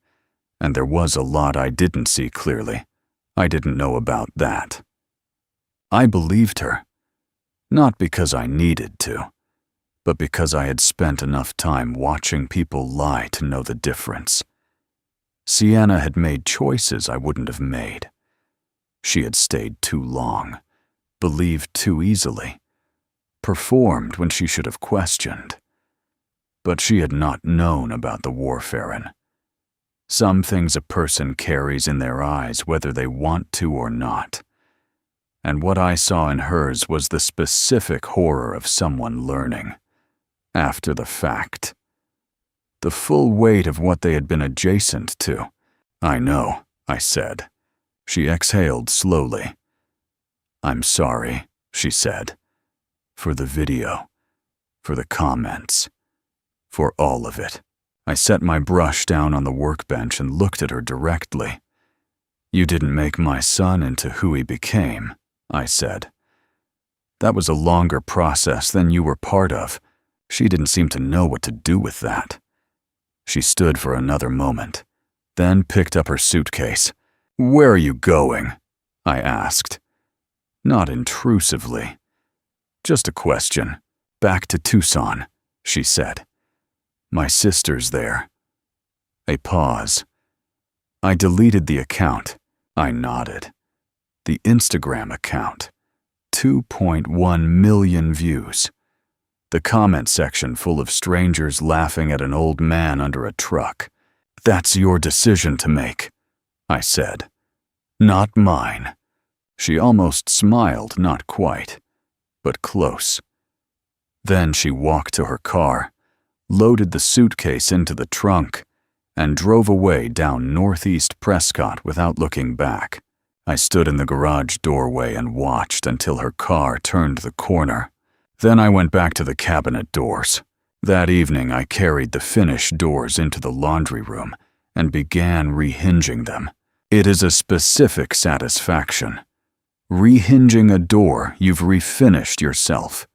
and there was a lot I didn't see clearly, I didn't know about that." I believed her, not because I needed to, but because I had spent enough time watching people lie to know the difference. Sienna had made choices I wouldn't have made. She had stayed too long, believed too easily, performed when she should have questioned. But she had not known about the warfarin. Some things a person carries in their eyes whether they want to or not. And what I saw in hers was the specific horror of someone learning, after the fact. The full weight of what they had been adjacent to. "I know," I said. She exhaled slowly. "I'm sorry," she said. "For the video, for the comments, for all of it." I set my brush down on the workbench and looked at her directly. "You didn't make my son into who he became," I said. "That was a longer process than you were part of. She didn't seem to know what to do with that." She stood for another moment, then picked up her suitcase. "Where are you going?" I asked. Not intrusively. "Just a question. Back to Tucson," she said. "My sister's there." A pause. "I deleted the account." I nodded. "The Instagram account. 2.1 million views. The comment section full of strangers laughing at an old man under a truck. That's your decision to make," I said. "Not mine." She almost smiled, not quite, but close. Then she walked to her car, loaded the suitcase into the trunk, and drove away down Northeast Prescott without looking back. I stood in the garage doorway and watched until her car turned the corner. Then I went back to the cabinet doors. That evening I carried the finished doors into the laundry room and began rehinging them. It is a specific satisfaction. Rehinging a door you've refinished yourself.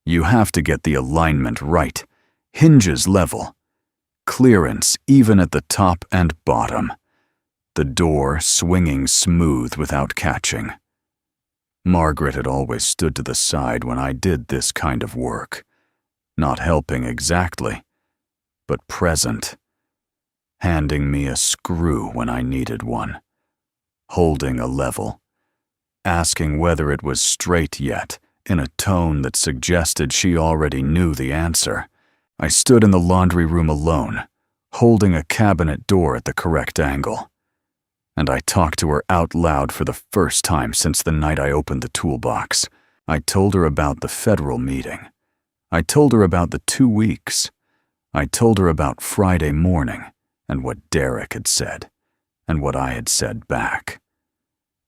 You have to get the alignment right, hinges level, clearance even at the top and bottom, the door swinging smooth without catching. Margaret had always stood to the side when I did this kind of work, not helping exactly, but present, handing me a screw when I needed one, holding a level, asking whether it was straight yet in a tone that suggested she already knew the answer. I stood in the laundry room alone, holding a cabinet door at the correct angle, and I talked to her out loud for the first time since the night I opened the toolbox. I told her about the federal meeting. I told her about the 2 weeks. I told her about Friday morning and what Derek had said and what I had said back.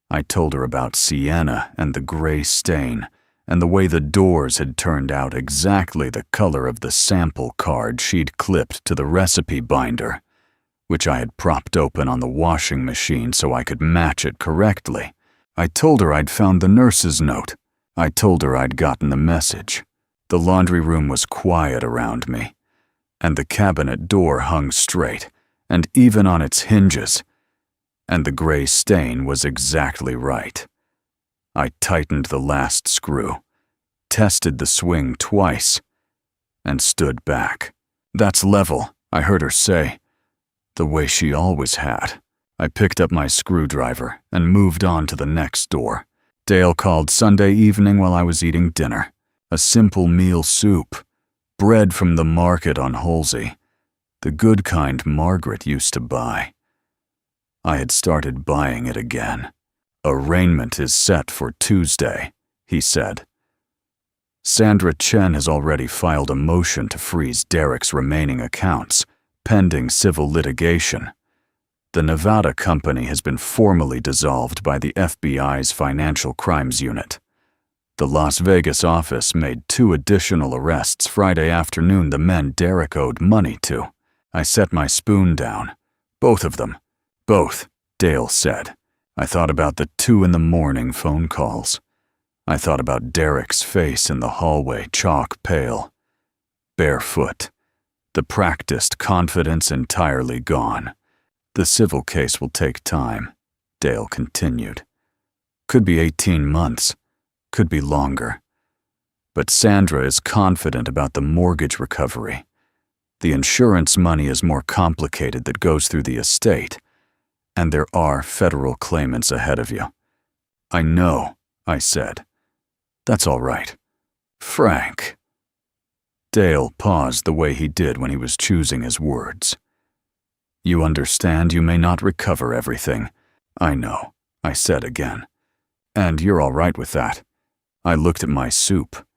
I told her about Sienna and the gray stain and the way the doors had turned out exactly the color of the sample card she'd clipped to the recipe binder, which I had propped open on the washing machine so I could match it correctly. I told her I'd found the nurse's note. I told her I'd gotten the message. The laundry room was quiet around me, and the cabinet door hung straight and even on its hinges, and the gray stain was exactly right. I tightened the last screw, tested the swing twice, and stood back. "That's level," I heard her say, the way she always had. I picked up my screwdriver and moved on to the next door. Dale called Sunday evening while I was eating dinner. A simple meal soup, bread from the market on Halsey, the good kind Margaret used to buy. I had started buying it again. "Arraignment is set for Tuesday," he said. Sandra Chen has already filed a motion to freeze Derek's remaining accounts, pending civil litigation. The Nevada company has been formally dissolved by the FBI's Financial Crimes Unit. The Las Vegas office made 2 additional arrests Friday afternoon, the men Derek owed money to. I set my spoon down. "Both of them. Both," Dale said. I thought about the 2 in the morning phone calls. I thought about Derek's face in the hallway, chalk pale, barefoot, the practiced confidence entirely gone. "The civil case will take time," Dale continued. "Could be 18 months, could be longer. But Sandra is confident about the mortgage recovery. The insurance money is more complicated that goes through the estate, and there are federal claimants ahead of you." "I know," I said. "That's all right." "Frank." Dale paused the way he did when he was choosing his words. "You understand you may not recover everything." "I know," I said again. "And you're all right with that." I looked at my soup.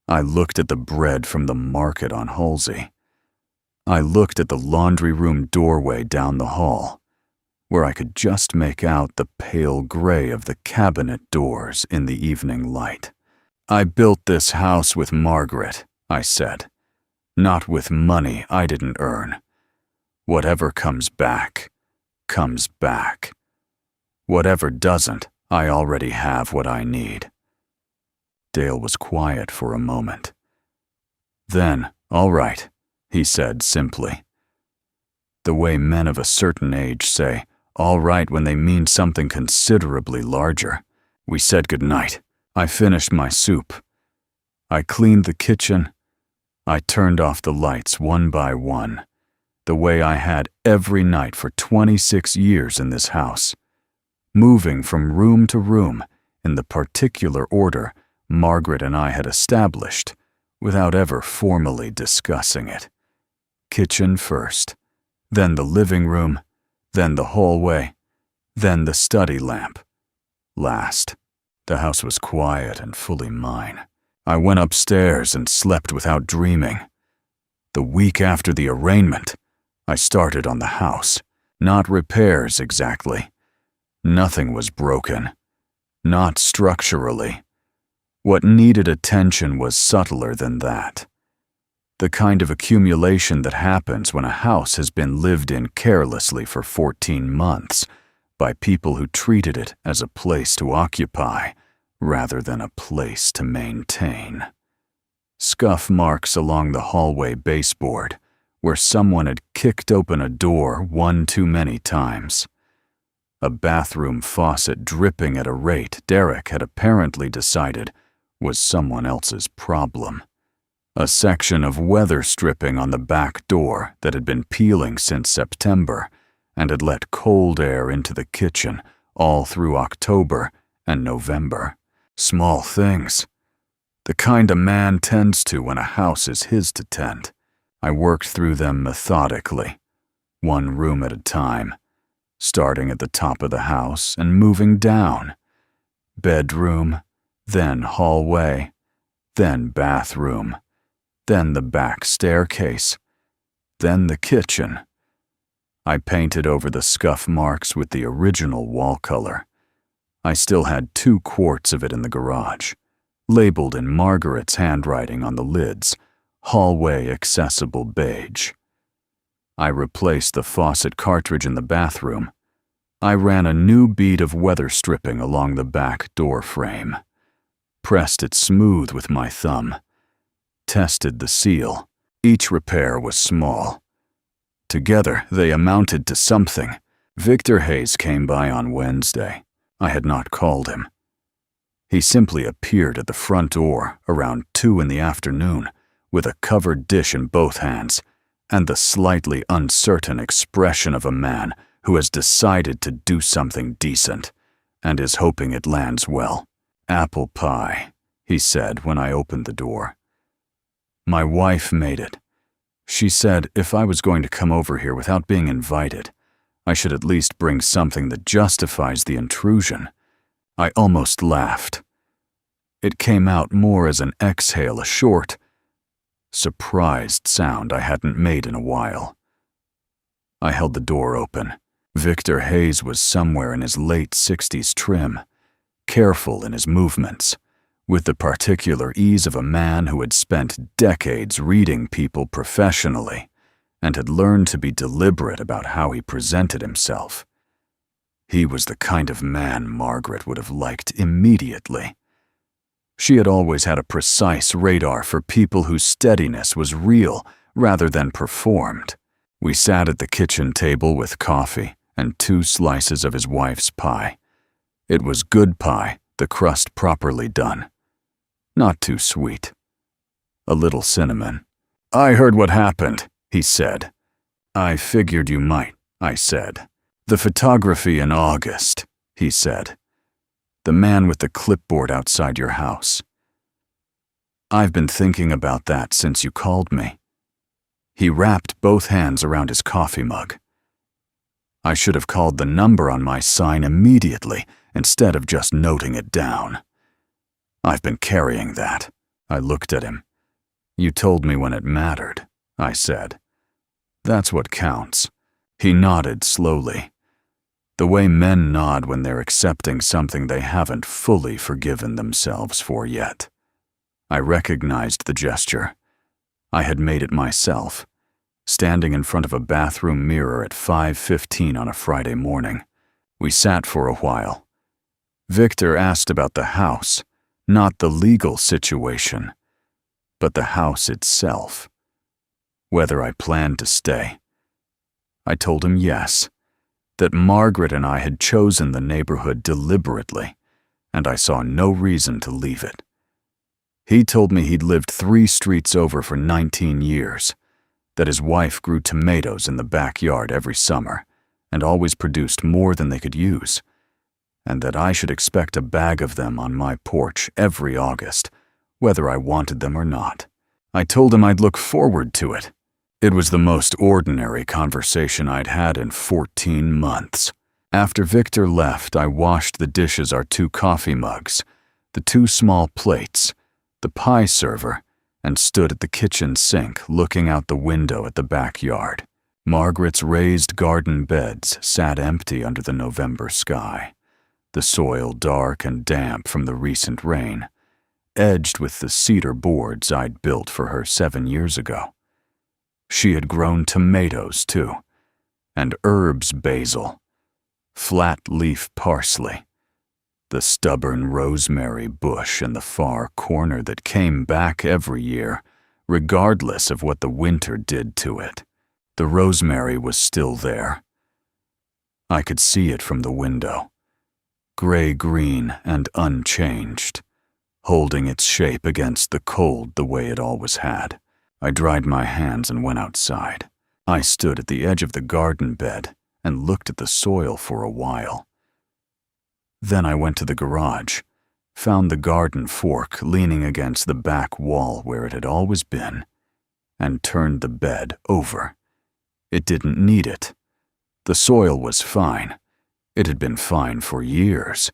I looked at the bread from the market on Halsey. I looked at the laundry room doorway down the hall, where I could just make out the pale gray of the cabinet doors in the evening light. "I built this house with Margaret," I said, "not with money I didn't earn. Whatever comes back, comes back. Whatever doesn't, I already have what I need." Dale was quiet for a moment. "Then, all right," he said simply. The way men of a certain age say, "all right," when they mean something considerably larger. We said goodnight. I finished my soup. I cleaned the kitchen. I turned off the lights one by one, the way I had every night for 26 years in this house, moving from room to room in the particular order Margaret and I had established without ever formally discussing it. Kitchen first, then the living room, then the hallway, then the study lamp. Last. The house was quiet and fully mine. I went upstairs and slept without dreaming. The week after the arraignment, I started on the house. Not repairs exactly. Nothing was broken. Not structurally. What needed attention was subtler than that. The kind of accumulation that happens when a house has been lived in carelessly for 14 months by people who treated it as a place to occupy rather than a place to maintain. Scuff marks along the hallway baseboard where someone had kicked open a door one too many times. a bathroom faucet dripping at a rate Derek had apparently decided was someone else's problem. A section of weather stripping on the back door that had been peeling since September and had let cold air into the kitchen all through October and November. Small things. The kind a man tends to when a house is his to tend. I worked through them methodically, one room at a time, starting at the top of the house and moving down. Bedroom, then hallway, then bathroom, then the back staircase, then the kitchen. I painted over the scuff marks with the original wall color. I still had 2 quarts of it in the garage, labeled in Margaret's handwriting on the lids, hallway accessible beige. I replaced the faucet cartridge in the bathroom. I ran a new bead of weather stripping along the back door frame, pressed it smooth with my thumb, tested the seal. Each repair was small. Together, they amounted to something. Victor Hayes came by on Wednesday. I had not called him. He simply appeared at the front door around 2 in the afternoon with a covered dish in both hands and the slightly uncertain expression of a man who has decided to do something decent and is hoping it lands well. "Apple pie," he said when I opened the door. "My wife made it. She said if I was going to come over here without being invited, I should at least bring something that justifies the intrusion." I almost laughed. It came out more as an exhale, a short, surprised sound I hadn't made in a while. I held the door open. Victor Hayes was somewhere in his late 60s trim, careful in his movements, with the particular ease of a man who had spent decades reading people professionally and had learned to be deliberate about how he presented himself. He was the kind of man Margaret would have liked immediately. She had always had a precise radar for people whose steadiness was real rather than performed. We sat at the kitchen table with coffee and 2 slices of his wife's pie. It was good pie, the crust properly done. Not too sweet. A little cinnamon. "I heard what happened," he said. "I figured you might," I said. "The photography in August," he said. "The man with the clipboard outside your house. I've been thinking about that since you called me." He wrapped both hands around his coffee mug. I should have called the number on my sign immediately instead of just noting it down. "I've been carrying that." I looked at him. "You told me when it mattered," I said. "That's what counts." He nodded slowly, the way men nod when they're accepting something they haven't fully forgiven themselves for yet. I recognized the gesture. I had made it myself, standing in front of a bathroom mirror at 5:15 on a Friday morning. We sat for a while. Victor asked about the house, not the legal situation, but the house itself. Whether I planned to stay. I told him yes, that Margaret and I had chosen the neighborhood deliberately, and I saw no reason to leave it. He told me he'd lived 3 streets over for 19 years, that his wife grew tomatoes in the backyard every summer and always produced more than they could use, and that I should expect a bag of them on my porch every August, whether I wanted them or not. I told him I'd look forward to it. It was the most ordinary conversation I'd had in 14 months. After Victor left, I washed the dishes, our 2 coffee mugs, the 2 small plates, the pie server, and stood at the kitchen sink looking out the window at the backyard. Margaret's raised garden beds sat empty under the November sky, the soil dark and damp from the recent rain, edged with the cedar boards I'd built for her 7 years ago. She had grown tomatoes, too, and herbs basil, flat-leaf parsley, the stubborn rosemary bush in the far corner that came back every year, regardless of what the winter did to it. The rosemary was still there. I could see it from the window, gray-green and unchanged, holding its shape against the cold the way it always had. I dried my hands and went outside. I stood at the edge of the garden bed and looked at the soil for a while. Then I went to the garage, found the garden fork leaning against the back wall where it had always been, and turned the bed over. It didn't need it. The soil was fine. It had been fine for years.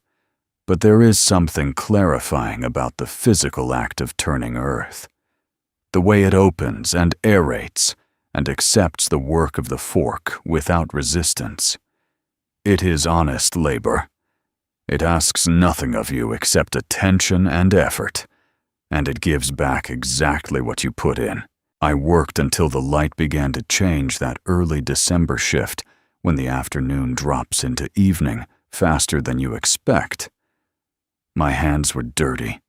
But there is something clarifying about the physical act of turning earth. The way it opens and aerates and accepts the work of the fork without resistance. It is honest labor. It asks nothing of you except attention and effort, and it gives back exactly what you put in. I worked until the light began to change that early December shift when the afternoon drops into evening faster than you expect. My hands were dirty,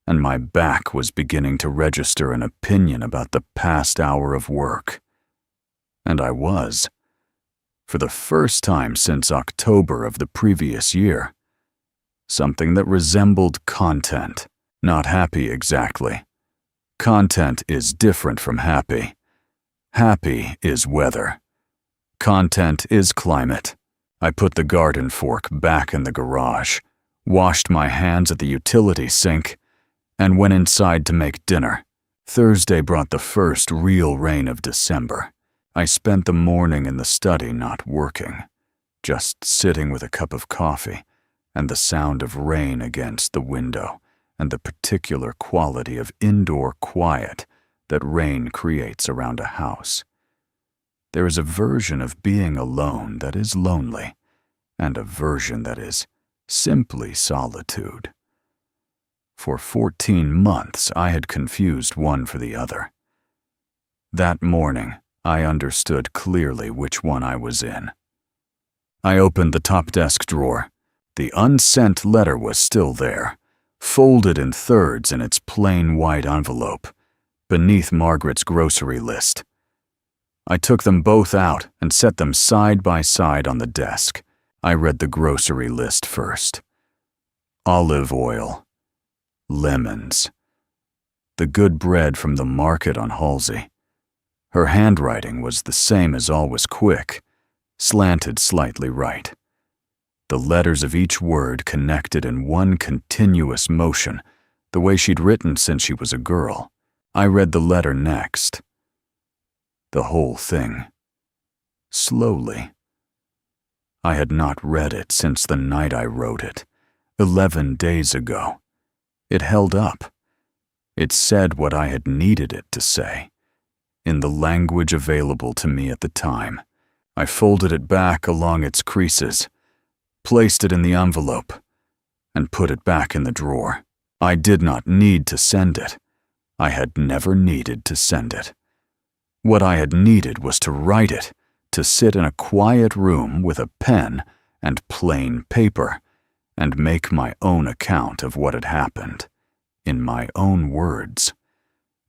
and my back was beginning to register an opinion about the past hour of work. And I was. For the first time since October of the previous year. Something that resembled content. Not happy exactly. Content is different from happy. Happy is weather. Content is climate. I put the garden fork back in the garage, washed my hands at the utility sink, and went inside to make dinner. Thursday brought the first real rain of December. I spent the morning in the study not working, just sitting with a cup of coffee and the sound of rain against the window and the particular quality of indoor quiet that rain creates around a house. There is a version of being alone that is lonely, and a version that is simply solitude. For 14 months, I had confused one for the other. That morning, I understood clearly which one I was in. I opened the top desk drawer. The unsent letter was still there, folded in thirds in its plain white envelope, beneath Margaret's grocery list. I took them both out and set them side by side on the desk. I read the grocery list first. Olive oil. Lemons. The good bread from the market on Halsey. Her handwriting was the same as always, quick, slanted slightly right. The letters of each word connected in one continuous motion, the way she'd written since she was a girl. I read the letter next. The whole thing. Slowly. I had not read it since the night I wrote it, 11 days ago. It held up. It said what I had needed it to say, in the language available to me at the time. I folded it back along its creases, placed it in the envelope, and put it back in the drawer. I did not need to send it. I had never needed to send it. What I had needed was to write it, to sit in a quiet room with a pen and plain paper, and make my own account of what had happened, in my own words,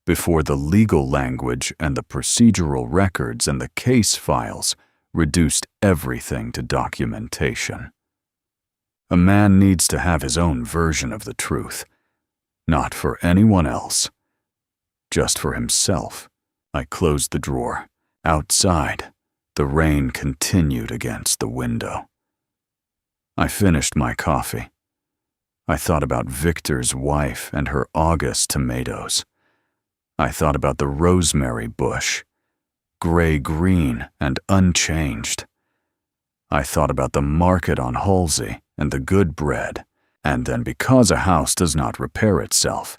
before the legal language and the procedural records and the case files reduced everything to documentation. A man needs to have his own version of the truth, not for anyone else, just for himself. I closed the drawer. Outside, the rain continued against the window. I finished my coffee. I thought about Victor's wife and her August tomatoes. I thought about the rosemary bush, gray-green and unchanged. I thought about the market on Halsey and the good bread, and then because a house does not repair itself,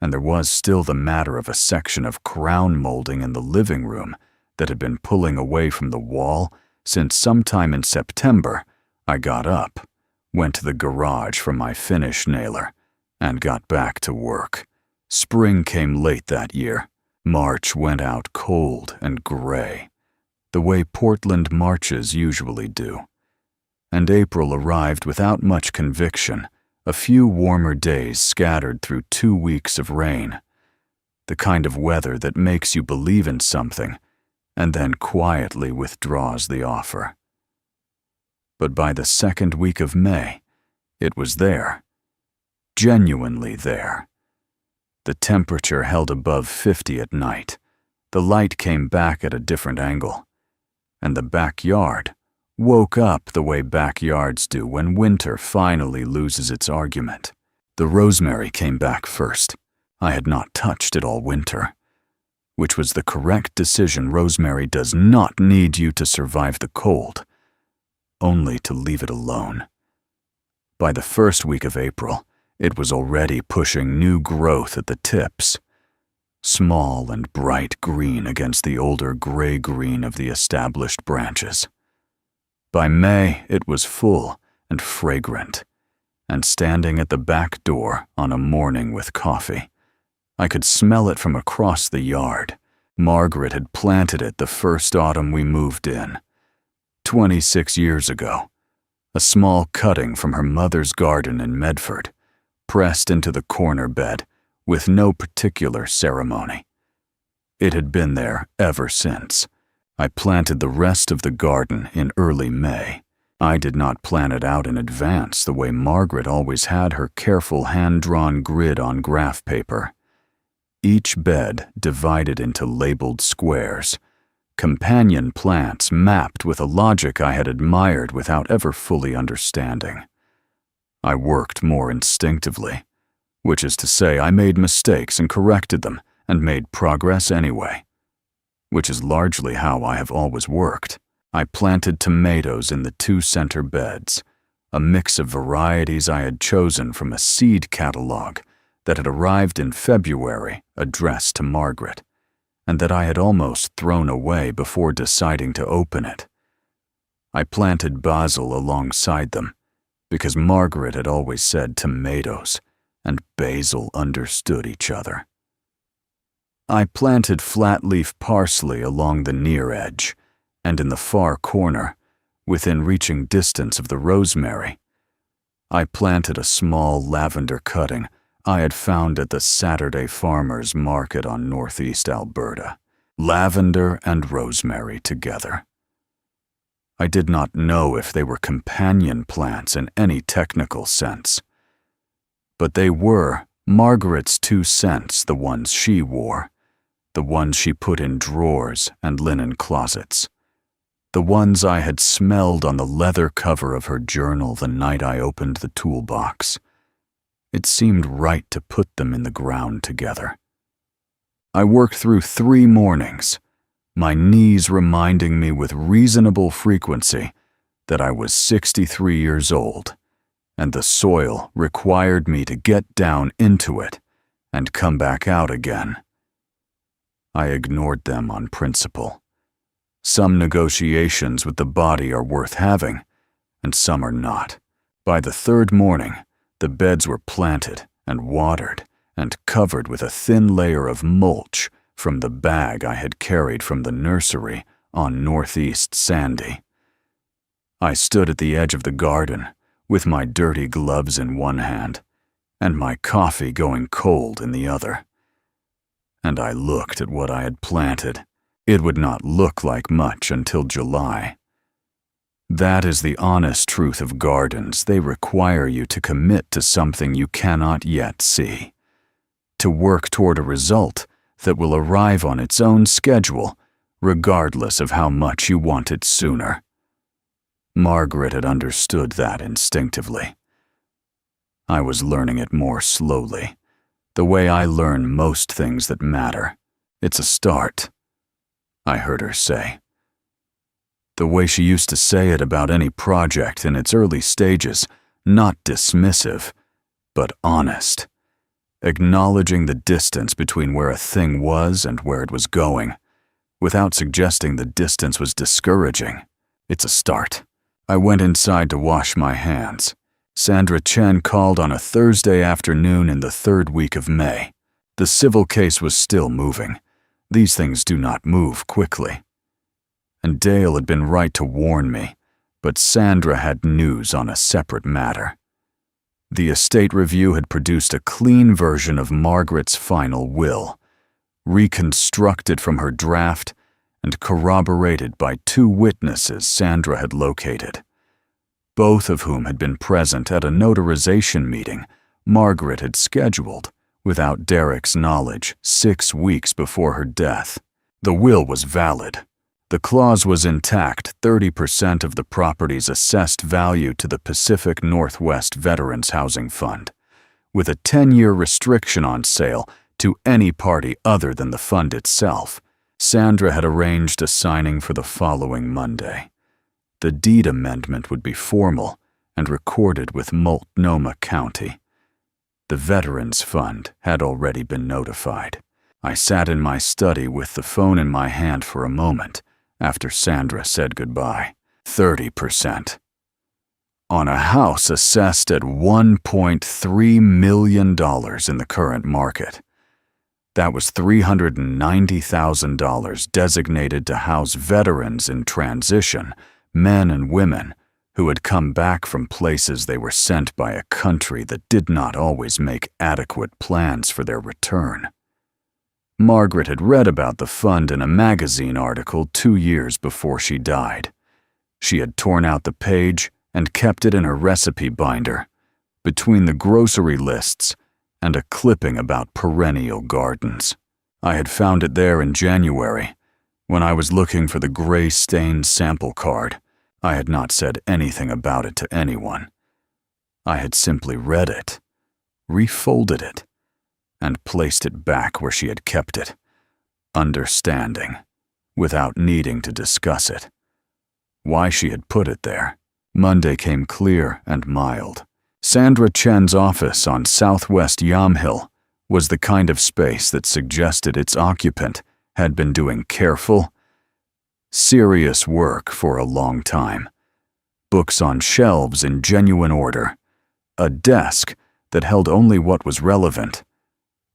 and there was still the matter of a section of crown molding in the living room that had been pulling away from the wall since sometime in September, I got up, went to the garage for my finish nailer, and got back to work. Spring came late that year. March went out cold and gray, the way Portland marches usually do. And April arrived without much conviction, a few warmer days scattered through 2 weeks of rain, the kind of weather that makes you believe in something and then quietly withdraws the offer. But by the second week of May, it was there. Genuinely there. The temperature held above 50 at night. The light came back at a different angle. And the backyard woke up the way backyards do when winter finally loses its argument. The rosemary came back first. I had not touched it all winter, which was the correct decision. Rosemary does not need you to survive the cold, only to leave it alone. By the first week of April, it was already pushing new growth at the tips, small and bright green against the older gray-green of the established branches. By May, it was full and fragrant, and standing at the back door on a morning with coffee, I could smell it from across the yard. Margaret had planted it the first autumn we moved in, 26 years ago, a small cutting from her mother's garden in Medford, pressed into the corner bed with no particular ceremony. It had been there ever since. I planted the rest of the garden in early May. I did not plan it out in advance the way Margaret always had her careful hand-drawn grid on graph paper. Each bed divided into labeled squares, companion plants mapped with a logic I had admired without ever fully understanding. I worked more instinctively, which is to say I made mistakes and corrected them and made progress anyway, which is largely how I have always worked. I planted tomatoes in the 2 center beds, a mix of varieties I had chosen from a seed catalog that had arrived in February addressed to Margaret, and that I had almost thrown away before deciding to open it. I planted basil alongside them, because Margaret had always said tomatoes and basil understood each other. I planted flat-leaf parsley along the near edge, and in the far corner, within reaching distance of the rosemary, I planted a small lavender cutting I had found at the Saturday Farmers Market on northeast Alberta. Lavender and rosemary together. I did not know if they were companion plants in any technical sense, but they were Margaret's 2 cents, the ones she wore, the ones she put in drawers and linen closets, the ones I had smelled on the leather cover of her journal the night I opened the toolbox. It seemed right to put them in the ground together. I worked through 3 mornings, my knees reminding me with reasonable frequency that I was 63 years old, and the soil required me to get down into it and come back out again. I ignored them on principle. Some negotiations with the body are worth having, and some are not. By the 3rd morning, the beds were planted and watered and covered with a thin layer of mulch from the bag I had carried from the nursery on Northeast Sandy. I stood at the edge of the garden with my dirty gloves in one hand and my coffee going cold in the other. And I looked at what I had planted. It would not look like much until July. That is the honest truth of gardens. They require you to commit to something you cannot yet see, to work toward a result that will arrive on its own schedule, regardless of how much you want it sooner. Margaret had understood that instinctively. I was learning it more slowly, the way I learn most things that matter. It's a start, I heard her say. The way she used to say it about any project in its early stages, not dismissive, but honest, acknowledging the distance between where a thing was and where it was going, without suggesting the distance was discouraging. It's a start. I went inside to wash my hands. Sandra Chen called on a Thursday afternoon in the 3rd week of May. The civil case was still moving. These things do not move quickly. And Dale had been right to warn me, but Sandra had news on a separate matter. The estate review had produced a clean version of Margaret's final will, reconstructed from her draft and corroborated by 2 witnesses Sandra had located. both of whom had been present at a notarization meeting Margaret had scheduled, without Derek's knowledge, 6 weeks before her death. The will was valid. The clause was intact, 30% of the property's assessed value to the Pacific Northwest Veterans Housing Fund, with a 10-year restriction on sale to any party other than the fund itself. Sandra had arranged a signing for the following Monday. The deed amendment would be formal and recorded with Multnomah County. The Veterans Fund had already been notified. I sat in my study with the phone in my hand for a moment after Sandra said goodbye. 30%. On a house assessed at $1.3 million in the current market. That was $390,000 designated to house veterans in transition, men and women who had come back from places they were sent by a country that did not always make adequate plans for their return. Margaret had read about the fund in a magazine article 2 years before she died. She had torn out the page and kept it in her recipe binder, between the grocery lists and a clipping about perennial gardens. I had found it there in January, when I was looking for the gray-stained sample card. I had not said anything about it to anyone. I had simply read it, refolded it, and placed it back where she had kept it, understanding, without needing to discuss it, why she had put it there. Monday came clear and mild. Sandra Chen's office on Southwest Yamhill was the kind of space that suggested its occupant had been doing careful, serious work for a long time. Books on shelves in genuine order, a desk that held only what was relevant,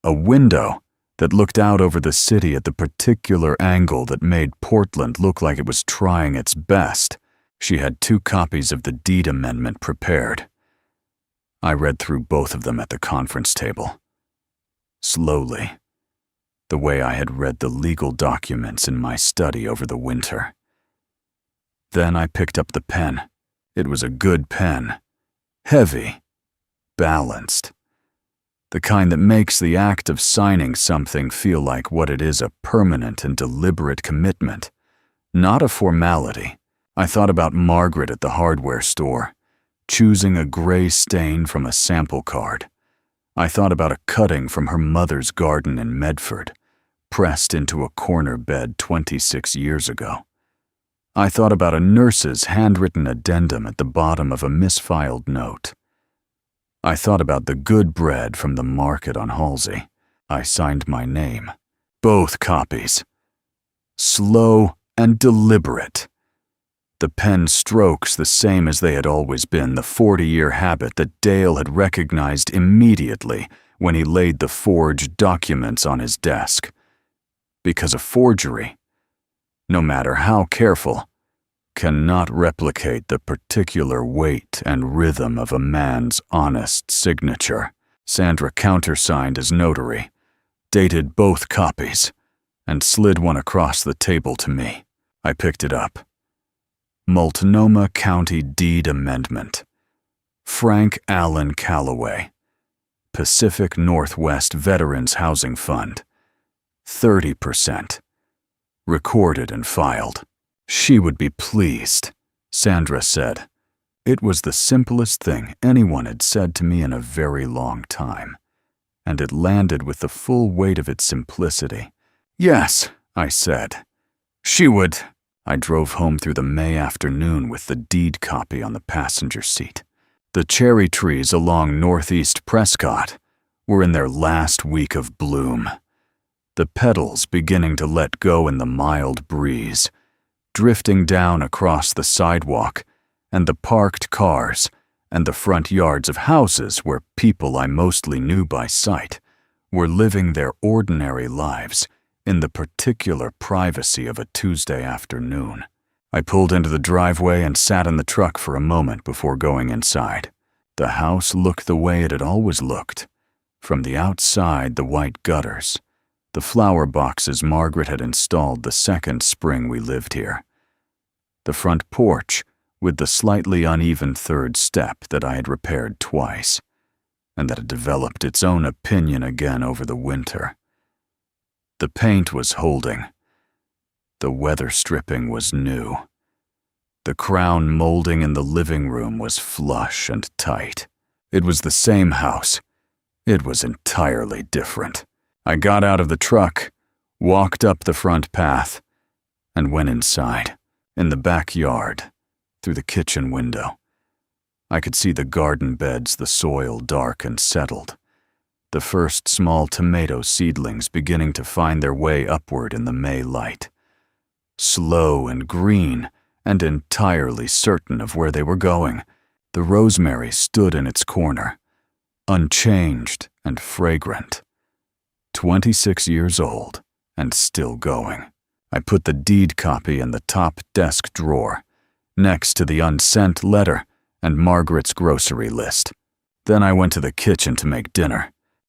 a window that looked out over the city at the particular angle that made Portland look like it was trying its best. She had 2 copies of the deed amendment prepared. I read through both of them at the conference table. Slowly, the way I had read the legal documents in my study over the winter. Then I picked up the pen. It was a good pen. Heavy. Balanced. The kind that makes the act of signing something feel like what it is, a permanent and deliberate commitment, not a formality. I thought about Margaret at the hardware store, choosing a gray stain from a sample card. I thought about a cutting from her mother's garden in Medford, pressed into a corner bed 26 years ago. I thought about a nurse's handwritten addendum at the bottom of a misfiled note. I thought about the good bread from the market on Halsey. I signed my name. Both copies. Slow and deliberate. The pen strokes the same as they had always been, the 40-year habit that Dale had recognized immediately when he laid the forged documents on his desk. Because a forgery, no matter how careful, cannot replicate the particular weight and rhythm of a man's honest signature. Sandra countersigned as notary, dated both copies, and slid one across the table to me. I picked it up. Multnomah County Deed Amendment. Frank Allen Calloway. Pacific Northwest Veterans Housing Fund. 30%. Recorded and filed. She would be pleased, Sandra said. It was the simplest thing anyone had said to me in a very long time, and it landed with the full weight of its simplicity. Yes, I said. She would. I drove home through the May afternoon with the deed copy on the passenger seat. The cherry trees along Northeast Prescott were in their last week of bloom, the petals beginning to let go in the mild breeze, drifting down across the sidewalk and the parked cars and the front yards of houses where people I mostly knew by sight were living their ordinary lives in the particular privacy of a Tuesday afternoon. I pulled into the driveway and sat in the truck for a moment before going inside. The house looked the way it had always looked. From the outside, the white gutters, the flower boxes Margaret had installed the second spring we lived here. The front porch with the slightly uneven third step that I had repaired twice, and that had developed its own opinion again over the winter. The paint was holding. The weather stripping was new. The crown molding in the living room was flush and tight. It was the same house. It was entirely different. I got out of the truck, walked up the front path, and went inside, in the backyard, through the kitchen window. I could see the garden beds, the soil dark and settled, the first small tomato seedlings beginning to find their way upward in the May light. Slow and green, and entirely certain of where they were going, the rosemary stood in its corner, unchanged and fragrant. 26 years old, and still going. I put the deed copy in the top desk drawer, next to the unsent letter and Margaret's grocery list. Then I went to the kitchen to make dinner.